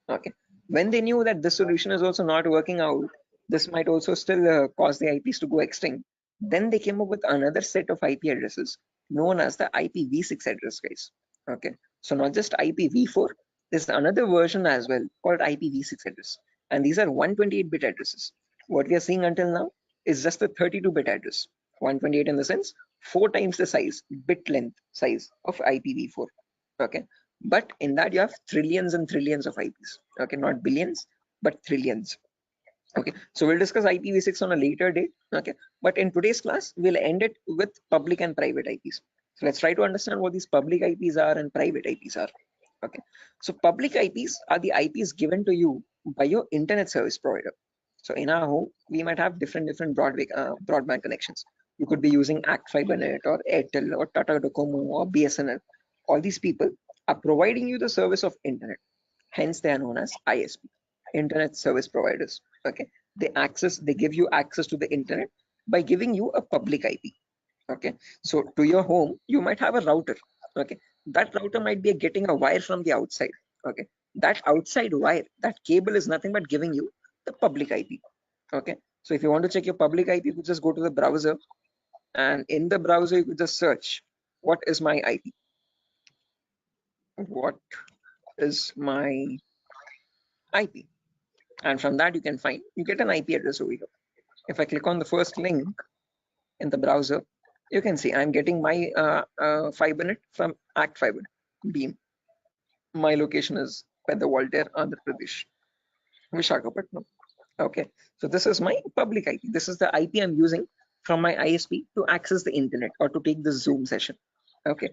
Okay, when they knew that this solution is also not working out, this might also still cause the IPs to go extinct, then they came up with another set of IP addresses known as the IPv6 address, guys. Okay, so not just IPv4, there's another version as well called IPv6 address, and these are 128-bit addresses. What we are seeing until now is just the 32-bit address. 128 in the sense 4 times the size, bit length size of IPv4. Okay, but in that you have trillions and trillions of IPs. Okay, not billions, but trillions. Okay, so we'll discuss IPv6 on a later date. Okay, but in today's class, we'll end it with public and private IPs. So let's try to understand what these public IPs are and private IPs are. Okay, so public IPs are the IPs given to you by your internet service provider. So in our home, we might have different broadband connections. You could be using Act FiberNet or Airtel or Tata Docomo or BSNL. All these people are providing you the service of internet. Hence, they are known as ISP, internet service providers. Okay, they give you access to the internet by giving you a public IP. Okay, so to your home, you might have a router. Okay, that router might be getting a wire from the outside. Okay, that outside wire, that cable is nothing but giving you the public IP. Okay, so if you want to check your public IP, you could just go to the browser, and in the browser you could just search what is my IP. What is my IP? And from that you can find, you get an IP address over here. If I click on the first link in the browser, you can see I'm getting my FiberNet from Act Fiber Beam. My location is Pedda Andhra Pradesh, Vishakhapatnam. Okay, so this is my public IP. This is the IP I'm using from my ISP to access the internet or to take the Zoom session. Okay,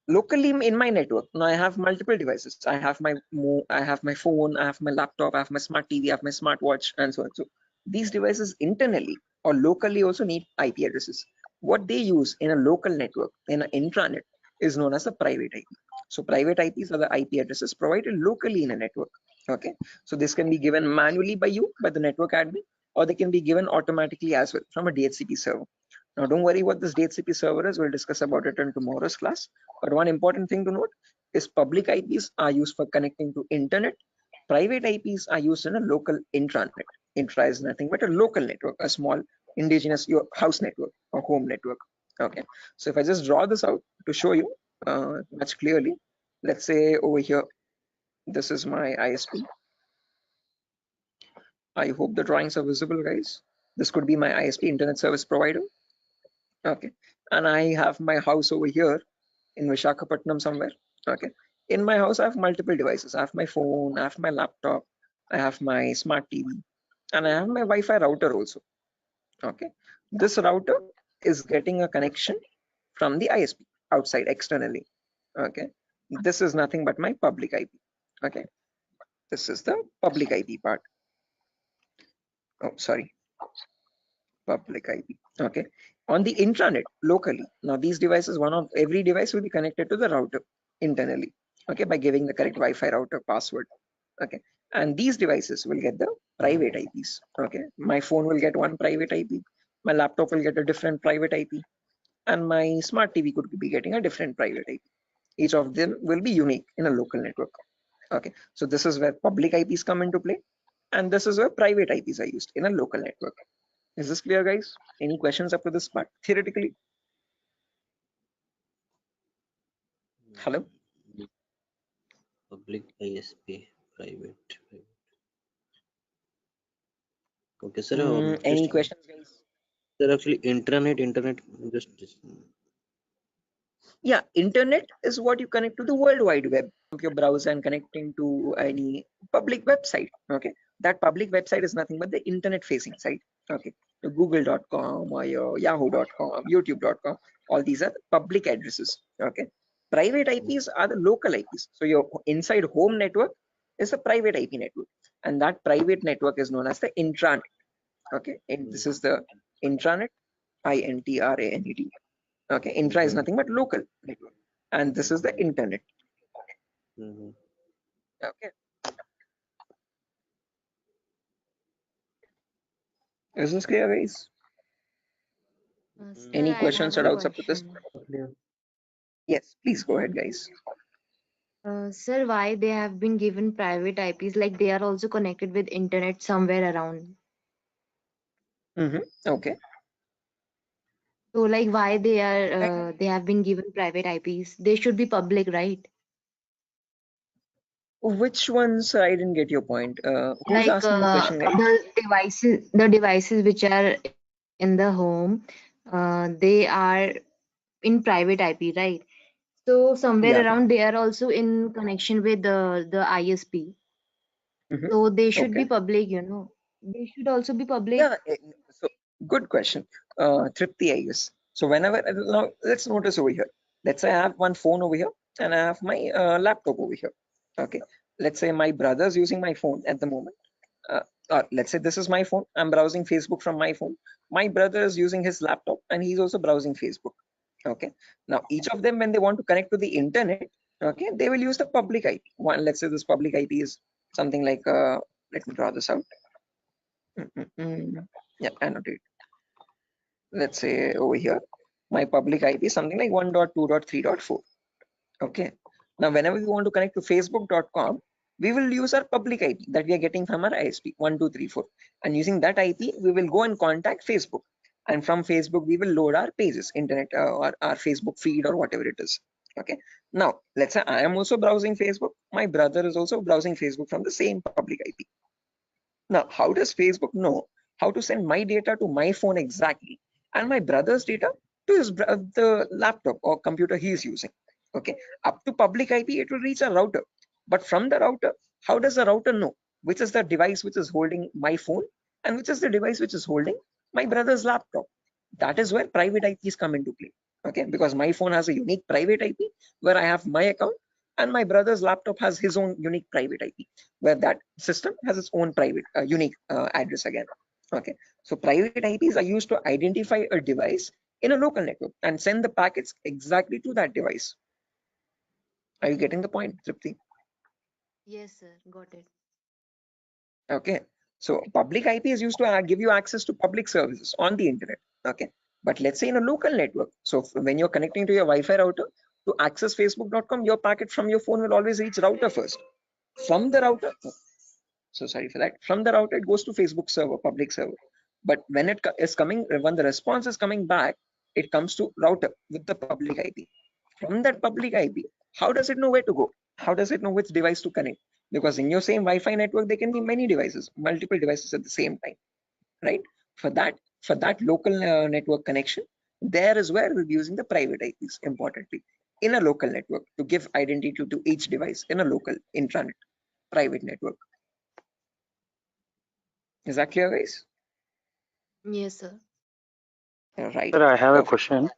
locally in my network, now I have multiple devices. I have my phone, I have my laptop, I have my smart TV, I have my smartwatch, and so on. So these devices internally or locally also need IP addresses. What they use in a local network, in an intranet, is known as a private IP. So private IPs are the IP addresses provided locally in a network. Okay, so this can be given manually by you, by the network admin, or they can be given automatically as well from a DHCP server. Now, don't worry what this DHCP server is. We'll discuss about it in tomorrow's class. But one important thing to note is public IPs are used for connecting to internet. Private IPs are used in a local intranet. Intra is nothing but a local network, a small indigenous your house network or home network. Okay. So if I just draw this out to show you much clearly, let's say over here, this is my ISP. I hope the drawings are visible, guys. This could be my ISP, internet service provider. Okay, and I have my house over here in Vishakhapatnam somewhere. Okay, in my house I have multiple devices. I have my phone, I have my laptop, I have my smart TV, and I have my Wi-Fi router also. Okay, this router is getting a connection from the ISP outside externally. Okay, this is nothing but my public IP. Okay, this is the public IP part. Oh, sorry, public IP. Okay, on the intranet locally. Now these devices, every device will be connected to the router internally. Okay, by giving the correct Wi-Fi router password. Okay, and these devices will get the private IPs. Okay, my phone will get one private IP, my laptop will get a different private IP, and my smart TV could be getting a different private IP. Each of them will be unique in a local network. Okay, so this is where public IPs come into play, and this is where private IPs are used in a local network. Is this clear, guys? Any questions up to this part theoretically? Hello? Public ISP, private. Okay, sir. Any questions, guys? Sir, actually, internet, just. Yeah, internet is what you connect to the World Wide Web of your browser and connecting to any public website. Okay, that public website is nothing but the internet facing site. Okay, the google.com or your yahoo.com, youtube.com, all these are public addresses. Okay, private IPs are the local IPs. So your inside home network is a private IP network, and that private network is known as the intranet. Okay, and this is the intranet, INTRANET. Okay, intra is nothing but local network, and this is the internet. Okay, is this clear, guys? Sir, Any I questions have or a doubts up to this? question. Yes, please go ahead, guys. Sir, why they have been given private IPs, like they are also connected with internet somewhere around? Okay. So like why they have been given private IPs? They should be public, right? Which ones? I didn't get your point. Who's Like asking the question, guys? the devices which are in the home, they are in private IP, right? So somewhere Yeah. around they are also in connection with the ISP. So they should be Okay. public, you know. They should also be public. Yeah. So good question. Tripti, I guess. So whenever now let's notice over here. Let's say I have one phone over here, and I have my laptop over here. Okay, let's say my brother's using my phone at the moment. Let's say this is my phone. I'm browsing Facebook from my phone. My brother is using his laptop and he's also browsing Facebook. Okay, now each of them, when they want to connect to the internet, okay, they will use the public IP. One, let's say this public IP is something like, let me draw this out. Yeah, annotate. Let's say over here, my public IP is something like 1.2.3.4. Okay, now whenever we want to connect to facebook.com, we will use our public IP that we are getting from our ISP 1234, and using that IP we will go and contact Facebook, and from Facebook we will load our pages, internet or our Facebook feed or whatever it is. Okay, now let's say I am also browsing Facebook, my brother is also browsing Facebook from the same public IP. Now how does Facebook know how to send my data to my phone exactly, and my brother's data to his the laptop or computer he is using? Okay, up to public IP it will reach a router, but from the router, how does the router know which is the device which is holding my phone and which is the device which is holding my brother's laptop? That is where private IPs come into play. Okay, because my phone has a unique private IP where I have my account, and my brother's laptop has his own unique private IP where that system has its own private unique address again. Okay, so private IPs are used to identify a device in a local network and send the packets exactly to that device. Are you getting the point, Tripti? Yes, sir. Got it. Okay, so public IP is used to give you access to public services on the internet. Okay, but let's say in a local network, so when you're connecting to your Wi-Fi router to access facebook.com, your packet from your phone will always reach router first. From the router, so sorry for that, from the router it goes to Facebook server, public server, but when it is coming, when the response is coming back, it comes to router with the public IP. From that public IP, how does it know where to go? How does it know which device to connect? Because in your same Wi-Fi network there can be many devices, multiple devices at the same time, right? For that local network connection, there is where we'll be using the private IPs, importantly, in a local network to give identity to each device in a local intranet private network. Is that clear, guys? Yes, sir. Right. Sir, I have a Perfect. question.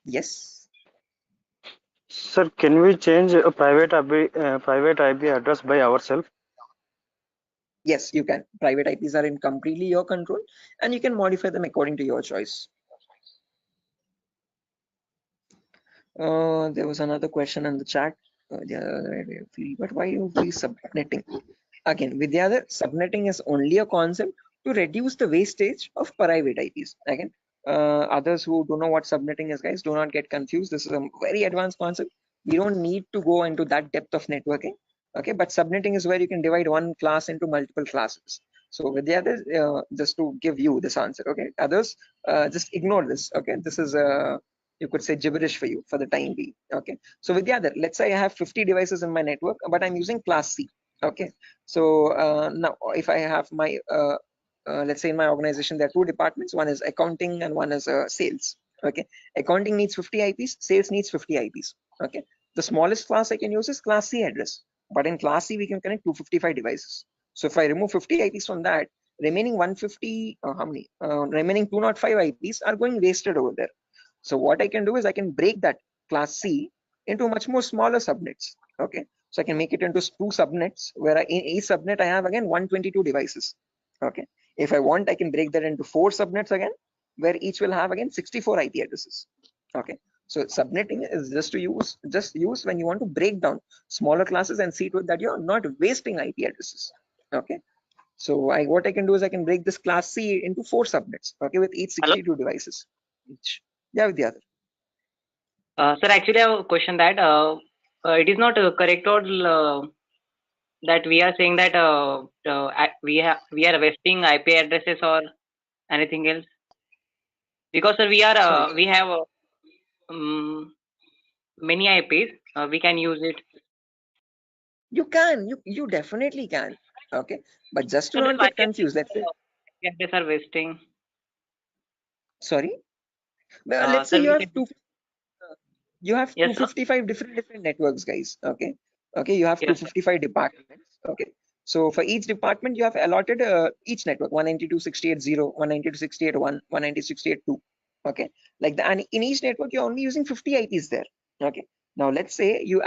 Yes. Sir, can we change a private IP address by ourselves? Yes, you can. Private IPs are in completely your control, and you can modify them according to your choice. There was another question in the chat. But why are we subnetting? Again, Vidyadhar, subnetting is only a concept to reduce the wastage of private IPs. Again, others who don't know what subnetting is, guys, do not get confused. This is a very advanced concept. We don't need to go into that depth of networking. Okay, but subnetting is where you can divide one class into multiple classes. So Vidyadhar, just to give you this answer, okay, others just ignore this. Okay, this is you could say gibberish for you for the time being. Okay, so Vidyadhar, let's say I have 50 devices in my network, but I'm using class C. Okay, so now if I have my let's say in my organization there are two departments, one is accounting and one is sales. Okay, accounting needs 50 IPs, sales needs 50 IPs. Okay, the smallest class I can use is class C address, but in class C we can connect 255 devices. So if I remove 50 IPs from that, remaining 150 how many remaining 205 IPs are going wasted over there. So what I can do is I can break that class C into much more smaller subnets. Okay, so I can make it into two subnets where in each subnet I have again 122 devices. Okay, if I want, I can break that into 4 subnets again, where each will have again 64 IP addresses. Okay, so subnetting is just use when you want to break down smaller classes and see to it that you're not wasting IP addresses. Okay, so what I can do is I can break this class C into 4 subnets. Okay, with each 62 devices each. Yeah, with the other. Sir, actually, I have a question that it is not correct or that we are saying that we are wasting IP addresses or anything else, because sir, we are we have many IPs. We can use it. You can, you definitely can. Okay, but just to So then not why get confused, let's say. IP addresses are wasting? Sorry. Well, let's say Sir, you we have can, yes, yes, sir. 255 different networks, guys. Okay, you have Yes, sir. 255 departments. Okay, so for each department you have allotted each network 192.168.0, 192.168.1, 192.168.2. Okay, like that, and in each network you're only using 50 IPs there. Okay, Now let's say you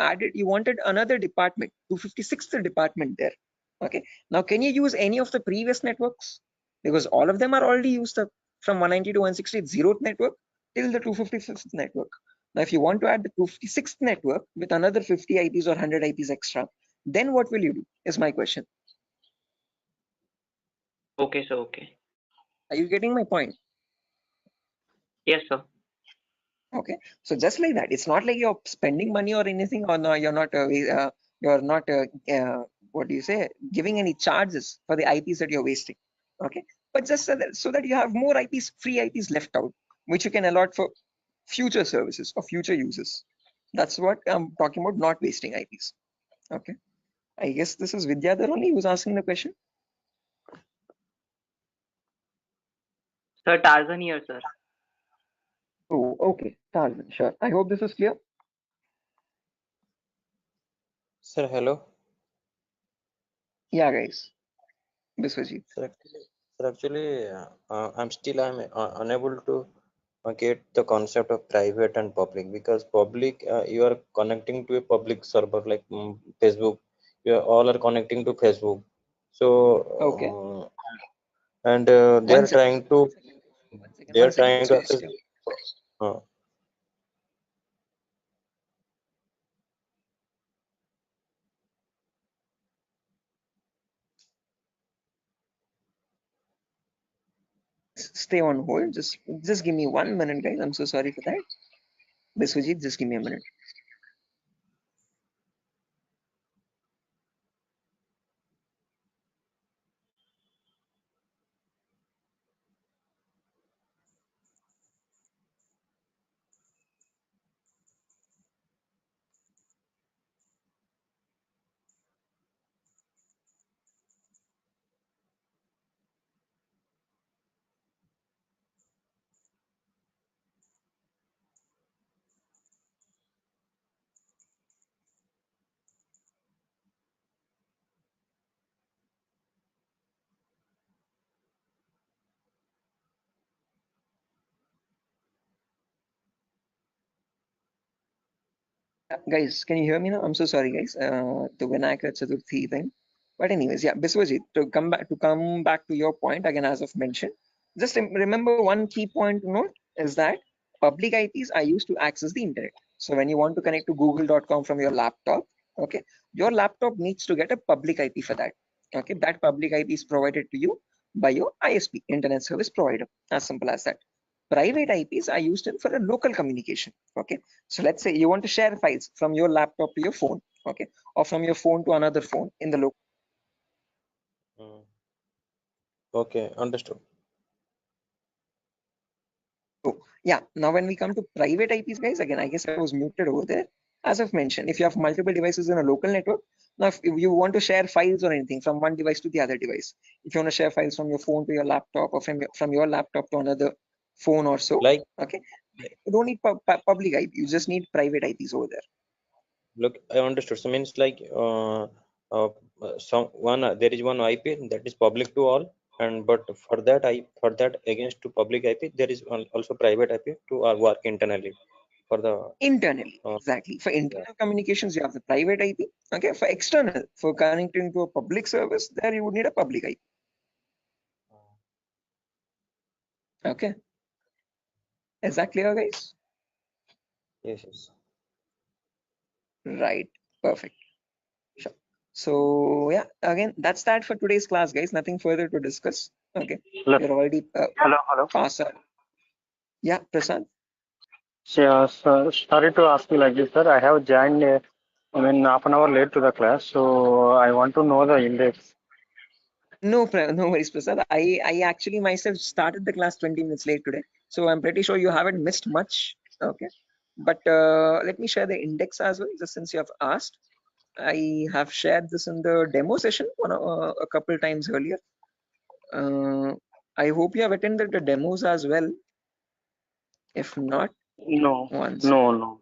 wanted another department, 256th department there. Okay. Now can you use any of the previous networks? Because all of them are already used up from 190 to 160, 0th network till the 256th network. Now if you want to add the 256th network with another 50 IPs or 100 IPs extra, then what will you do is my question. Okay, sir. Okay. Are you getting my point? Yes, sir. Okay, so just like that, it's not like you're spending money or anything, or no, you're not what do you say, giving any charges for the IPs that you're wasting. Okay, but just so that you have more IPs, free IPs left out, which you can allot for future services or future uses. That's what I'm talking about, not wasting IPs. Okay, I guess this is Vidyadhar only who's asking the question. Sir, Tarzan here, sir. Oh, okay, Tarzan, sure. I hope this is clear. Sir, hello. Yeah, guys. Biswajit. Sir, actually, I'm unable to get the concept of private and public, because public, you are connecting to a public server like Facebook. You all are connecting to Facebook. So Okay. and they One are second. trying to access. Stay on hold. Just give me 1 minute, guys. I'm so sorry for that. Biswajit, just give me a minute. Guys, can you hear me now? I'm so sorry, guys. The Vinayaka Chaturthi thing. But anyways, yeah, Biswajit, to come back to your point again, as I've mentioned, just remember one key point to note is that public IPs are used to access the internet. So when you want to connect to google.com from your laptop, okay, your laptop needs to get a public IP for that. Okay, that public IP is provided to you by your ISP, internet service provider. As simple as that. Private IPs are used for a local communication. Okay, so let's say you want to share files from your laptop to your phone, okay, or from your phone to another phone in the local. Okay, understood. So yeah, now when we come to private IPs, guys, again, I guess I was muted over there. As I've mentioned, if you have multiple devices in a local network, now if you want to share files or anything from one device to the other device, if you want to share files from your phone to your laptop, or from your laptop to another phone or so, like, okay, you don't need public IP, you just need private IPs over there. Look, I understood. So means like there is one IP that is public to all, and but for that against to public IP there is also private IP to work internally for the internally. Exactly. For internal communications, you have the private IP. Okay. For external, for connecting to a public service, there you would need a public IP. Okay. Is that clear, guys? Yes. Right. Perfect. Sure. So yeah, again, that's that for today's class, guys. Nothing further to discuss. Okay. Hello. You're already Hello. past. Yeah, Prasad. Yeah, sir. Sorry to ask you like this, sir. I have joined, half an hour late to the class, so I want to know the index. No worries, Prasad. I actually myself started the class 20 minutes late today, so I'm pretty sure you haven't missed much. Okay. But let me share the index as well, just since you have asked. I have shared this in the demo session a couple times earlier. I hope you have attended the demos as well. If not, No. once. No.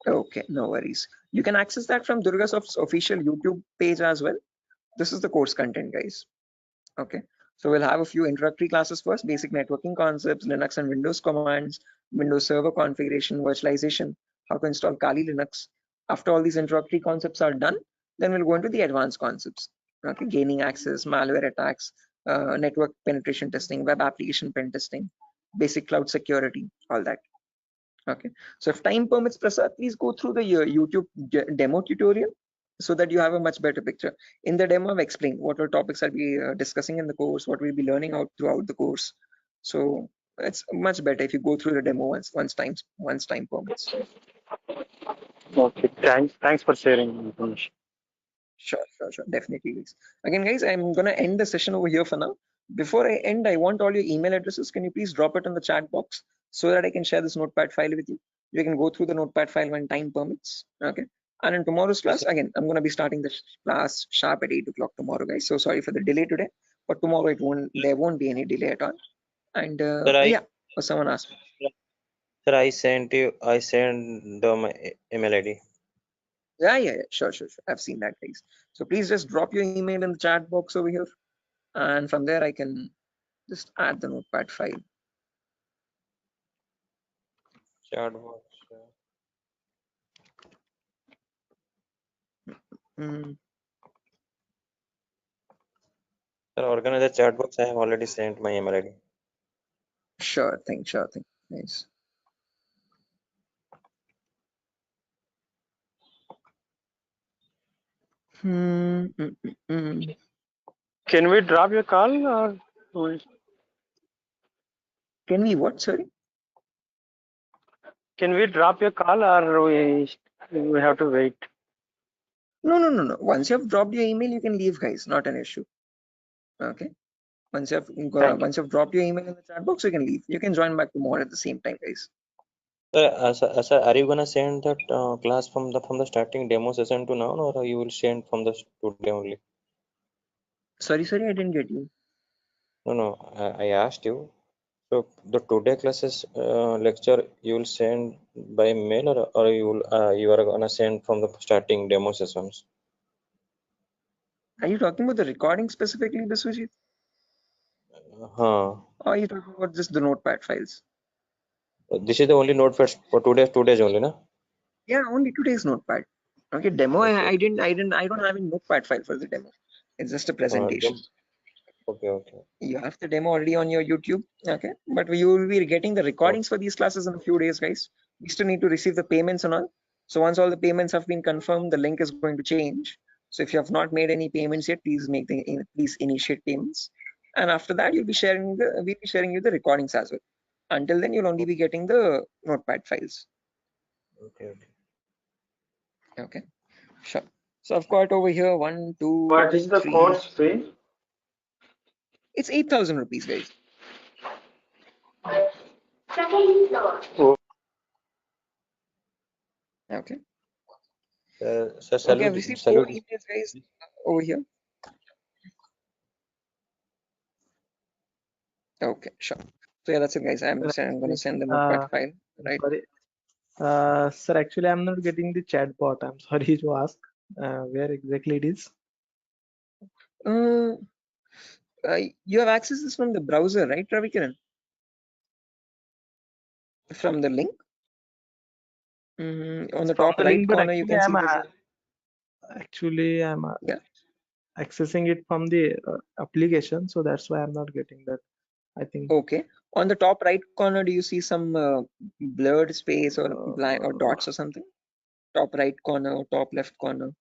Okay, no worries. You can access that from Durgasoft's official YouTube page as well. This is the course content, guys. Okay, so we'll have a few introductory classes first, basic networking concepts, Linux and Windows commands, Windows Server configuration, virtualization, how to install Kali Linux. After all these introductory concepts are done, then we'll go into the advanced concepts. Okay, gaining access, malware attacks, network penetration testing, web application pen testing, basic cloud security, all that. Okay, so if time permits, Prasad, please go through the YouTube demo tutorial so that you have a much better picture. In the demo, I've explained what are topics I'll be discussing in the course, what we'll be learning out throughout the course. So it's much better if you go through the demo once time permits. Okay, thanks for sharing information. Sure, definitely, guys. Again, guys, I'm gonna end the session over here for now. Before I end, I want all your email addresses. Can you please drop it in the chat box so that I can share this notepad file with you? You can go through the notepad file when time permits. Okay. And in tomorrow's class, again, I'm gonna be starting the class sharp at 8 o'clock tomorrow, guys. So sorry for the delay today, but tomorrow there won't be any delay at all. And yeah, someone asked me. Sir, I sent my email ID. Yeah, sure. I've seen that, guys. So please just drop your email in the chat box over here, and from there I can just add the notepad file. Chat box. Sir, organize the chat box. I have already sent my email ID. Sure thing. Nice. Can we drop your call or can we what? Sorry. Can we drop your call or we have to wait? No. Once you have dropped your email, you can leave, guys. Not an issue. Okay. Once you've dropped your email in the chat box, you can leave. You can join back tomorrow at the same time, guys. Sir, are you gonna send that class from the starting demo session to now, or you will send from the today only? Sorry, I didn't get you. No, I asked you. So the today classes lecture you will send by mail, or you are gonna send from the starting demo sessions? Are you talking about the recording specifically, Biswajit? Or are you talking about just the notepad files? This is the only notepad for today's only, na? Yeah, only today's notepad. Okay, demo. Okay. I don't have a notepad file for the demo. It's just a presentation. Okay. You have the demo already on your YouTube. Okay, but you will be getting the recordings for these classes in a few days, guys. We still need to receive the payments and all. So once all the payments have been confirmed, the link is going to change. So if you have not made any payments yet, please initiate payments. And after that, we'll be sharing you the recordings as well. Until then, you'll only be getting the notepad files. Okay, sure. So I've got over here 1, 2. What is the 3. course fee? It's 8,000 rupees, guys. Oh. Okay. So Okay, I've received 4 emails, guys, over here. Okay, sure. So yeah, that's it, guys. I'm going to send the notepad file, right? Sorry. Sir, actually, I'm not getting the chat bot. I'm sorry to ask where exactly it is. You have access this from the browser, right, Ravikiran? From the link? On the top right corner, you can see actually, I'm accessing it from the application, so that's why I'm not getting that. I think. Okay. On the top right corner, do you see some blurred space or blank or dots or something? Top right corner or top left corner?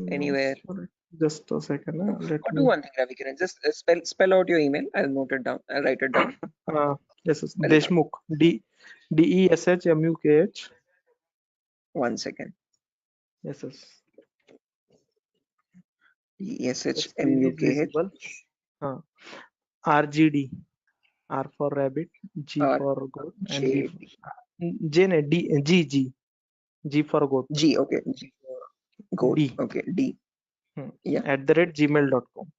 Anywhere? Just a second. Or do one thing, Ravikiran. Just spell out your email. I'll note it down. I'll write it down. Yes, Deshmukh. Deshmukh. 1 second. Yes. Deshmukh. RGD. R for rabbit, G for goat, and D for G for goat. G, okay. G for goat. D. Okay, D. Yeah. @gmail.com.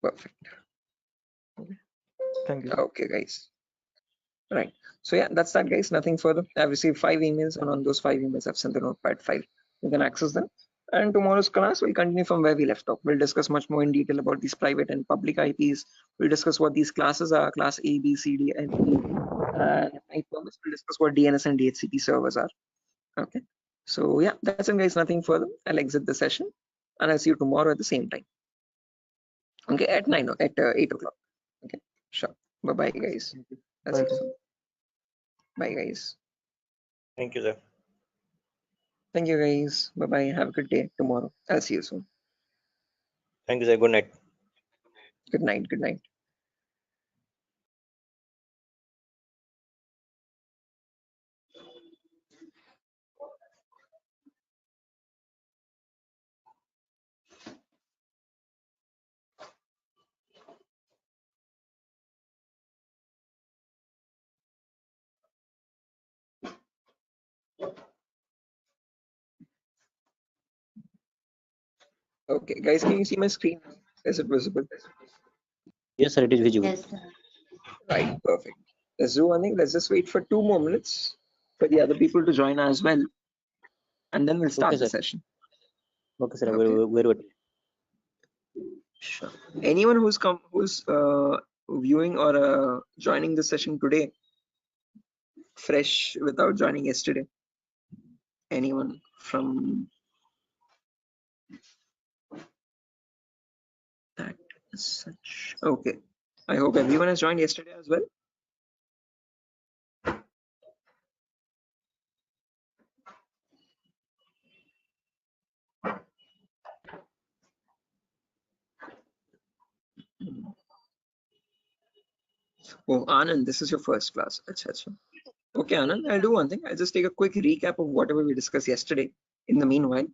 Perfect. Okay. Thank you. Okay, guys. Right. So yeah, that's that, guys. Nothing further. I've received 5 emails, and on those 5 emails, I've sent the notepad file. You can access them. And tomorrow's class will continue from where we left off. We'll discuss much more in detail about these private and public IPs. We'll discuss what these classes are, class A, B, C, D, and E. And I promise we'll discuss what DNS and DHCP servers are. Okay. So yeah, that's it, guys. Nothing further. I'll exit the session, and I'll see you tomorrow at the same time. Okay, at 8 o'clock. Okay, sure. Bye bye, guys. I'll see you soon. Bye, guys. Thank you, sir. Thank you, guys. Bye bye. Have a good day tomorrow. I'll see you soon. Thank you, sir. Good night. Good night. Good night. Okay, guys, can you see my screen? Is it visible? Yes, sir. It is visible. Yes, sir. Right, perfect. Let's do one thing. Let's just wait for 2 more minutes for the other people to join as well, and then we'll start Okay, the sir. session. Okay, sir. Okay. Very good. Sure. Anyone who's viewing or joining the session today, fresh without joining yesterday? Anyone from that such? Okay. I hope everyone has joined yesterday as well. Oh, Anand, this is your first class. Achha. Okay, Anand, I'll do one thing. I'll just take a quick recap of whatever we discussed yesterday. In the meanwhile,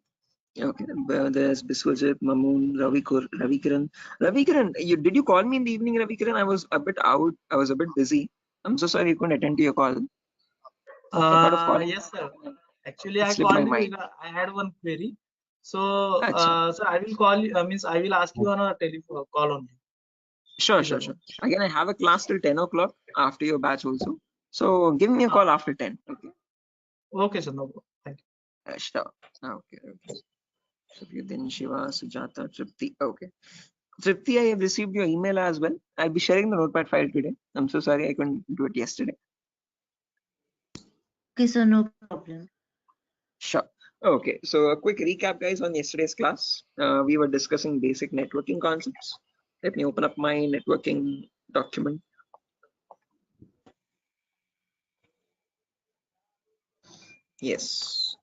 okay, there's Biswajit, Mamoon, Ravikiran. Ravikiran, did you call me in the evening, Ravikiran? I was a bit out. I was a bit busy. I'm so sorry you couldn't attend to your call. I thought of calling. Yes, sir. Actually, It I slipped my called you mind. because I had one query. So, Achha. so I will call you. Means I will ask you on a telephone call only. Sure. Again, I have a class till 10 o'clock after your batch also. So give me a call after 10. Okay. Okay, sir. No problem. Thank you. Sure. Okay. Then Shiva, Sujata, Tripti. Okay. Tripti, I have received your email as well. I'll be sharing the notepad file today. I'm so sorry I couldn't do it yesterday. Okay, so no problem. Sure. Okay. So a quick recap, guys, on yesterday's class. We were discussing basic networking concepts. Let me open up my networking document. Yes.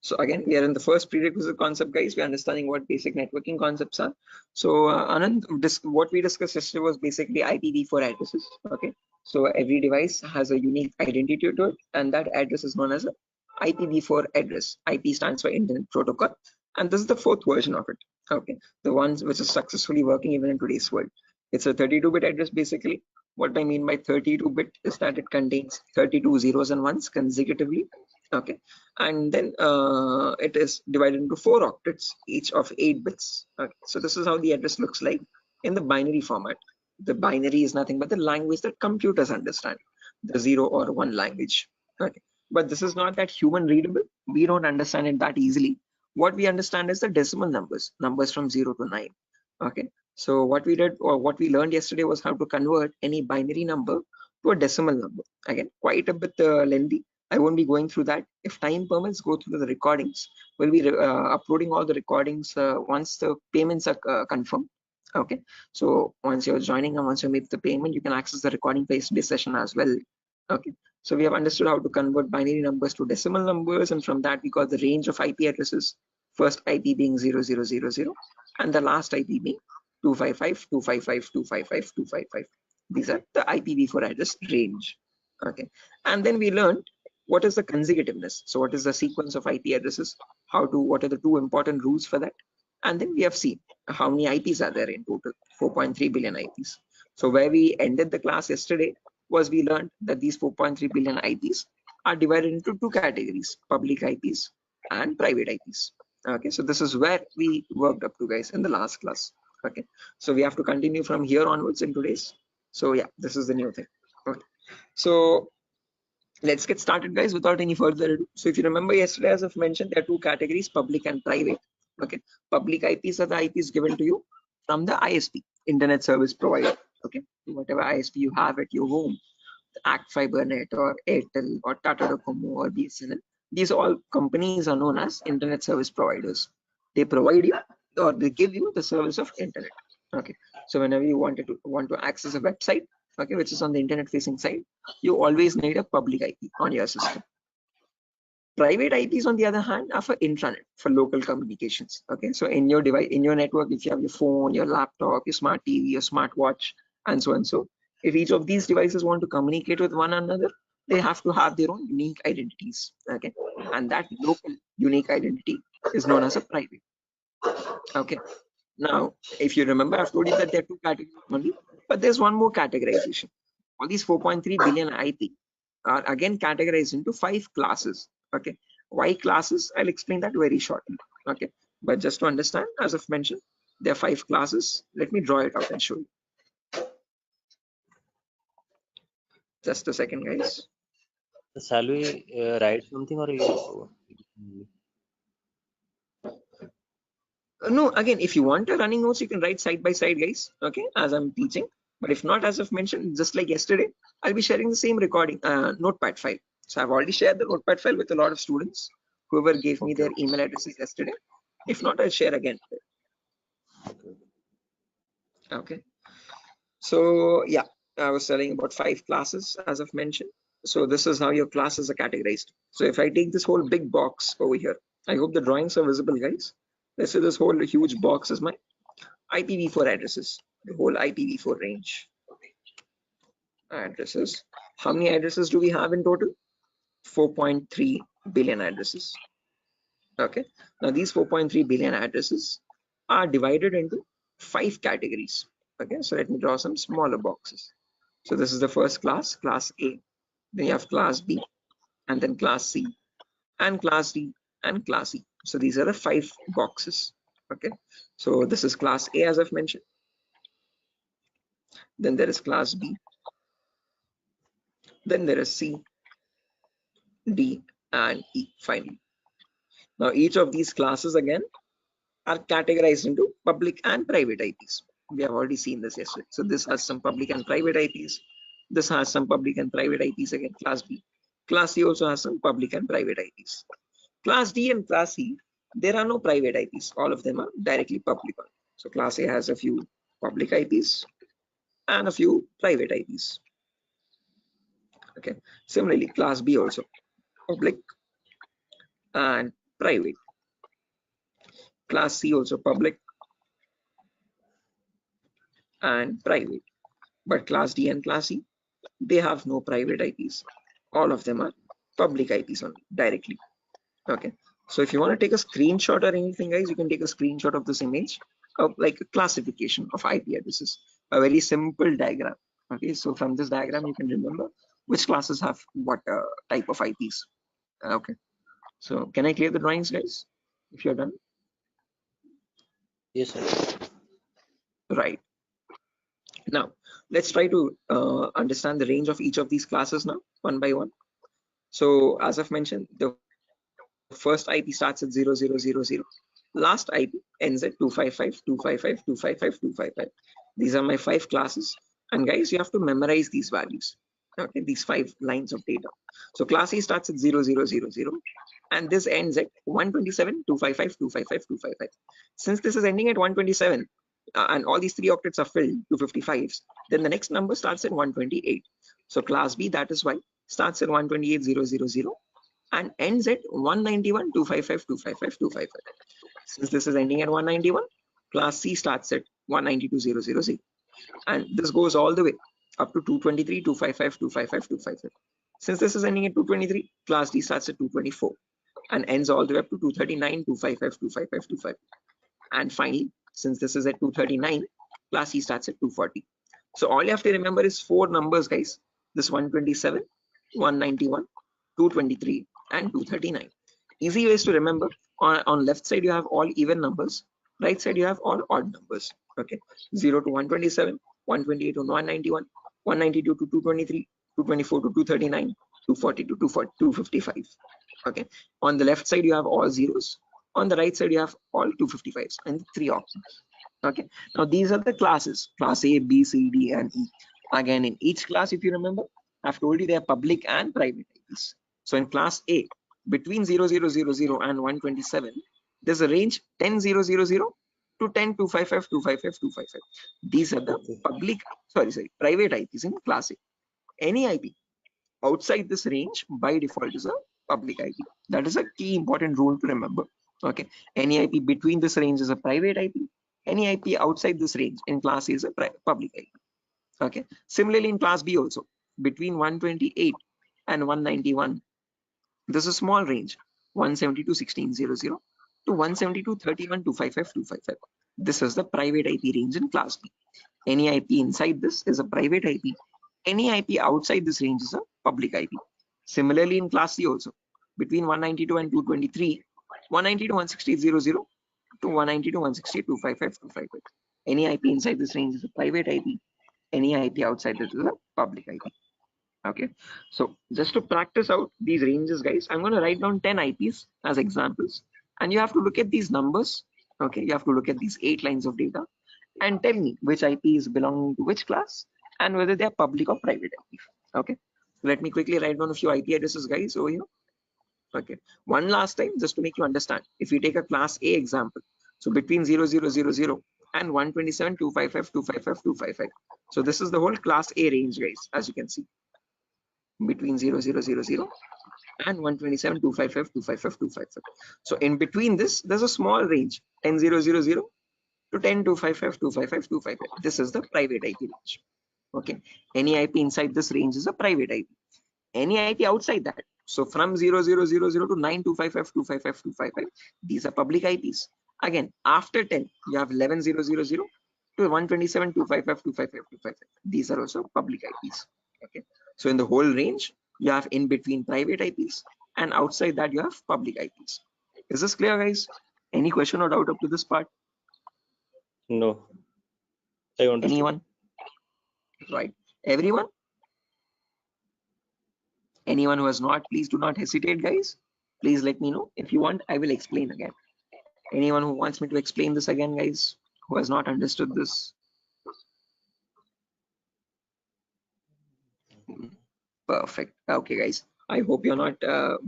So again, we are in the first prerequisite concept, guys. We're understanding what basic networking concepts are. So Anand, what we discussed yesterday was basically IPv4 addresses. Okay. So every device has a unique identity to it, and that address is known as a IPv4 address. IP stands for Internet Protocol, and this is the 4th version of it. Okay, the ones which is successfully working even in today's world. It's a 32-bit address basically. What I mean by 32-bit is that it contains 32 zeros and ones consecutively. Okay, and then it is divided into 4 octets, each of 8 bits. Okay, so this is how the address looks like in the binary format. The binary is nothing but the language that computers understand, the 0 or 1 language. Okay, but this is not that human readable. We don't understand it that easily. What we understand is the decimal numbers from 0 to 9. Okay, so what we did or what we learned yesterday was how to convert any binary number to a decimal number. Again, quite a bit lengthy. I won't be going through that. If time permits, go through the recordings. We'll be uploading all the recordings once the payments are confirmed. Okay, so once you're joining and once you make the payment, you can access the recording for yesterday's session as well. Okay, so we have understood how to convert binary numbers to decimal numbers, and from that we got the range of IP addresses. First IP being 0000, and the last IP being 255.255.255.255. These are the IPv4 address range. Okay, and then we learned what is the consecutiveness. So what is the sequence of IP addresses? What are the 2 important rules for that? And then we have seen how many IPs are there in total, 4.3 billion IPs. So where we ended the class yesterday was we learned that these 4.3 billion IPs are divided into 2 categories, public IPs and private IPs. Okay, so this is where we worked up to, guys, in the last class. Okay, so we have to continue from here onwards in today's. So yeah, this is the new thing. Okay, so let's get started, guys, without any further ado. So if you remember yesterday, as I've mentioned, there are 2 categories, public and private. Okay, public IPs are the IPs given to you from the ISP, internet service provider. Okay, whatever ISP you have at your home, Act FiberNet or Airtel or Tata Docomo or BSNL, these all companies are known as internet service providers. They provide you or they give you the service of internet. Okay, so whenever you want to access a website, okay, which is on the internet facing side, you always need a public IP on your system. Private IPs, on the other hand, are for intranet, for local communications. Okay, so in your device, in your network, if you have your phone, your laptop, your smart TV, your smartwatch, and so and so, if each of these devices want to communicate with one another, they have to have their own unique identities. Okay, and that local unique identity is known as a private. Okay, now if you remember, I've told you that there are two categories only, but there's one more categorization. All these 4.3 billion IP are again categorized into 5 classes. Okay, why classes? I'll explain that very shortly. Okay, but just to understand, as I've mentioned, there are 5 classes. Let me draw it out and show you. Just a second, guys. Shall we write something or you? No, again, if you want a running notes, you can write side by side, guys. Okay, as I'm teaching. But if not, as I've mentioned, just like yesterday, I'll be sharing the same recording notepad file. So I've already shared the notepad file with a lot of students, whoever gave me their email addresses yesterday. If not, I'll share again. Okay. So yeah, I was telling about 5 classes, as I've mentioned. So this is how your classes are categorized. So if I take this whole big box over here, I hope the drawings are visible, guys. Let's say this whole huge box is my IPv4 addresses, the whole IPv4 range. Addresses. How many addresses do we have in total? 4.3 billion addresses. Okay. Now these 4.3 billion addresses are divided into 5 categories. Okay. So let me draw some smaller boxes. So this is the first class, class A. Then you have class B, and then class C, and class D, and class E. So these are the 5 boxes. Okay. So this is class A, as I've mentioned. Then there is class B. Then there is C, D, and E finally. Now each of these classes again are categorized into public and private IPs. We have already seen this yesterday. So this has some public and private IPs. This has some public and private IPs again, class B. Class C also has some public and private IPs. Class D and class C, there are no private IPs. All of them are directly public. So class A has a few public IPs and a few private IPs. Okay. Similarly, class B also public and private. Class C also public and private. But class D and class E, they have no private IPs. All of them are public IPs only directly. Okay. So if you want to take a screenshot or anything, guys, you can take a screenshot of this image of like a classification of IP addresses, a very simple diagram. Okay. So from this diagram, you can remember which classes have what type of IPs. Okay. So can I clear the drawings, guys, if you're done? Yes, sir. Right. Now let's try to understand the range of each of these classes now, one by one. So as I've mentioned, the first IP starts at 0000. Last IP ends at 255, 255, 255, 255. These are my 5 classes. And guys, you have to memorize these values. Okay, these 5 lines of data. So class A starts at 0000 and this ends at 127, 255, 255, 255. Since this is ending at 127 and all these 3 octets are filled, 255s, then the next number starts at 128. So class B, that is why, starts at 128,000 and ends at 191, 255, 255, 255. Since this is ending at 191, class C starts at 192,000. And this goes all the way up to 223, 255, 255, 255. Since this is ending at 223, class D starts at 224 and ends all the way up to 239, 255, 255, 255. And finally, since this is at 239, class C starts at 240. So all you have to remember is 4 numbers, guys. This 127, 191, 223, and 239. Easy ways to remember. On left side, you have all even numbers. Right side, you have all odd numbers. Okay, 0 to 127, 128 to 191, 192 to 223, 224 to 239, 240 to 255. Okay, on the left side, you have all zeros. On the right side, you have all 255s and 3 options. Okay. Now these are the classes: class A, B, C, D, and E. Again, in each class, if you remember, I've told you they are public and private IPs. So in class A, between 0000 and 127, there's a range 10000 to 10255. These are the public, private IPs in class A. Any IP outside this range by default is a public IP. That is a key important rule to remember. Okay. Any IP between this range is a private IP. Any IP outside this range in class A is a public IP. Okay. Similarly, in class B also, between 128 and 191, there's a small range, 172.16.00 to 172.31.255.255. This is the private IP range in class B. Any IP inside this is a private IP. Any IP outside this range is a public IP. Similarly, in class C also, between 192 and 223, 190 to 168.00 to 190 to 168.255.255. Any IP inside this range is a private IP. Any IP outside this is a public IP. Okay, so just to practice out these ranges, guys, I'm going to write down 10 IPs as examples, and you have to look at these numbers. Okay, you have to look at these 8 lines of data and tell me which IP is belonging to which class and whether they are public or private IP. Okay, let me quickly write down a few IP addresses, guys, over here. Okay, one last time just to make you understand. If we take a class A example, so between 0000 and 127.255.255.255. So this is the whole class A range, guys, as you can see, between 0000 and 127.255.255.255. So in between this, there's a small range, 10000 to 10.255.255.255. This is the private IP range. Okay, any IP inside this range is a private IP. Any IP outside that, so from 0000 to 9.255.255.255, these are public IPs. Again, after 10, you have 11.000 to 127.255.255.255. These are also public IPs. Okay, so in the whole range, you have in between private IPs, and outside that you have public IPs. Is this clear, guys? Any question or doubt up to this part? No, I understood. Anyone? Right, everyone? Anyone who has not, please do not hesitate, guys. Please let me know. If you want, I will explain again. Anyone who wants me to explain this again, guys, who has not understood this? Perfect. Okay, guys, I hope you're not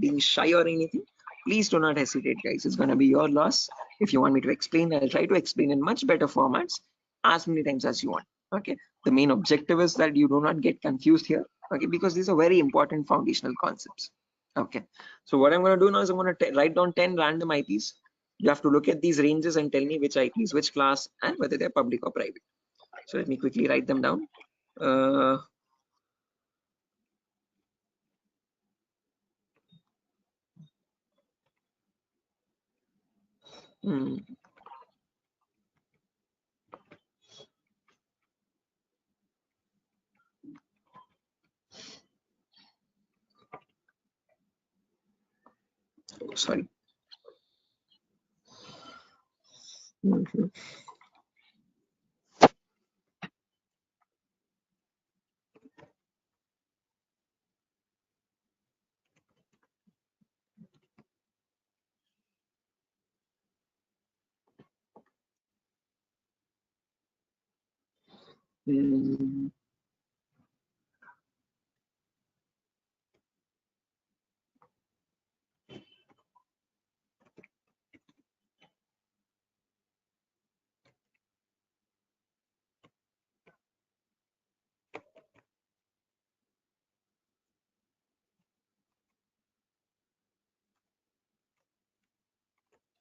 being shy or anything. Please do not hesitate, guys. It's going to be your loss. If you want me to explain, I'll try to explain in much better formats as many times as you want. Okay, the main objective is that you do not get confused here. Okay, because these are very important foundational concepts. Okay, so what I'm going to do now is I'm going to write down 10 random IPs. You have to look at these ranges and tell me which IPs, which class, and whether they're public or private. So let me quickly write them down. Sorry.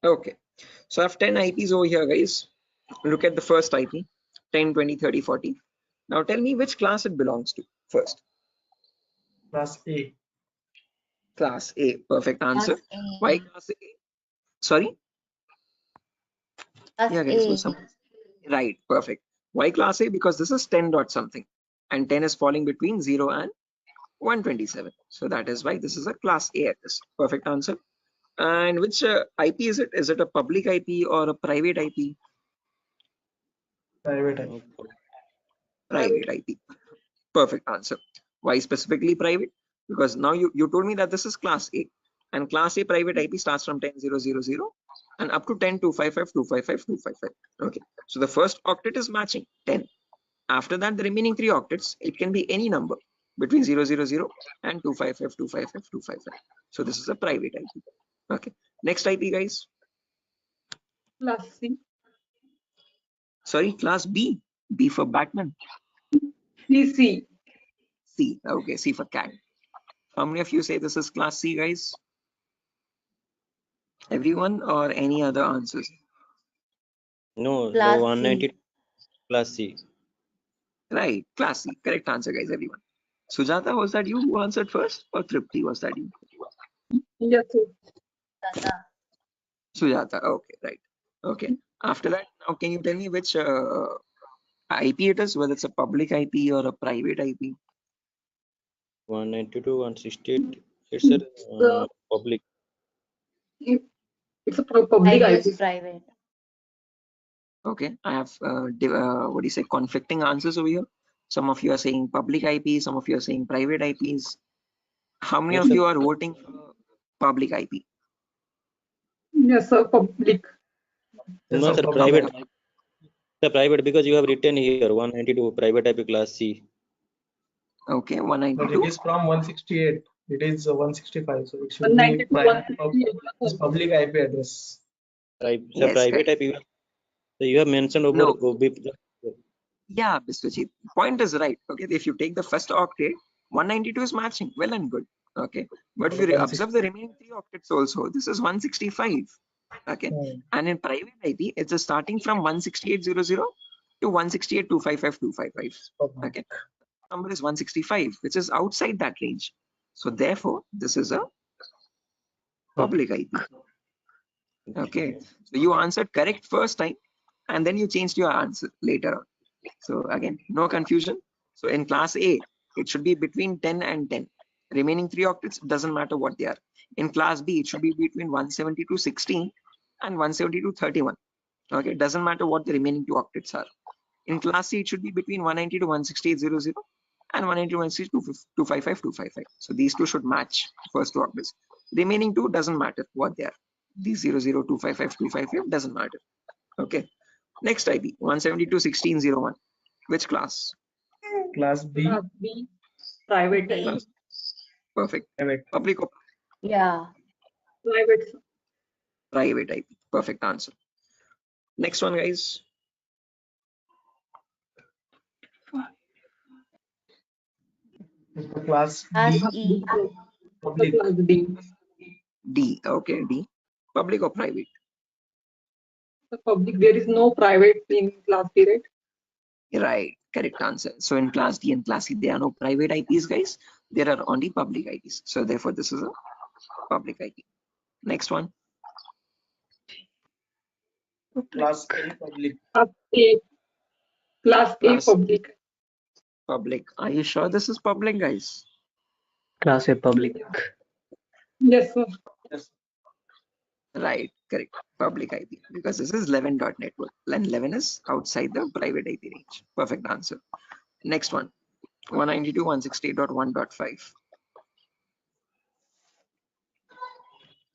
Okay, so I have 10 IPs over here, guys. Look at the first IP, 10, 20, 30, 40. Now tell me which class it belongs to first. Class A. Class A, perfect answer. Class A. Why class A? Sorry? Class Yeah, guys, A. right, perfect. Why class A? Because this is 10 dot something, and 10 is falling between 0 and 127. So that is why this is a class A address. Perfect answer. And which IP is it? Is it a public IP or a private IP? Private IP. Private IP. Perfect answer. Why specifically private? Because now you told me that this is class A, and class A private IP starts from 10.000 and up to 10, 255, 255, 255. Okay, so the first octet is matching 10. After that, the remaining 3 octets, it can be any number between 000 and 255, 255, 255. So this is a private IP. Okay, next IP, guys. Class C. Sorry, class B. B for Batman. C. C. Okay, C for cat. How many of you say this is class C, guys? Everyone, or any other answers? No, the Class 190 C. plus C. Right, class C. Correct answer, guys, everyone. Sujata, was that you who answered first, or Tripti, was that you? Yes, sir. Sujata, okay, right. Okay, after that, now can you tell me which IP it is, whether it's a public IP or a private IP? 192, 168. It's a public. It's a public I IP. guess private. Okay, I have what do you say, conflicting answers over here. Some of you are saying public IP, some of you are saying private IPs. How many It's of a you are voting for public IP? Yes, sir. Public. no, sir, private. The private, because you have written here 192 private IP class C. Okay, But it 192. is from 168. It is 165. So it should be 192, private 168. public IP address. The Yes, private correct. IP. So you have mentioned over. No. Yeah, Mr. Chief. Point is right. Okay, if you take the first octet, 192 is matching, well and good. Okay, but if you observe the remaining 3 octets also, this is 165. Okay, and in private IP, it's starting from 168.00 to 168.255.255. Okay, number is 165, which is outside that range. So therefore, this is a public IP. Okay, so you answered correct first time, and then you changed your answer later on. So again, no confusion. So in class A, it should be between 10 and 10. Remaining 3 octets, doesn't matter what they are. In class B, it should be between 170 to 16 and 170 to 31. Okay, it doesn't matter what the remaining 2 octets are. In class C, it should be between 190 to 168.00 and 190 to 162.255.255. So these two should match first 2 octets. Remaining 2 doesn't matter what they are. These 00.255.255 doesn't matter. Okay. Next IP 172.16.01. Which class? Class B. Class B. Private. B. Perfect. Private. Public or Yeah. Private. private IP? Perfect answer. Next one, guys. Class Class D. E. Public. Class D. D. Okay, D. Public or private? The public. There is no private in class B, right? Right. Correct answer. So in class D and class C, there are no private IPs, guys. There are only public IPs. So therefore, this is a public IP. Next one. Class A public. Class A. Class A Class public. Public. Are you sure this is public, guys? Class A public. Yes, sir. Yes. Right. Correct. Public IP, because this is 11 dot network and 11 is outside the private IP range. Perfect answer. Next one. 192.168.1.5.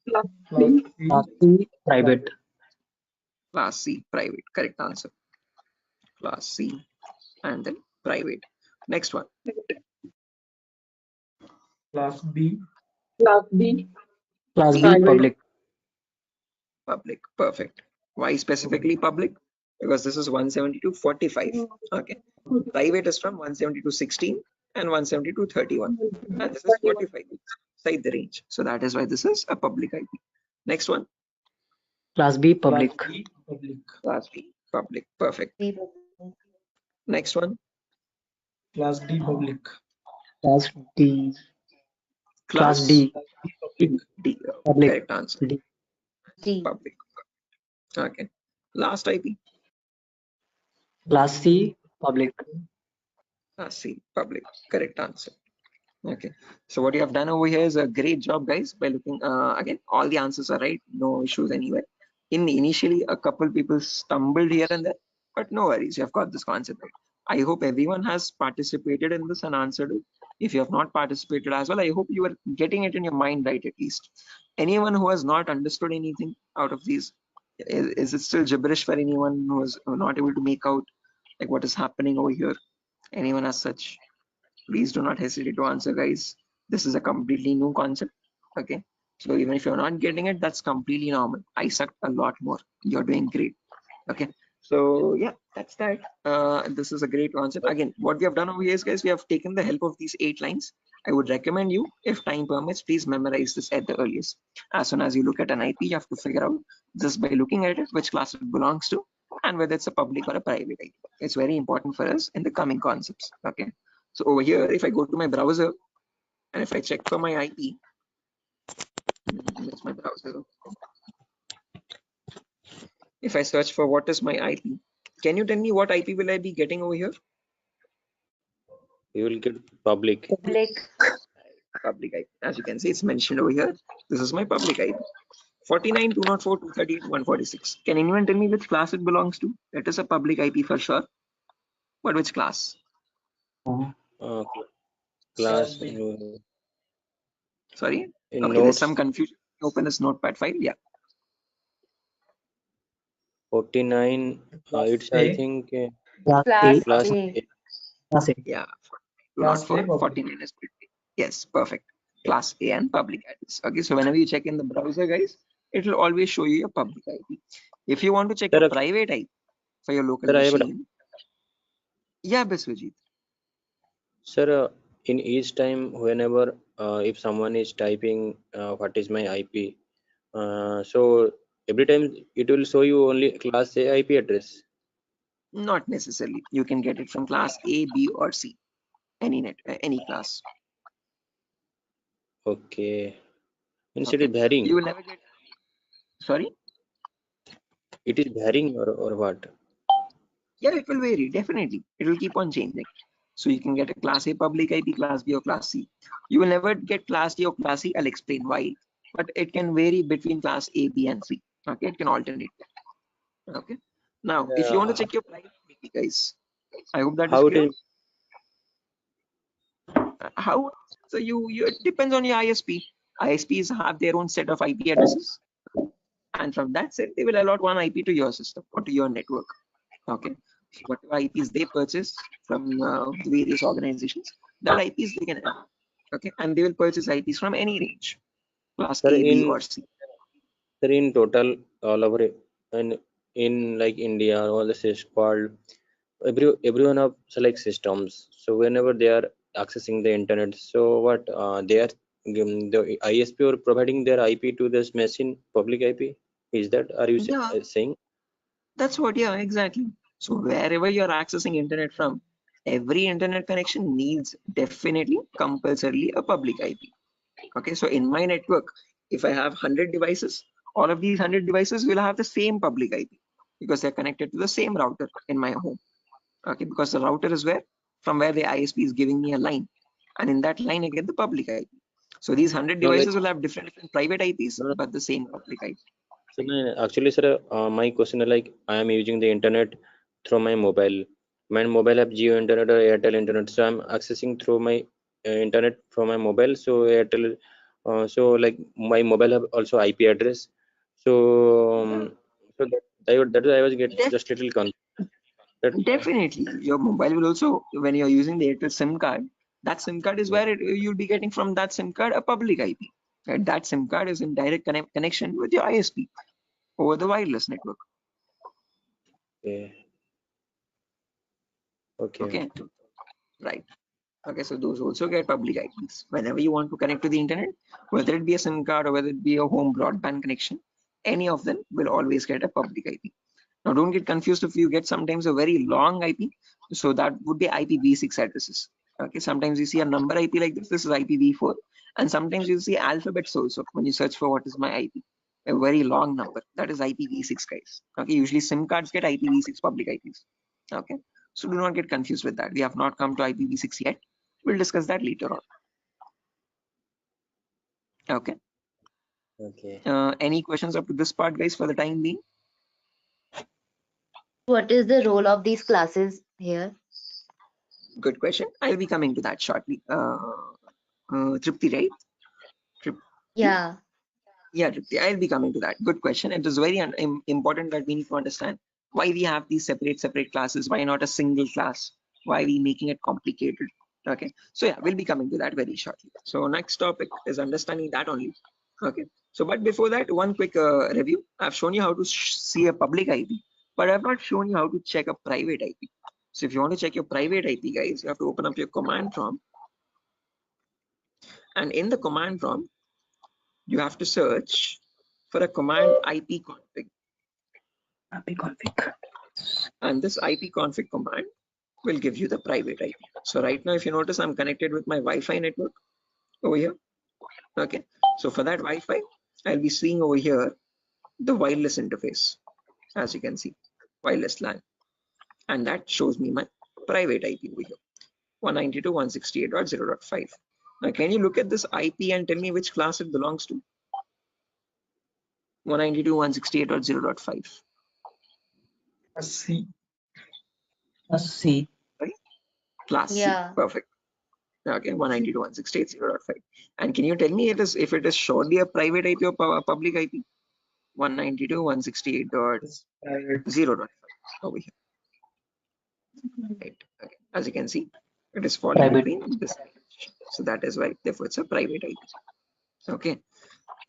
Class Class C. Class C private. Class C, private. Correct answer. Class C and then private. Next one. Class B. Class B. Class B Private. public. Public. Perfect. Why specifically public? Because this is 172.45. Okay. Private is from 172.16 and 172.31. And this is 45 inside the range. So that is why this is a public IP. Next one. Class B public. Class B public. Class B, public. Perfect. Next one. Class D public. Class D. Class Class D. Public. D. Public. Correct answer. D. D. Public. Okay. Last IP. Class C public. Class C, public. Correct answer. Okay. So what you have done over here is a great job, guys, by looking again, all the answers are right, no issues anywhere. Initially, a couple people stumbled here and there, but no worries, you have got this concept right. I hope everyone has participated in this and answered it. If you have not participated as well, I hope you are getting it in your mind right at least. Anyone who has not understood anything out of these? Is it still gibberish for anyone who is not able to make out like what is happening over here? Anyone as such? Please do not hesitate to answer, guys. This is a completely new concept. Okay. So even if you're not getting it, that's completely normal. I sucked a lot more. You're doing great. Okay. So yeah, that's that. This is a great concept. Again, what we have done over here is, guys, we have taken the help of these 8 lines. I would recommend you, if time permits, please memorize this at the earliest. As soon as you look at an IP, you have to figure out just by looking at it which class it belongs to and whether it's a public or a private IP. It's very important for us in the coming concepts. Okay. So over here, if I go to my browser and if I check for my IP, that's my browser. If I search for what is my IP, can you tell me what IP will I be getting over here? You will get public. Public IP. As you can see, it's mentioned over here. This is my public IP. 49, 204, 238, 146. Can anyone tell me which class it belongs to? It is a public IP for sure. But which class? Class. Sorry? In Okay, there's notes. some confusion. Open this notepad file. Yeah. 49. It's I think Class class A. A. Class A. Yeah. Class A, 49 is public. Yes, perfect. Class A and public IPs. Okay, so whenever you check in the browser, guys, it will always show you your public IP. If you want to check your private IP for your local machine, yeah, Biswajit. Sir, in each time, whenever if someone is typing what is my IP, so every time it will show you only class A IP address. Not necessarily. You can get it from class A, B, or C. Any class. Okay. Means Okay. it is varying. You will never get. Sorry. It is varying or what? Yeah, it will vary. Definitely, it will keep on changing. So you can get a class A public IP, class B, or class C. You will never get class D or class C. I'll explain why. But it can vary between class A, B, and C. Okay, it can alternate. Okay. Now, if you want to check your private IP, guys, I hope that is How clear. it is? How? So it depends on your ISP. ISPs have their own set of IP addresses, and from that set, they will allot one IP to your system or to your network. Okay. So whatever IPs they purchase from the various organizations, that IPs they can have. Okay, and they will purchase IPs from any range, class Sir, A, B, or C. Sir, in total, all over and in like India, all this is called everyone have select systems. So whenever they are accessing the internet, so what they are the ISP or providing their IP to this machine, public IP. Is that are you saying? That's what, yeah, exactly. So wherever you're accessing internet from, every internet connection needs definitely compulsorily a public IP. Okay, so in my network, if I have 100 devices, all of these 100 devices will have the same public IP because they're connected to the same router in my home. Okay, because the router is from where the ISP is giving me a line, and in that line I get the public IP. So these 100 devices will have different private IPs, but the same public IP. So actually, sir, my question is like I am using the internet through my mobile. My mobile have Jio internet or Airtel internet, so I'm accessing through my internet from my mobile. So Airtel, so like my mobile have also IP address. So so that I was getting just little confused. Definitely, your mobile will also, when you're using the Airtel SIM card, that SIM card is where you'll be getting from that SIM card a public IP. Right? That SIM card is in direct connection with your ISP over the wireless network. Okay. Right. Okay, so those also get public IPs. Whenever you want to connect to the internet, whether it be a SIM card or whether it be a home broadband connection, any of them will always get a public IP. Now, don't get confused if you get sometimes a very long IP. So that would be IPv6 addresses. Okay, sometimes you see a number IP like this. This is IPv4, and sometimes you see alphabets also when you search for what is my IP. A very long number, that is IPv6, guys. Okay, usually SIM cards get IPv6 public IPs. Okay, so do not get confused with that. We have not come to IPv6 yet. We'll discuss that later on. Okay. Any questions up to this part, guys, for the time being? What is the role of these classes here? Good question. I'll be coming to that shortly. Tripti, right? Yeah. Yeah, Tripti, I'll be coming to that. Good question. It is very important that we need to understand why we have these separate classes. Why not a single class? Why are we making it complicated? Okay, so yeah, we'll be coming to that very shortly. So next topic is understanding that only. Okay, so but before that, one quick review. I've shown you how to see a public IP, but I've not shown you how to check a private IP. So if you want to check your private IP, guys, you have to open up your command prompt, and in the command prompt, you have to search for a command IP config. IP config. And this IP config command will give you the private IP. So right now, if you notice, I'm connected with my Wi-Fi network over here. Okay. So for that Wi-Fi, I'll be seeing over here the wireless interface, as you can see, wireless LAN. And that shows me my private IP over here, 192.168.0.5. Now, can you look at this IP and tell me which class it belongs to? 192.168.0.5. C. C. Right? Class Yeah. C. Perfect. Okay, 192.168.0.5. And can you tell me if it is surely a private IP or a public IP? 192.168.0.5 over here. Right. Okay. As you can see, it is falling Private. between this. So that is why, therefore, it's a private IP. Okay.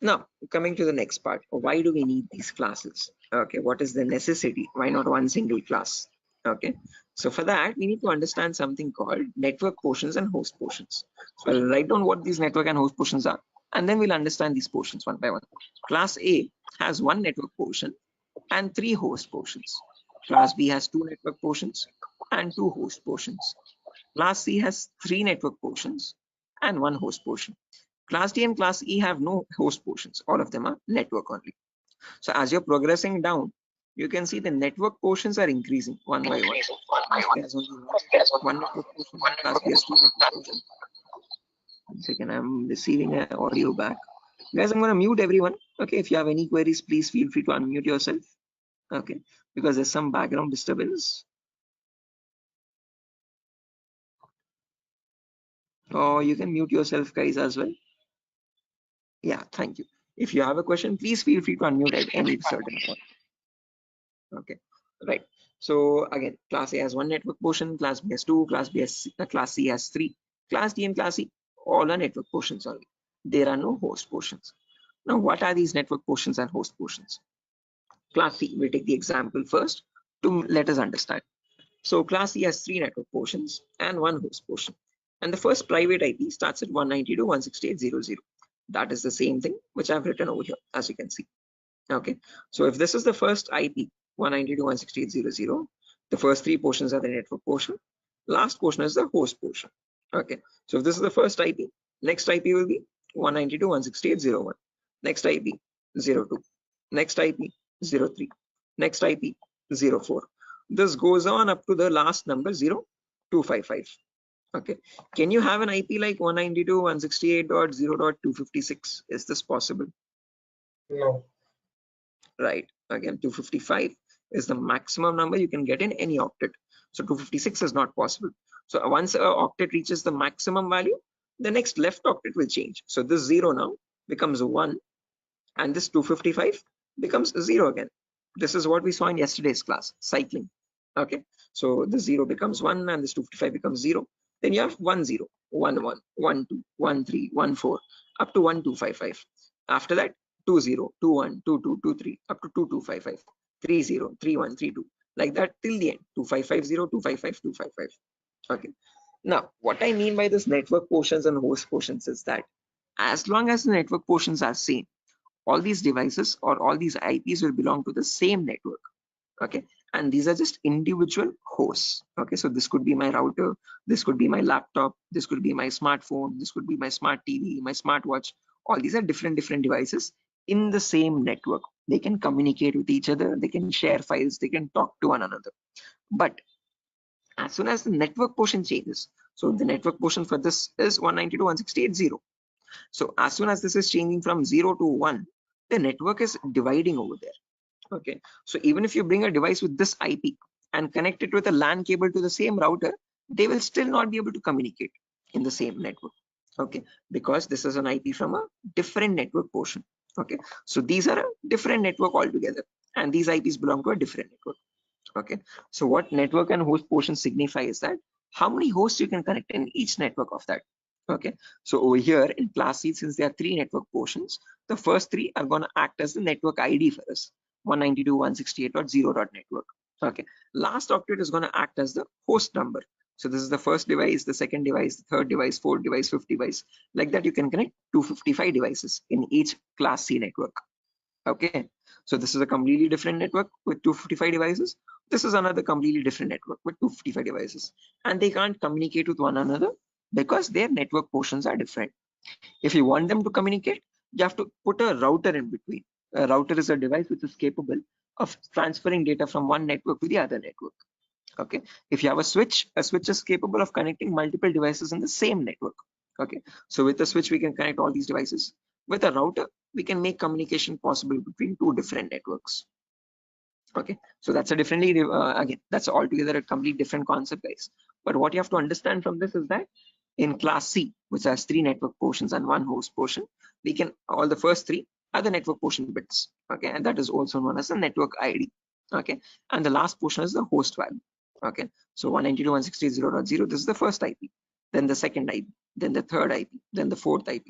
Now, coming to the next part, why do we need these classes? Okay, what is the necessity? Why not one single class? Okay, so for that, we need to understand something called network portions and host portions. So I'll write down what these network and host portions are, and then we'll understand these portions one by one. Class A has one network portion and 3 host portions. Class B has 2 network portions and 2 host portions. Class C has 3 network portions and 1 host portion. Class D and Class E have no host portions. All of them are network only. So as you're progressing down, you can see the network portions are increasing one by one. There's only one network portion. Class B has 2 network portions. 1 second, I'm receiving an audio back. Guys, I'm going to mute everyone. Okay, if you have any queries, please feel free to unmute yourself. Okay, because there's some background disturbance. Or you can mute yourself, guys, as well. Yeah, thank you. If you have a question, please feel free to unmute at any certain point. Okay, right. So again, Class A has 1 network portion, Class B has 2, Class C has 3, Class D and Class E all are network portions only. There are no host portions. Now, what are these network portions and host portions? Class C, we'll take the example first to let us understand. So Class C has 3 network portions and 1 host portion. And the first private IP starts at 192.168.0.0. That is the same thing which I've written over here, as you can see. Okay, so if this is the first IP, 192.168.0.0, the first 3 portions are the network portion, last portion is the host portion. Okay, so if this is the first IP, next IP will be 192.168.0.1, next IP 0.2, next IP 0.3, next IP 0.4. This goes on up to the last number 0.255. Okay, can you have an IP like 192.168.0.256? Is this possible? No. Right, again 255 is the maximum number you can get in any octet. So 256 is not possible. So once an octet reaches the maximum value, the next left octet will change. So this 0 now becomes 1 and this 255 becomes 0 again. This is what we saw in yesterday's class, cycling. Okay, so the 0 becomes 1 and this 255 becomes 0. Then you have 1 0, 1 1, 1 2, 1 3, 1 4 up to 1 255. After that 2 0, 2 1, 2 2, 2 3 up to 2 2 5 5, 3 0, 3 1, 3 2, like that till the end, 2 5 5 0, 2 5 5, 2 5 5. Okay, now what I mean by this network portions and host portions is that as long as the network portions are same, all these devices or all these IPs will belong to the same network. Okay, and these are just individual hosts. Okay, so this could be my router, this could be my laptop, this could be my smartphone, this could be my smart TV, my smartwatch. All these are different devices in the same network. They can communicate with each other, they can share files, they can talk to one another. But as soon as the network portion changes, so the network portion for this is 192.168.0. So as soon as this is changing from 0 to 1, the network is dividing over there. Okay, so even if you bring a device with this IP and connect it with a LAN cable to the same router, they will still not be able to communicate in the same network. Okay, because this is an IP from a different network portion. Okay, so these are a different network altogether, and these IPs belong to a different network. Okay, so what network and host portion signify is that how many hosts you can connect in each network of that. Okay, so over here in class C, since there are 3 network portions, the first 3 are going to act as the network ID for us, 192.168.0.network. Okay, last octet is going to act as the host number. So this is the first device, the second device, the third device, fourth device, fifth device. Like that, you can connect 255 devices in each class C network. Okay, so this is a completely different network with 255 devices. This is another completely different network with 255 devices, and they can't communicate with one another because their network portions are different. If you want them to communicate, you have to put a router in between. A router is a device which is capable of transferring data from one network to the other network. Okay, if you have a switch is capable of connecting multiple devices in the same network. Okay, so with the switch we can connect all these devices. With a router we can make communication possible between 2 different networks. Okay, so that's a differently again, that's altogether a complete different concept, guys. But what you have to understand from this is that in class C, which has 3 network portions and 1 host portion, we can, all the first 3 are the network portion bits. Okay, and that is also known as the network ID. Okay, and the last portion is the host value. Okay, so 192.168.0.0, this is the first IP, then the second IP, then the third IP, then the fourth IP.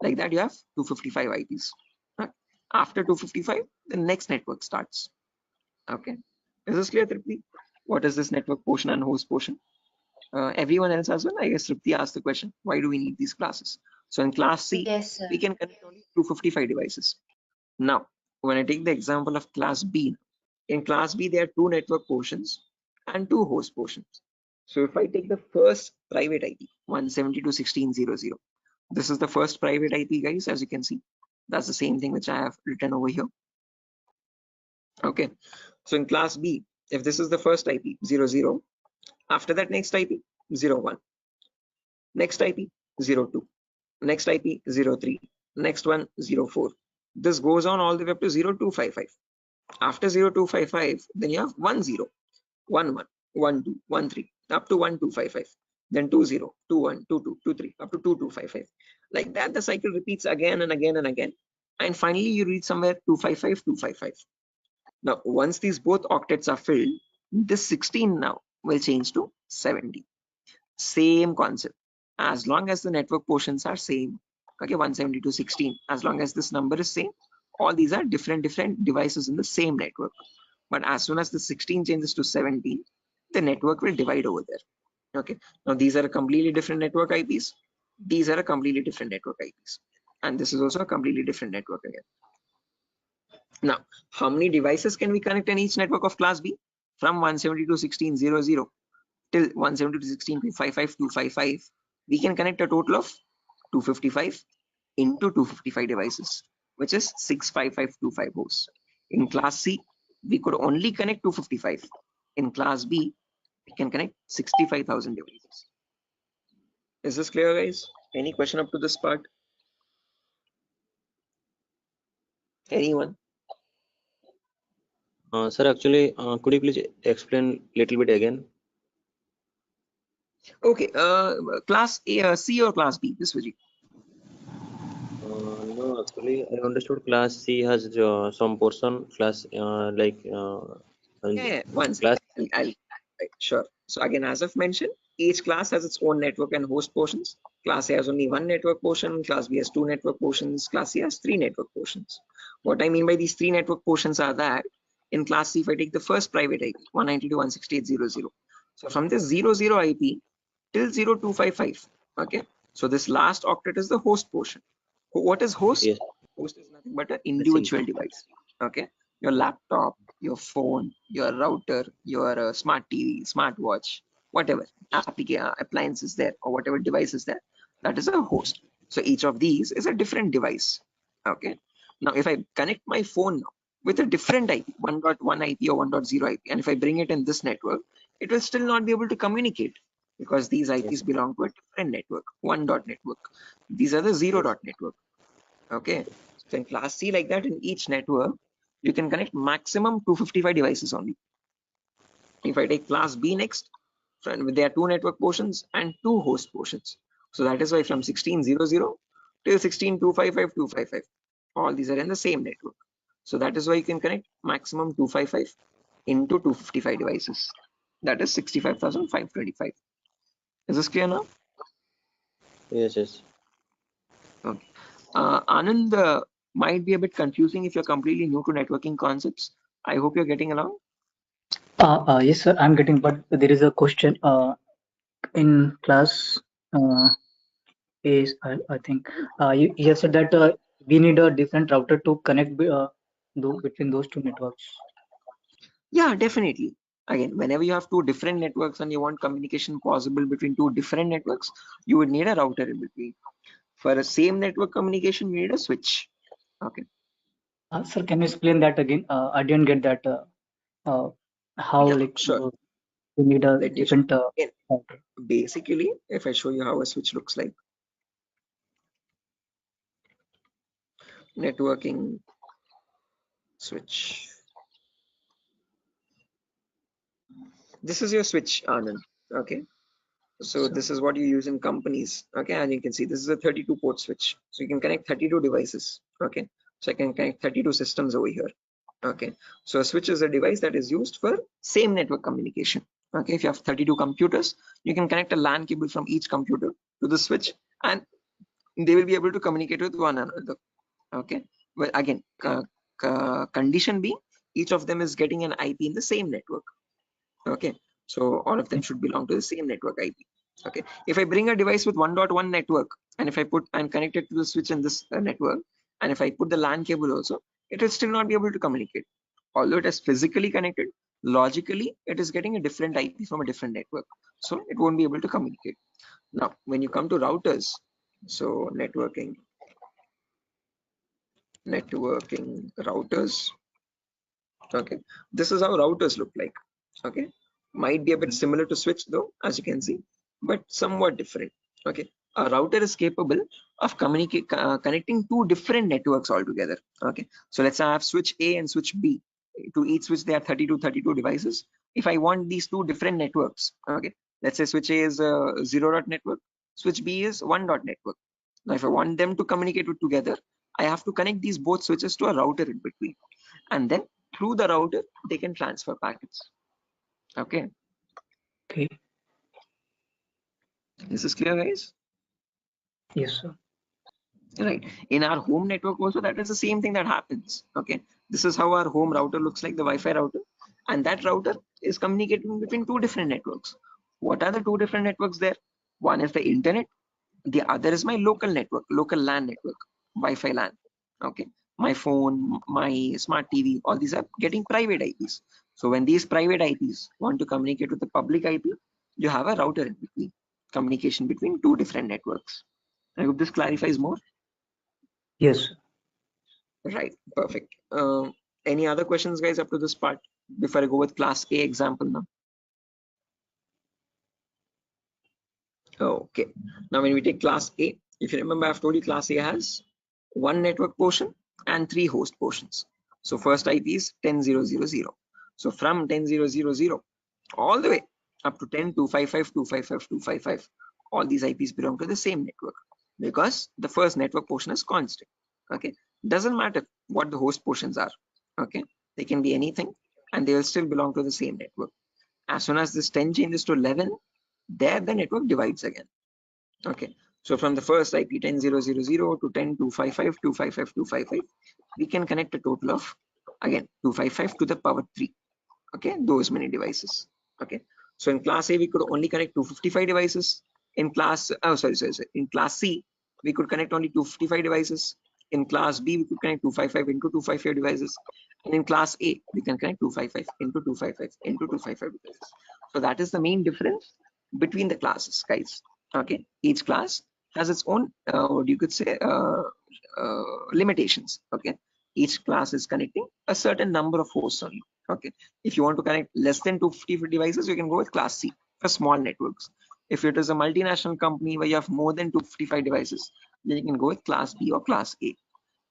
Like that, you have 255 IPs. After 255, the next network starts. Okay, is this clear, Tripti? What is this network portion and host portion? Everyone else as well? I guess Tripti asked the question, why do we need these classes? So in class C, Yes, sir. we can connect only 255 devices. Now, when I take the example of class B, in class B, there are 2 network portions and 2 host portions. So if I take the first private IP, 172.16.0.0, this is the first private IP, guys, as you can see. That's the same thing which I have written over here. Okay, so in class B, if this is the first IP, 00, after that next IP, 01, next IP, 02, next IP, 03, next one, 04. This goes on all the way up to 0255. After 0255, then you have 10, 11, 12, 13, up to 1255. Then 20, 21, 22, 23, up to 2255. Like that, the cycle repeats again and again and again. And finally, you reach somewhere 255, 255. Now, once these both octets are filled, this 16 now will change to 70. Same concept. As long as the network portions are same, okay, 170 to 16, as long as this number is same, all these are different devices in the same network. But as soon as the 16 changes to 17, the network will divide over there. Okay, now these are a completely different network IPs. These are a completely different network IPs. And this is also a completely different network again. Now, how many devices can we connect in each network of class B? From 172.16.0.0 till 172.16.255.255, we can connect a total of 255 into 255 devices, which is 65525 hosts. In class C, we could only connect 255. In class B, we can connect 65,000 devices. Is this clear, guys? Any question up to this part? Anyone? Sir, actually, could you please explain little bit again? Okay, class A, C or class B, this Vijay? No, actually, I understood class C has some portion, class Yeah, one class. second. Right, sure. So again, as I've mentioned, each class has its own network and host portions. Class A has only 1 network portion, class B has 2 network portions, class C has 3 network portions. What I mean by these 3 network portions are that in class C, if I take the first private IP, 192.168.0.0. So from this 00 IP till 0255, okay? So this last octet is the host portion. What is host? Yes. Host is nothing but an individual device, okay? Your laptop, your phone, your router, your smart TV, smart watch, whatever appliance is there or whatever device is there, that is a host. So each of these is a different device. Okay. Now, if I connect my phone now with a different IP, 1.1 IP or 1.0 IP, and if I bring it in this network, it will still not be able to communicate because these IPs belong to a different network, 1 dot network. These are the 0 dot network. Okay. So in class C, like that, in each network, you can connect maximum 255 devices only. If I take class B next, there are 2 network portions and 2 host portions. So that is why from 16.00 till 16.255.255, All these are in the same network. So that is why you can connect maximum 255 into 255 devices. That is 65,525. Is this clear now? Yes, yes. Okay. Anand, might be a bit confusing if you're completely new to networking concepts. I hope you're getting along. Yes, sir, I'm getting, but there is a question in class. Is I think you have said that we need a different router to connect between those two networks. Yeah, definitely. Again, whenever you have two different networks and you want communication possible between two different networks, you would need a router in between. For a same network communication, you need a switch. Okay. Sir, can you explain that again? I didn't get that. How Yeah, like sure. we need a Let me different again. router. Basically, if I show you how a switch looks like, networking switch. This is your switch, Anand. Okay. So this is what you use in companies. Okay, and you can see this is a 32 port switch. So you can connect 32 devices. Okay. So I can connect 32 systems over here. Okay. So a switch is a device that is used for same network communication. Okay. If you have 32 computers, you can connect a LAN cable from each computer to the switch and they will be able to communicate with one another. Okay. Well, again, condition being each of them is getting an IP in the same network. Okay. So all of them should belong to the same network IP. Okay. If I bring a device with 1.1 network and if I put and connect it to the switch in this network, and if I put the LAN cable also, it will still not be able to communicate. Although it is physically connected, logically it is getting a different IP from a different network. So it won't be able to communicate. Now, when you come to routers, so networking routers. Okay, this is how routers look like. Okay, might be a bit similar to switch though, as you can see, but somewhat different. Okay, a router is capable of connecting two different networks altogether. Okay, so let's say I have switch A and switch B. To each switch there are 32 devices. If I want these two different networks, okay, let's say switch A is a 0 dot network, switch B is 1 dot network. Now if I want them to communicate with together, I have to connect these both switches to a router in between, and then through the router they can transfer packets. Okay. Okay. Is this clear, guys? Yes, sir. Right. In our home network also, that is the same thing that happens. Okay. This is how our home router looks like, the Wi-Fi router, and that router is communicating between two different networks. What are the two different networks there? One is the internet, the other is my local network, local LAN network, Wi-Fi LAN. Okay. My phone, my smart TV, all these are getting private IPs. So when these private IPs want to communicate with the public IP, you have a router in between, communication between two different networks. I hope this clarifies more. Yes. Right, perfect. Any other questions, guys, up to this part before I go with class A example now? Okay, now when we take class A, if you remember, I've told you class A has one network portion and three host portions. So first IP is 10.0.0.0. So from 10.0.0.0 all the way up to 10.255.255.255, all these IPs belong to the same network because the first network portion is constant. Okay, doesn't matter what the host portions are. Okay, they can be anything and they will still belong to the same network. As soon as this 10 changes to 11, there the network divides again. Okay, so from the first IP 10.0.0.0 to 10.255.255.255, we can connect a total of again 255 to the power 3. Okay, those many devices. Okay, so in class A we could only connect 255 devices. In class in class C we could connect only 255 devices. In class B we could connect 255 into 255 devices, and in class A we can connect 255 into 255 into 255 devices. So that is the main difference between the classes, guys. Okay, each class has its own what you could say limitations. Okay, each class is connecting a certain number of hosts only. Okay, if you want to connect less than 250 devices, you can go with class C for small networks. If it is a multinational company where you have more than 255 devices, then you can go with class B or class A.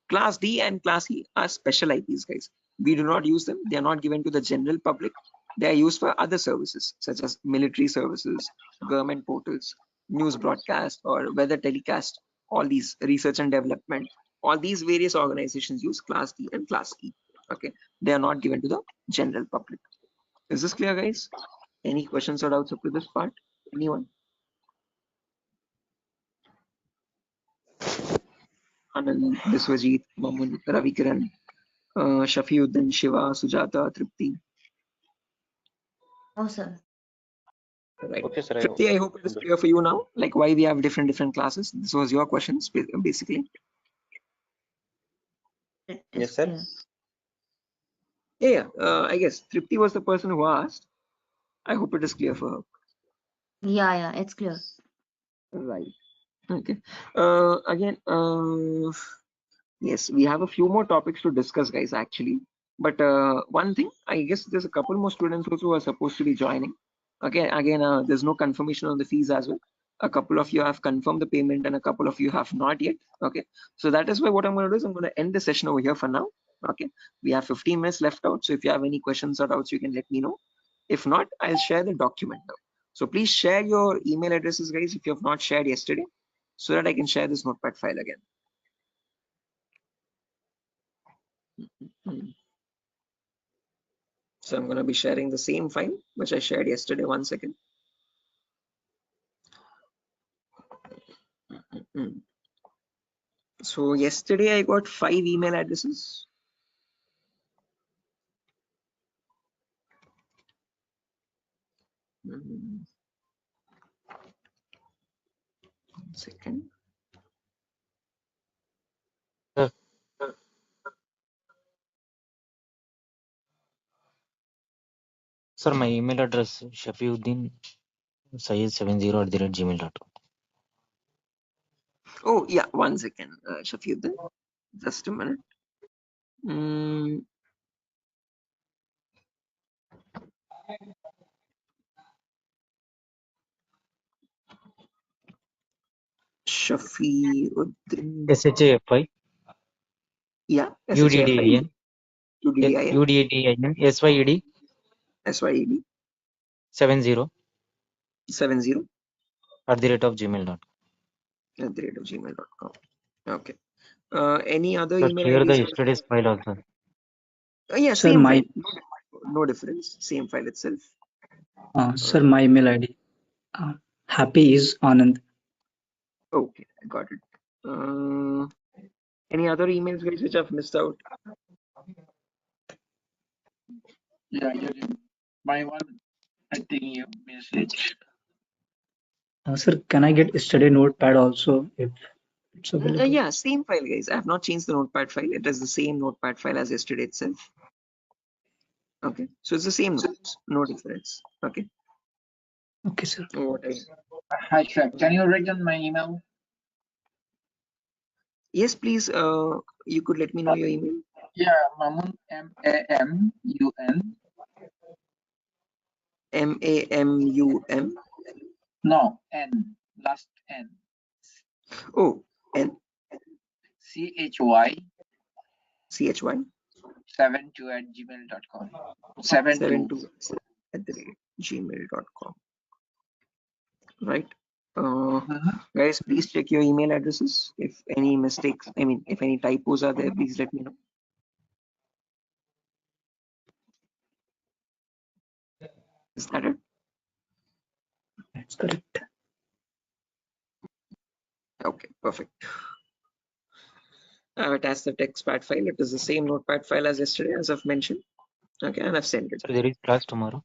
Class D and class E are special IPs, guys. We do not use them. They are not given to the general public. They are used for other services such as military services, government portals, news broadcast, or weather telecast, all these research and development, all these various organizations use Class D and Class E. Okay, they are not given to the general public. Is this clear, guys? Any questions or doubts up to this part? Anyone? Anand, Biswajit, Mamun, Ravikiran, Shafiuddin, Shiva, Sujata, Tripti. Oh, sir. Right. Okay, sir. Tripti, I hope it is clear for you now, like why we have different classes. This was your question, basically. Yes, sir. Yeah. I guess Tripti was the person who asked. I hope it is clear for her. Yeah, it's clear. Right. Okay. Again, yes, we have a few more topics to discuss, guys, actually. But one thing, I guess there's a couple more students also who are supposed to be joining. Okay, again, there's no confirmation on the fees as well. A couple of you have confirmed the payment and a couple of you have not yet. Okay, so that is why what I'm going to do is I'm going to end the session over here for now. Okay, we have 15 minutes left out. So if you have any questions or doubts, you can let me know. If not, I'll share the document now. So please share your email addresses, guys, if you have not shared yesterday, so that I can share this notepad file again. So I'm going to be sharing the same file which I shared yesterday. 1 second. So yesterday I got 5 email addresses. One second. Sir, my email address Shafiuddin Sayed70@gmail.com. Oh yeah, 1 second, Shafiuddin. Just a minute. Shafiuddin. SHAFI. Yeah. UDDIN. UDDIN. UDDIN. SYED. SYED. 70. 70. @gmail.com. @gmail.com. Okay. Any other Sir, email share the IDs? yesterday's file also. Yeah, Sir, same my file. No difference. Same file itself. sir, my email ID. Happy is Anand. Okay, I got it. Any other emails, guys, which I've missed out? Yeah, you did. My one, I think you message. Sir, can I get yesterday notepad also if it's available? Yeah, same file, guys. I have not changed the notepad file. It is the same notepad file as yesterday itself. Okay, so it's the same notes, no difference. Okay. Okay, sir. Hi, sir. Can you write down my email? Yes, please. You could let me know your email. Yeah, Mamun, MAMUN. MAMUM. No, N. Last N. Oh, N. CHY. CHY. 72@gmail.com. 72. 72@gmail.com. Right. Guys, please check your email addresses. If any mistakes, if any typos are there, please let me know. Is that it? That's correct. Okay, perfect. I've attached the textpad file. It is the same notepad file as yesterday, as I've mentioned. Okay, and I've sent it. So there is class tomorrow.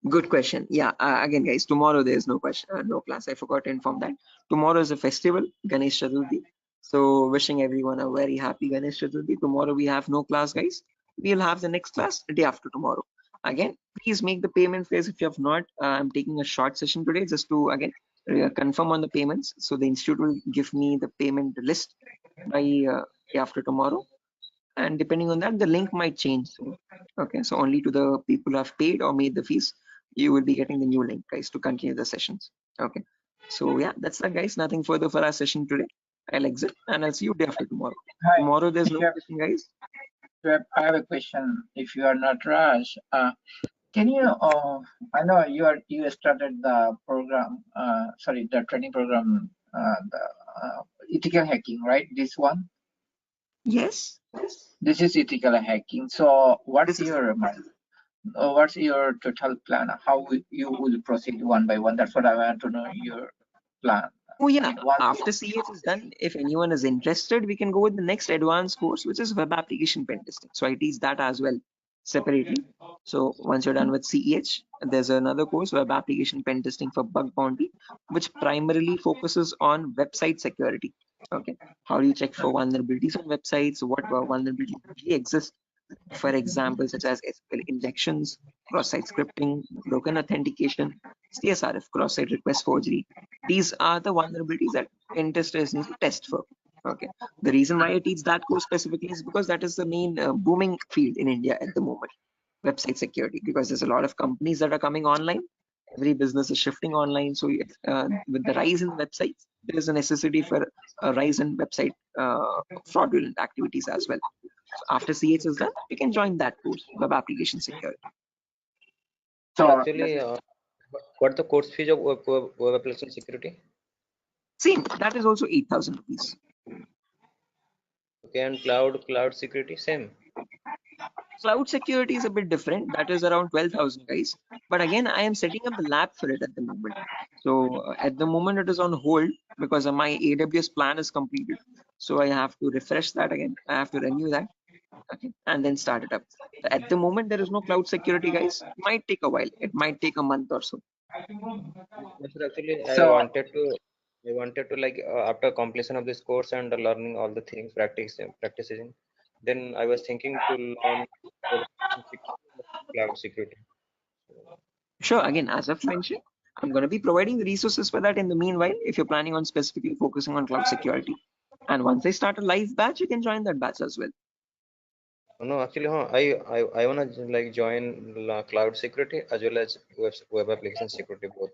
Good question. Yeah, again, guys, tomorrow there's no question, no class. I forgot to inform that. Tomorrow is a festival, Ganesh Chaturthi. So wishing everyone a very happy Ganesh Chaturthi. Tomorrow we have no class, guys. We'll have the next class the day after tomorrow. Again, please make the payments, guys. If you have not, I'm taking a short session today just to again confirm on the payments. So the institute will give me the payment list by day after tomorrow, and depending on that, the link might change soon. Okay, so only to the people who have paid or made the fees, you will be getting the new link, guys, to continue the sessions. Okay, so yeah, that's that, guys. Nothing further for our session today. I'll exit and I'll see you day after tomorrow. Hi. Tomorrow there's no Sure. question, guys. I have a question. If you are not rushed, can you? I know you started the program. Sorry, the training program. ethical hacking, right? This one. Yes. This is ethical hacking. So This is what's your total plan? How you will proceed one by one? That's what I want to know. Your plan. Oh yeah, after CH is done, if anyone is interested, we can go with the next advanced course, which is web application pen testing. So I teach that as well separately. So once you're done with CH, there's another course, web application pen testing for bug bounty, which primarily focuses on website security. Okay, how do you check for vulnerabilities on websites? What vulnerabilities actually exist? For example, such as SQL injections, cross-site scripting, broken authentication, CSRF, cross-site request forgery. These are the vulnerabilities that pen testers need to test for. Okay. The reason why I teach that course specifically is because that is the main booming field in India at the moment, website security, because there's a lot of companies that are coming online. Every business is shifting online. So with the rise in websites, there is a necessity for a rise in website fraudulent activities as well. So after CH is done, you can join that course, web application security. So actually, what the course fees of web application security? Same, that is also 8,000 rupees. Okay, and cloud security same. Cloud security is a bit different. That is around 12,000 guys. But again, I am setting up the lab for it at the moment. So at the moment it is on hold because my AWS plan is completed. So I have to refresh that again. I have to renew that. Okay, and then start it up. So at the moment, there is no cloud security, guys. It might take a while. It might take a month or so. Actually, So I wanted to like after completion of this course and learning all the things, practicing, then I was thinking to learn cloud security. Sure. Again, as I've mentioned, I'm going to be providing the resources for that in the meanwhile. If you're planning on specifically focusing on cloud security, and once they start a live batch, you can join that batch as well. No, actually, I wanna like join cloud security as well as web application security both.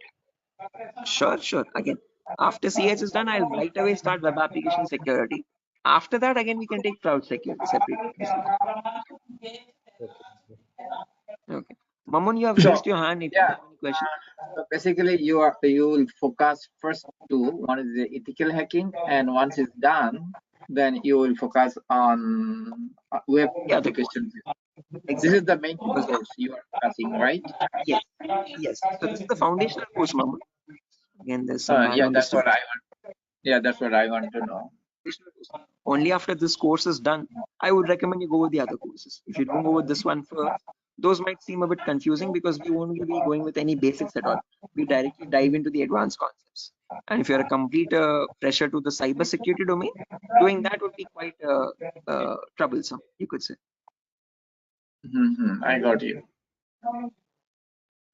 Sure. Again, after CH is done, I'll right away start web application security. After that, again, we can take cloud security separately. Okay. Mamun, you have raised your hand if you have any question. So basically, you will focus first two. One is the ethical hacking, and once it's done, then you will focus on web application. This is the main course you are focusing, right? Yes. So this is the foundational course, Mamun. Again, there's some Yeah, background that's what disturbance. I want. Yeah, that's what I want to know. Only after this course is done, I would recommend you go with the other courses. If you don't go with this one first, those might seem a bit confusing because we won't be going with any basics at all. We directly dive into the advanced concepts. And if you're a complete pressure to the cybersecurity domain, doing that would be quite troublesome, you could say. I got you.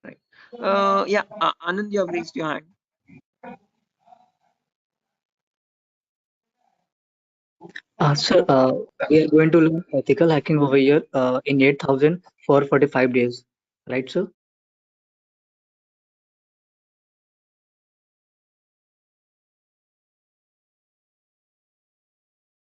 Right. Anand, you have raised your hand. Sir, we are going to learn ethical hacking over here in 8,000 for 45 days, right, sir?